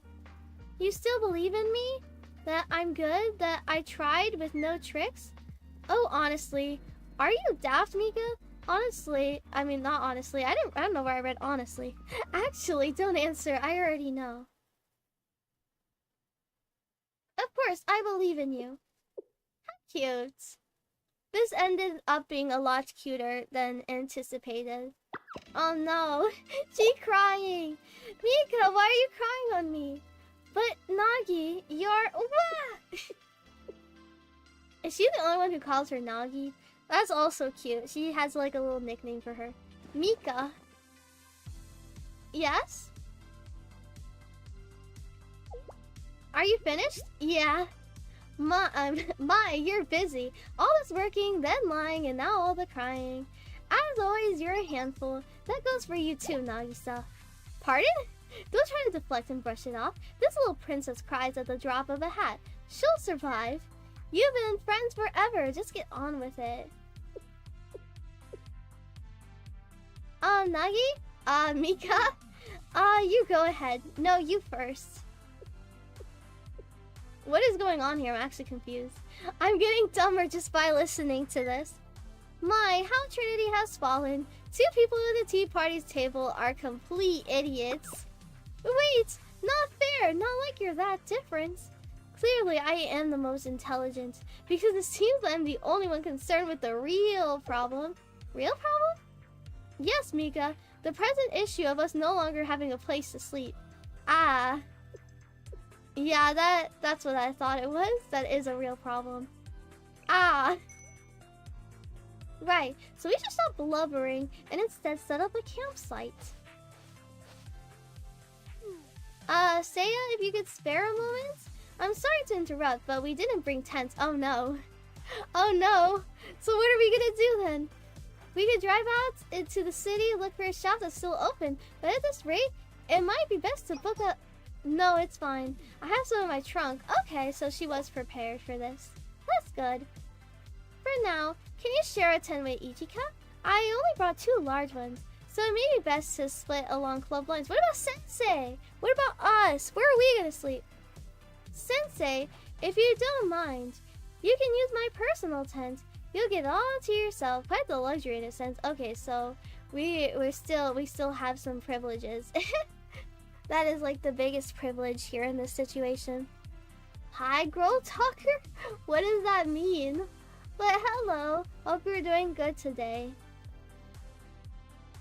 You still believe in me? That I'm good? That I tried with no tricks? Oh, honestly. Are you daft, Mika? Honestly. I mean, not honestly. I don't know where I read honestly. Actually, don't answer. I already know. Of course, I believe in you. How cute. This ended up being a lot cuter than anticipated. Oh no, she's crying. Mika, why are you crying on me? But Nagi, you're... Is she the only one who calls her Nagi? That's also cute. She has like a little nickname for her. Mika. Yes? Are you finished? Yeah. My, you're busy. All this working, then lying, and now all the crying. As always, you're a handful. That goes for you too, Nagisa. Pardon? Don't try to deflect and brush it off. This little princess cries at the drop of a hat. She'll survive. You've been friends forever. Just get on with it. Nagi? Mika? You go ahead. No, you first. What is going on here? I'm actually confused. I'm getting dumber just by listening to this. My, how Trinity has fallen. 2 people at the tea party's table are complete idiots. Wait, not fair. Not like you're that different. Clearly, I am the most intelligent, because it seems I'm the only one concerned with the real problem. Real problem? Yes, Mika. The present issue of us no longer having a place to sleep. Ah. Yeah, that's what I thought it was. That is a real problem. Ah. Right, so we should stop blubbering and instead set up a campsite. Seiya, if you could spare a moment? I'm sorry to interrupt, but we didn't bring tents. Oh no. Oh no. So what are we gonna do then? We could drive out into the city, look for a shop that's still open, but at this rate, it might be best to book a... No, it's fine. I have some in my trunk. Okay, so she was prepared for this. That's good. For now, can you share a tent with Ichika? I only brought 2 large ones, so it may be best to split along club lines. What about Sensei? What about us? Where are we gonna sleep? Sensei, if you don't mind, you can use my personal tent. You'll get all to yourself. Quite the luxury in a sense. Okay, so we still have some privileges. That is like the biggest privilege here in this situation. Hi, girl talker? What does that mean? But hello, hope you're doing good today.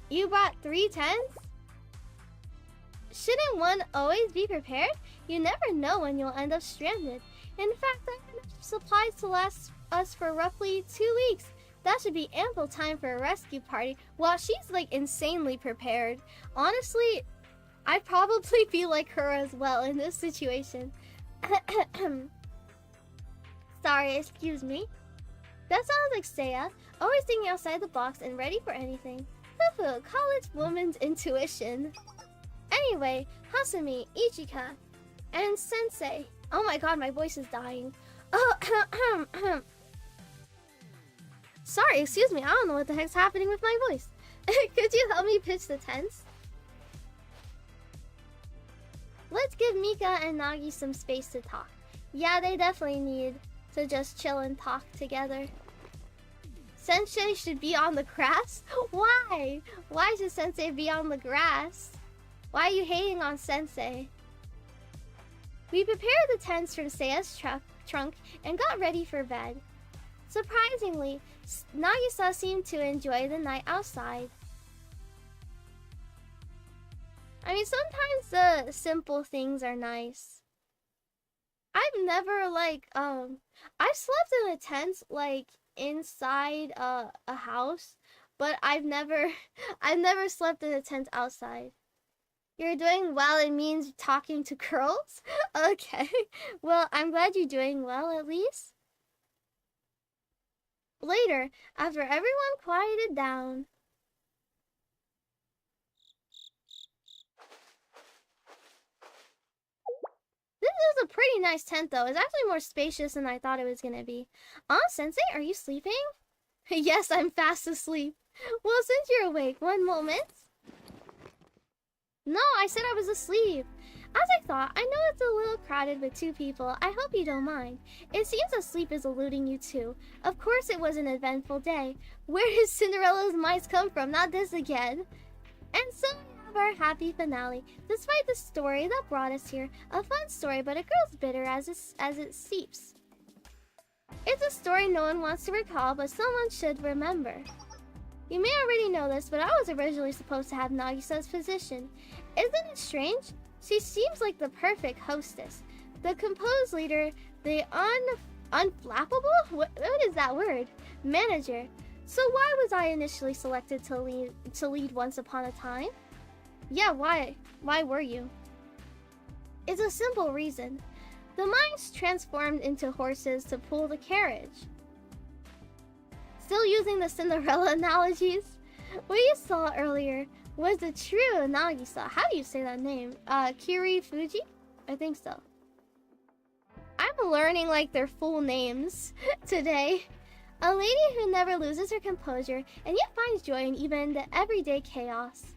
You brought 3 tents? Shouldn't one always be prepared? You never know when you'll end up stranded. In fact, I have enough supplies to last us for roughly 2 weeks. That should be ample time for a rescue party. Wow, she's like insanely prepared. Honestly, I'd probably be like her as well in this situation. Sorry, excuse me. That sounds like Seiya, always thinking outside the box and ready for anything. College woman's intuition. Anyway, Hasumi, Ichika, and Sensei. Oh my god, my voice is dying. Oh, sorry, excuse me, I don't know what the heck's happening with my voice. Could you help me pitch the tents? Let's give Mika and Nagi some space to talk. Yeah, they definitely need to just chill and talk together. Sensei should be on the grass? Why? Why should Sensei be on the grass? Why are you hating on Sensei? We prepared the tents from Seiya's trunk and got ready for bed. Surprisingly, Nagisa seemed to enjoy the night outside. I mean, sometimes the simple things are nice. I've never I've slept in a tent like inside a house, but I've never slept in a tent outside. You're doing well, it means talking to girls? Okay. Well, I'm glad you're doing well at least. Later, after everyone quieted down. This is a pretty nice tent though. It's actually more spacious than I thought it was gonna be. Sensei, are you sleeping? Yes, I'm fast asleep. Well, since you're awake, one moment. No, I said I was asleep. As I thought, I know it's a little crowded with 2 people. I hope you don't mind. It seems that sleep is eluding you too. Of course it was an eventful day. Where did Cinderella's mice come from? Not this again. And so we have our happy finale. Despite the story that brought us here, a fun story, but it grows bitter as it seeps. It's a story no one wants to recall, but someone should remember. You may already know this, but I was originally supposed to have Nagisa's position. Isn't it strange? She seems like the perfect hostess. The composed leader, the unflappable? What is that word? Manager. So why was I initially selected to lead once upon a time? Yeah, why? Why were you? It's a simple reason. The mice transformed into horses to pull the carriage. Still using the Cinderella analogies? What you saw earlier was the true Nagisa. How do you say that name? Kiri Fuji? I think so. I'm learning like their full names today. A lady who never loses her composure and yet finds joy in even the everyday chaos.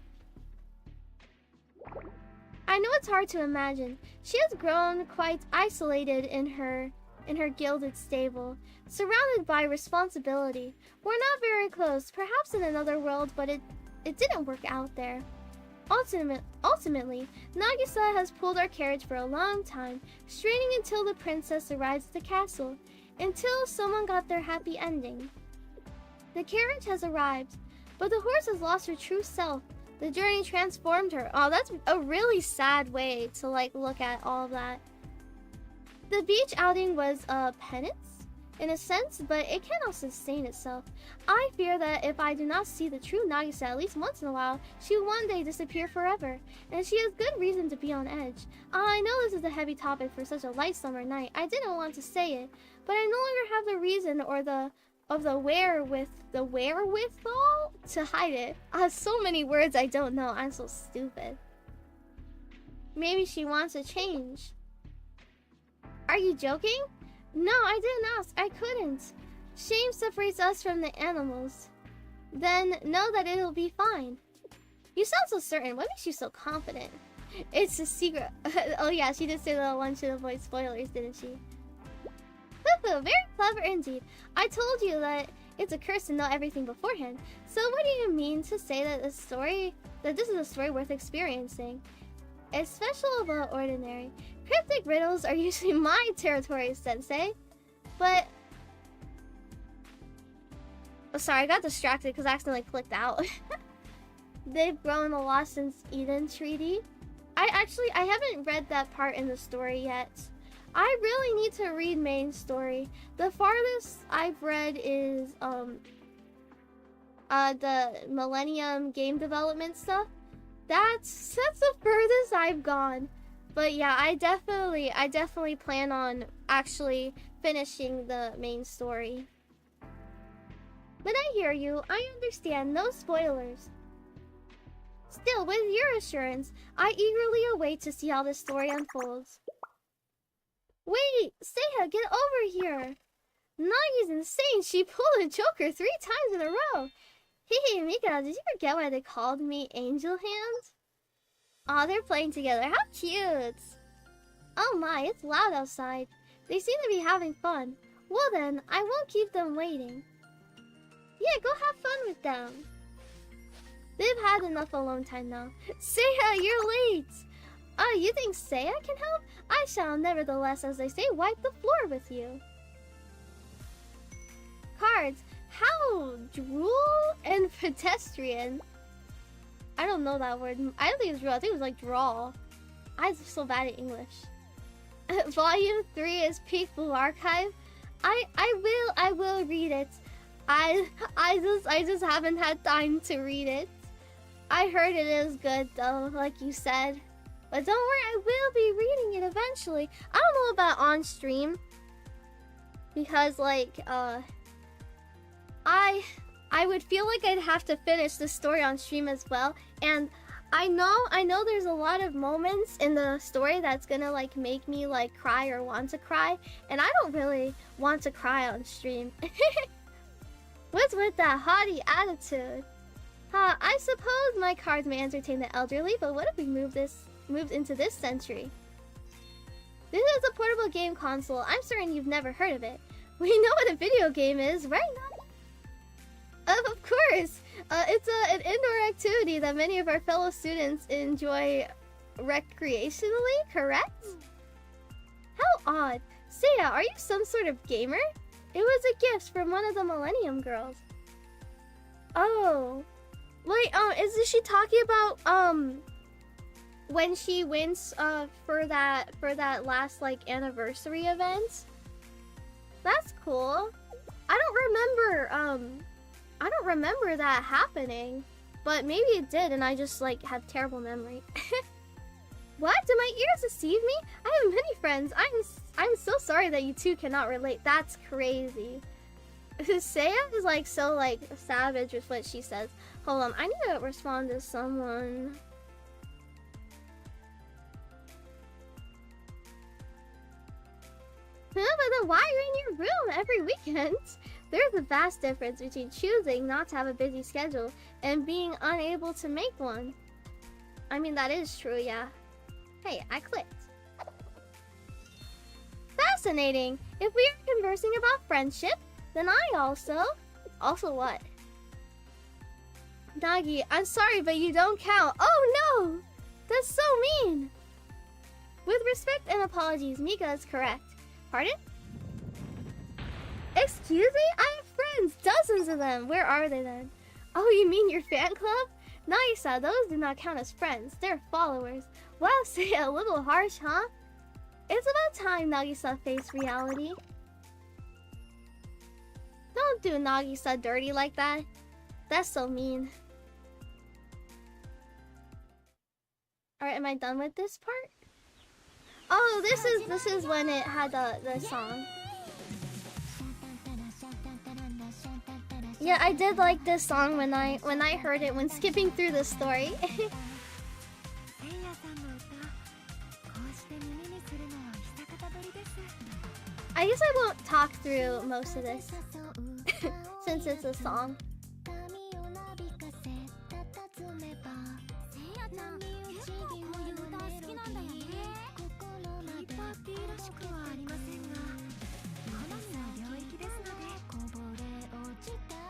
I know it's hard to imagine. She has grown quite isolated in her in her gilded stable, surrounded by responsibility. We're not very close, perhaps in another world, but it didn't work out there. Ultimately, Nagisa has pulled our carriage for a long time, straining until the princess arrives at the castle, until someone got their happy ending. The carriage has arrived, but the horse has lost her true self. The journey transformed her. Oh, that's a really sad way to like look at all of that. The beach outing was a penance, in a sense, but it cannot sustain itself. I fear that if I do not see the true Nagisa at least once in a while, she will one day disappear forever, and she has good reason to be on edge. I know this is a heavy topic for such a light summer night. I didn't want to say it, but I no longer have the reason or the wherewithal to hide it. So many words I don't know. I'm so stupid. Maybe she wants to change. Are you joking? No, I didn't ask. I couldn't. Shame separates us from the animals. Then know that it'll be fine. You sound so certain. What makes you so confident? It's a secret. Oh yeah, she did say that one should avoid spoilers, didn't she? Very clever indeed. I told you that it's a curse to know everything beforehand. So what do you mean to say that this is a story worth experiencing? It's special but ordinary. Cryptic riddles are usually my territory, Sensei. But... Oh, sorry, I got distracted because I accidentally clicked out. They've grown a lot since Eden Treaty. I haven't read that part in the story yet. I really need to read main story. The farthest I've read is the Millennium game development stuff. That's the furthest I've gone. But yeah, I definitely plan on actually finishing the main story. But I hear you. I understand. No spoilers. Still, with your assurance, I eagerly await to see how this story unfolds. Wait! Seiya, get over here! Nagi's insane! She pulled a Joker 3 times in a row! Hey, Mika, did you forget why they called me Angel Hands? Aw, they're playing together. How cute! Oh my, it's loud outside. They seem to be having fun. Well then, I won't keep them waiting. Yeah, go have fun with them. They've had enough alone time now. Seiya, you're late! Oh, you think Seiya can help? I shall nevertheless, as they say, wipe the floor with you. Cards. How drool and pedestrian. I don't know that word. I don't think it was drool. I think it was like draw. I'm so bad at English. Volume 3 is Peak Blue Archive. I will read it. I just haven't had time to read it. I heard it is good though, like you said. But don't worry, I will be reading it eventually. I don't know about on stream. Because like I would feel like I'd have to finish the story on stream as well. And I know there's a lot of moments in the story that's gonna like make me like cry or want to cry. And I don't really want to cry on stream. What's with that haughty attitude? I suppose my cards may entertain the elderly, but what if we moved into this century? This is a portable game console. I'm certain you've never heard of it. We know what a video game is, right now? Of course! It's an indoor activity that many of our fellow students enjoy recreationally, correct? How odd. Seiya, are you some sort of gamer? It was a gift from one of the Millennium girls. Oh. Wait, is she talking about, when she wins, for that last, like, anniversary event? That's cool. I don't remember that happening. But maybe it did and I just, like, have terrible memory. What? Did my ears deceive me? I have many friends. I'm so sorry that you two cannot relate. That's crazy. Seiya is like so like savage with what she says. Hold on, I need to respond to someone. But then why are you in your room every weekend? There's a vast difference between choosing not to have a busy schedule and being unable to make one. I mean, that is true, yeah. Hey, I clicked. fascinating. If we are conversing about friendship, then I also... Also what? Nagi, I'm sorry, but you don't count. Oh no! That's so mean! With respect and apologies, Mika is correct. Pardon? Excuse me? I have friends! Dozens of them! Where are they then? Oh, you mean your fan club? Nagisa, those do not count as friends. They're followers. Wow, say a little harsh, huh? It's about time Nagisa faced reality. Don't do Nagisa dirty like that. That's so mean. Alright, am I done with this part? Oh, this is when it had the song. Yeah, I did like this song when I heard it when skipping through the story. I guess I won't talk through most of this since it's a song.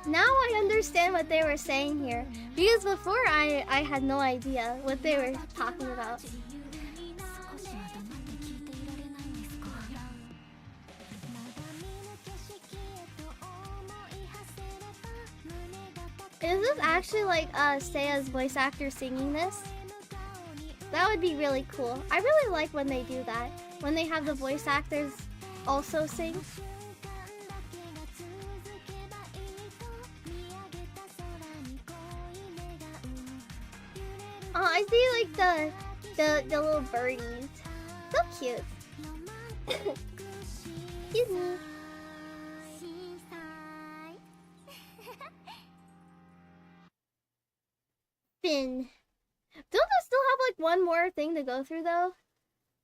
Now I understand what they were saying here, because before I had no idea what they were talking about. Is this actually like Seiya's voice actor singing this? That would be really cool. I really like when they do that, when they have the voice actors also sing. Oh, I see like the little birdies. So cute. Excuse me. Finn. Don't I still have like one more thing to go through though?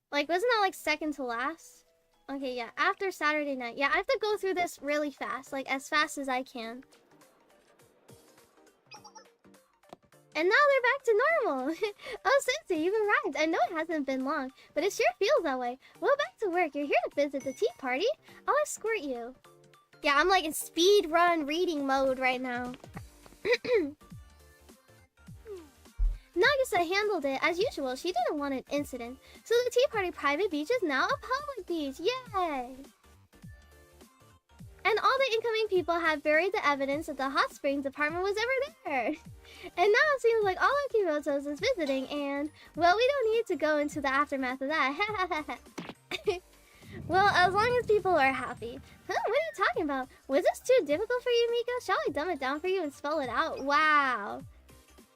Like, wasn't that like second to last? Okay, yeah, after Saturday night. Yeah, I have to go through this really fast, like as fast as I can. And now they're back to normal. Oh, Sensei, you've arrived. I know it hasn't been long, but it sure feels that way. Well, back to work. You're here to visit the tea party. I'll escort you. Yeah, I'm like in speed run reading mode right now. Nagisa handled it as usual. She didn't want an incident. So the tea party private beach is now a public beach. Yay! And all the incoming people have buried the evidence that the hot springs department was ever there. And now it seems like all of Kyoto's is visiting and, well, we don't need to go into the aftermath of that. Well, as long as people are happy. Huh? What are you talking about? Was this too difficult for you, Mika? Shall I dumb it down for you and spell it out? Wow.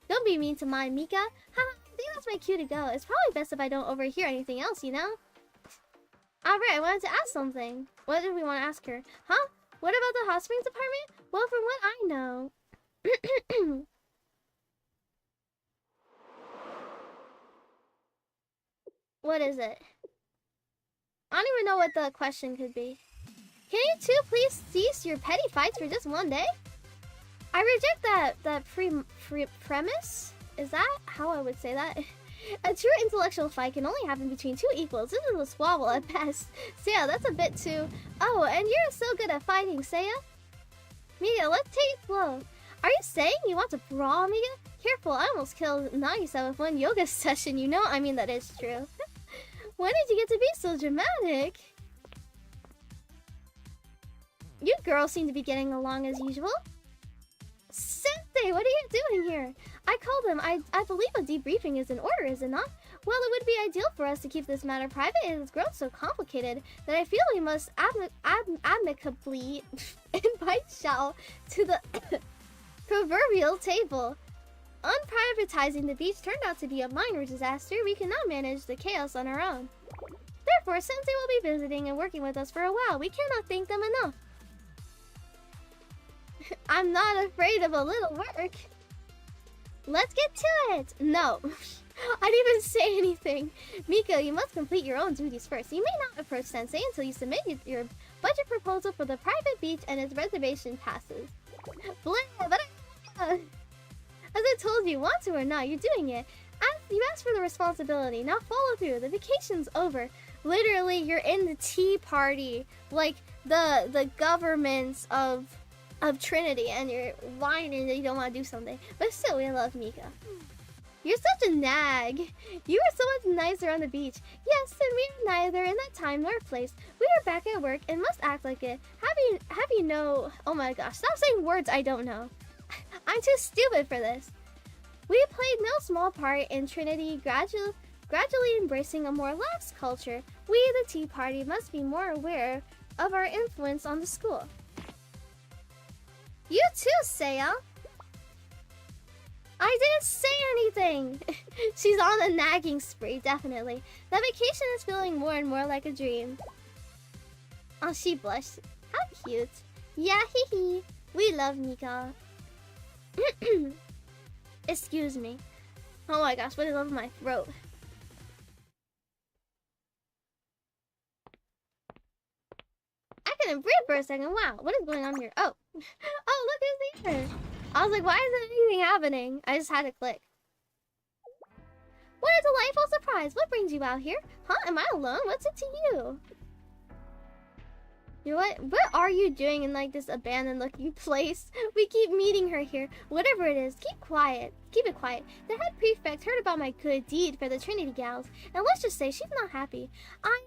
Don't be mean to my Mika. Haha, I think that's my cue to go. It's probably best if I don't overhear anything else, you know? Alright, I wanted to ask something. What did we want to ask her? Huh? What about the hot springs department? Well, from what I know... What is it? I don't even know what the question could be. Can you two please cease your petty fights for just one day? I reject that premise. Is that how I would say that? A true intellectual fight can only happen between two equals. This is a squabble at best. Seiya, that's a bit too... Oh, and you're so good at fighting, Seiya. Mika, let's take it slow. Are you saying you want to brawl, Mika? Careful, I almost killed Nagisa with one yoga session, you know? I mean, that is true. When did you get to be so dramatic? You girls seem to be getting along as usual. Sensei, what are you doing here? I called him. I believe a debriefing is in order, is it not? Well, it would be ideal for us to keep this matter private. It has grown so complicated that I feel we must amicably invite Shao to the proverbial table. Unprivatizing the beach turned out to be a minor disaster. We cannot manage the chaos on our own. Therefore, Sensei will be visiting and working with us for a while. We cannot thank them enough. I'm not afraid of a little work. Let's get to it! No. I didn't even say anything. Mika, you must complete your own duties first. You may not approach Sensei until you submit your budget proposal for the private beach and its reservation passes. Blah, but as I told you, want to or not, you're doing it. You asked for the responsibility. Now follow through. The vacation's over. Literally, you're in the tea party, like the governments of Trinity, and you're whining that you don't want to do something. But still, we love Mika. You're such a nag. You were so much nicer on the beach. Yes, and we are neither in that time nor place. We are back at work and must act like it. Have you know? Oh my gosh! Stop saying words I don't know. I'm too stupid for this. We played no small part in Trinity gradually embracing a more lax culture. We, the Tea Party, must be more aware of our influence on the school. You too, Saya. I didn't say anything. She's on a nagging spree, definitely. The vacation is feeling more and more like a dream. Oh, she blushed. How cute. Yeah, hee hee. We love Mika. Excuse me. Oh my gosh, what is up with my throat? I couldn't breathe for a second. Wow, what is going on here? Oh. Oh, look who's here. I was like, why isn't anything happening? I just had to click. What a delightful surprise. What brings you out here? Huh? Am I alone? What's it to you? You know what are you doing in like this abandoned looking place? We keep meeting her here. Whatever it is, keep quiet. Keep it quiet. The head prefect heard about my good deed for the Trinity gals, and let's just say she's not happy. I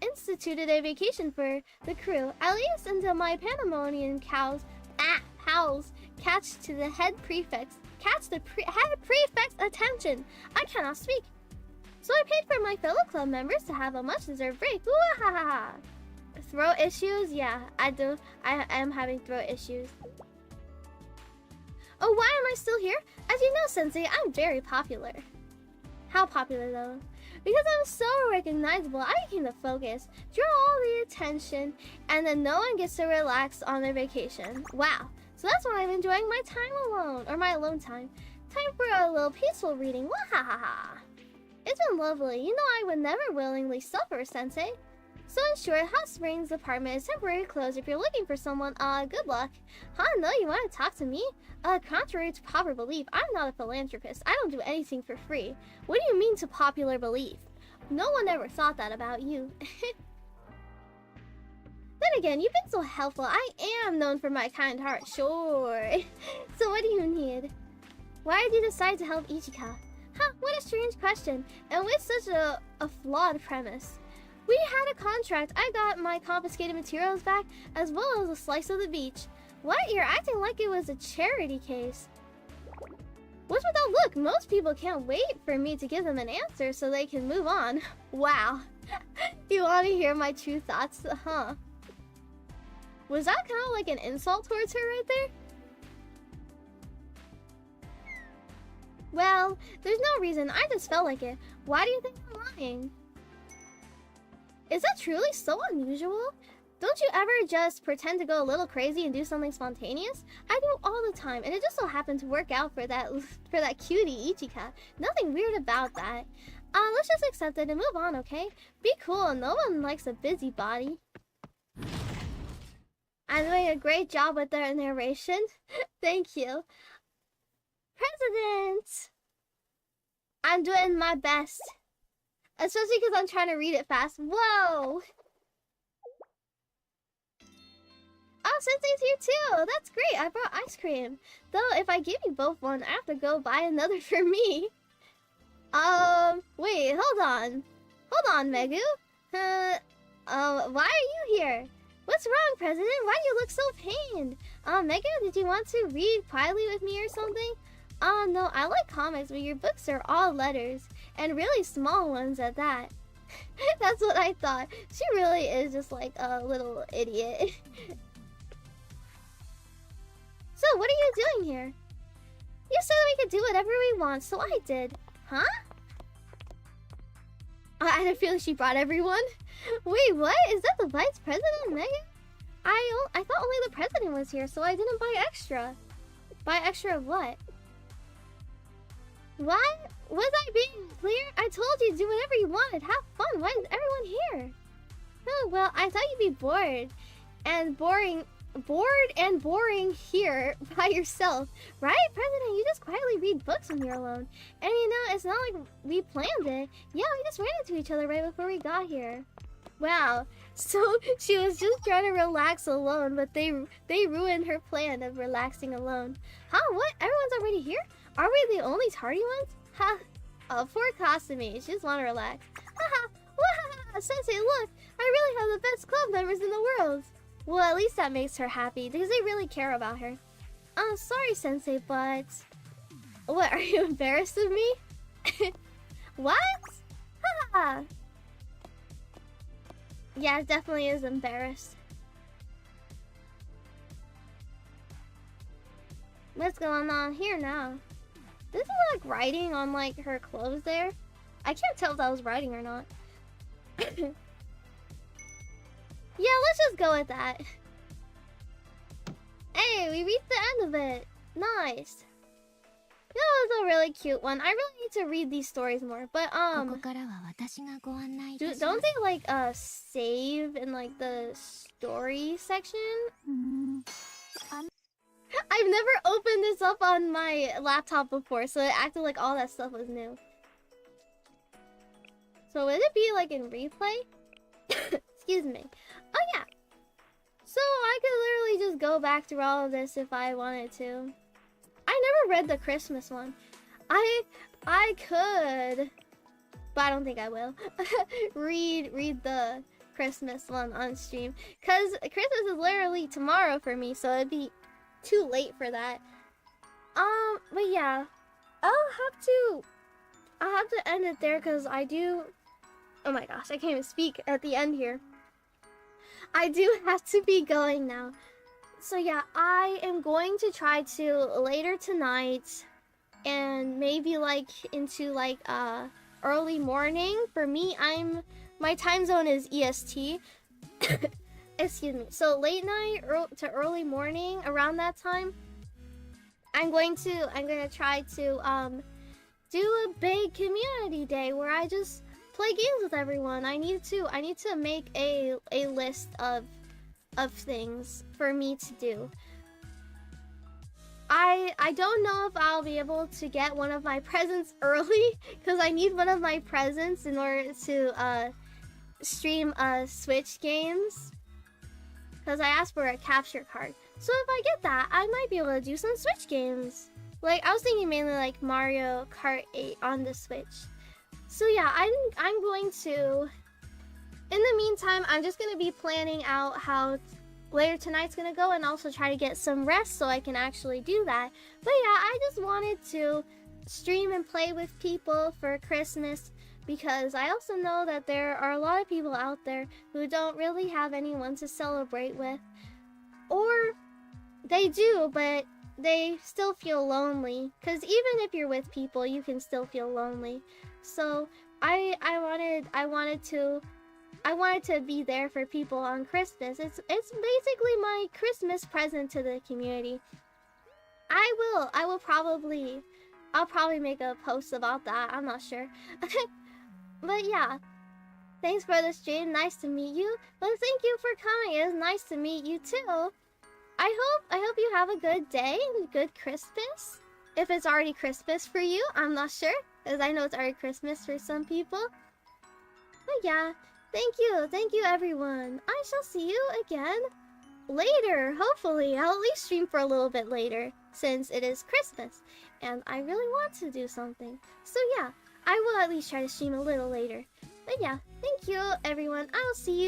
instituted a vacation for the crew, at least until my pandemonium howls catch the head prefect's attention. I cannot speak. So I paid for my fellow club members to have a much-deserved break. Ooh, ha ha ha. Throat issues? Yeah, I do. I am having throat issues. Oh, why am I still here? As you know, Sensei, I'm very popular. How popular, though? Because I'm so recognizable, I became the focus, draw all the attention, and then no one gets to relax on their vacation. Wow. So that's why I'm enjoying my time alone, or my alone time. Time for a little peaceful reading. Wahahaha. It's been lovely. You know I would never willingly suffer, Sensei. So in short, Hot Springs apartment is temporarily closed. If you're looking for someone, good luck. Huh? No, you want to talk to me? Contrary to popular belief, I'm not a philanthropist. I don't do anything for free. What do you mean to popular belief? No one ever thought that about you. Then again, you've been so helpful. I am known for my kind heart, sure. So what do you need? Why did you decide to help Ichika? Huh, what a strange question, and with such a flawed premise. We had a contract. I got my confiscated materials back, as well as a slice of the beach. What? You're acting like it was a charity case. What's with that look? Most people can't wait for me to give them an answer so they can move on. Wow. You want to hear my true thoughts, huh? Was that kind of like an insult towards her right there? Well, there's no reason. I just felt like it. Why do you think I'm lying? Is that truly so unusual? Don't you ever just pretend to go a little crazy and do something spontaneous? I do all the time, and it just so happened to work out for that cutie Ichika. Nothing weird about that. Let's just accept it and move on, okay? Be cool. No one likes a busybody. I'm doing a great job with their narration. Thank you. President! I'm doing my best. Especially because I'm trying to read it fast. Whoa! Oh, Sensei's here too! That's great! I brought ice cream. Though, if I give you both one, I have to go buy another for me. Wait, hold on. Hold on, Megu. Why are you here? What's wrong, President? Why do you look so pained? Megu, did you want to read quietly with me or something? No, I like comics, but your books are all letters. And really small ones at that. That's what I thought. She really is just like a little idiot. So, what are you doing here? You said we could do whatever we want, so I did. Huh? I had a feeling she brought everyone. Wait, what? Is that the Vice President, Megan? I thought only the President was here, so I didn't buy extra. Buy extra of what? What? Was I being clear? I told you to do whatever you wanted. Have fun. Why is everyone here? Oh, well, I thought you'd be bored. And boring bored and boring here by yourself, right, President? You just quietly read books when you're alone. And you know, it's not like we planned it. Yeah, we just ran into each other right before we got here. Wow. So she was just trying to relax alone, but they ruined her plan of relaxing alone. Huh? What? Everyone's already here? Are we the only tardy ones? Ha! Oh, poor Kasumi. She just want to relax. Haha! Wahaha! Sensei, look! I really have the best club members in the world! Well, at least that makes her happy, because they really care about her. Sorry, Sensei, but... What, are you embarrassed of me? What? Haha! Yeah, it definitely is embarrassed. What's going on here now? This is like writing on like her clothes there. I can't tell if that was writing or not. Yeah, let's just go with that. Hey, we reached the end of it. Nice. That was a really cute one. I really need to read these stories more. But don't they like save in like the story section? I've never opened this up on my laptop before, so it acted like all that stuff was new. So would it be like in replay? Excuse me. Oh yeah. So I could literally just go back through all of this if I wanted to. I never read the Christmas one. I could, but I don't think I will. read the Christmas one on stream, cause Christmas is literally tomorrow for me, so it'd be too late for that. But yeah, I'll have to end it there, cause I do. Oh my gosh, I can't even speak at the end here. I do have to be going now. So yeah, I am going to try to later tonight and maybe like into like early morning. For me, my time zone is EST. Excuse me. So late night to early morning, around that time, I'm going to try to do a big community day where I just play games with everyone. I need to make a list of things for me to do. I don't know if I'll be able to get one of my presents early, because I need one of my presents in order to stream Switch games, because I asked for a capture card. So if I get that, I might be able to do some Switch games. Like, I was thinking mainly like Mario Kart 8 on the Switch. So yeah, I'm going to... In the meantime, I'm just going to be planning out how later tonight's going to go, and also try to get some rest so I can actually do that. But yeah, I just wanted to stream and play with people for Christmas, because I also know that there are a lot of people out there who don't really have anyone to celebrate with. Or they do, but they still feel lonely, because even if you're with people, you can still feel lonely. So I wanted to be there for people on Christmas. It's basically my Christmas present to the community. I'll probably make a post about that. I'm not sure. But yeah, thanks for the stream. Nice to meet you. But thank you for coming. It was nice to meet you too. I hope you have a good day and a good Christmas. If it's already Christmas for you, I'm not sure, because I know it's already Christmas for some people. But yeah, thank you everyone. I shall see you again later, hopefully. I'll at least stream for a little bit later, since it is Christmas, and I really want to do something. So yeah, I will at least try to stream a little later. But yeah, thank you everyone. I will see you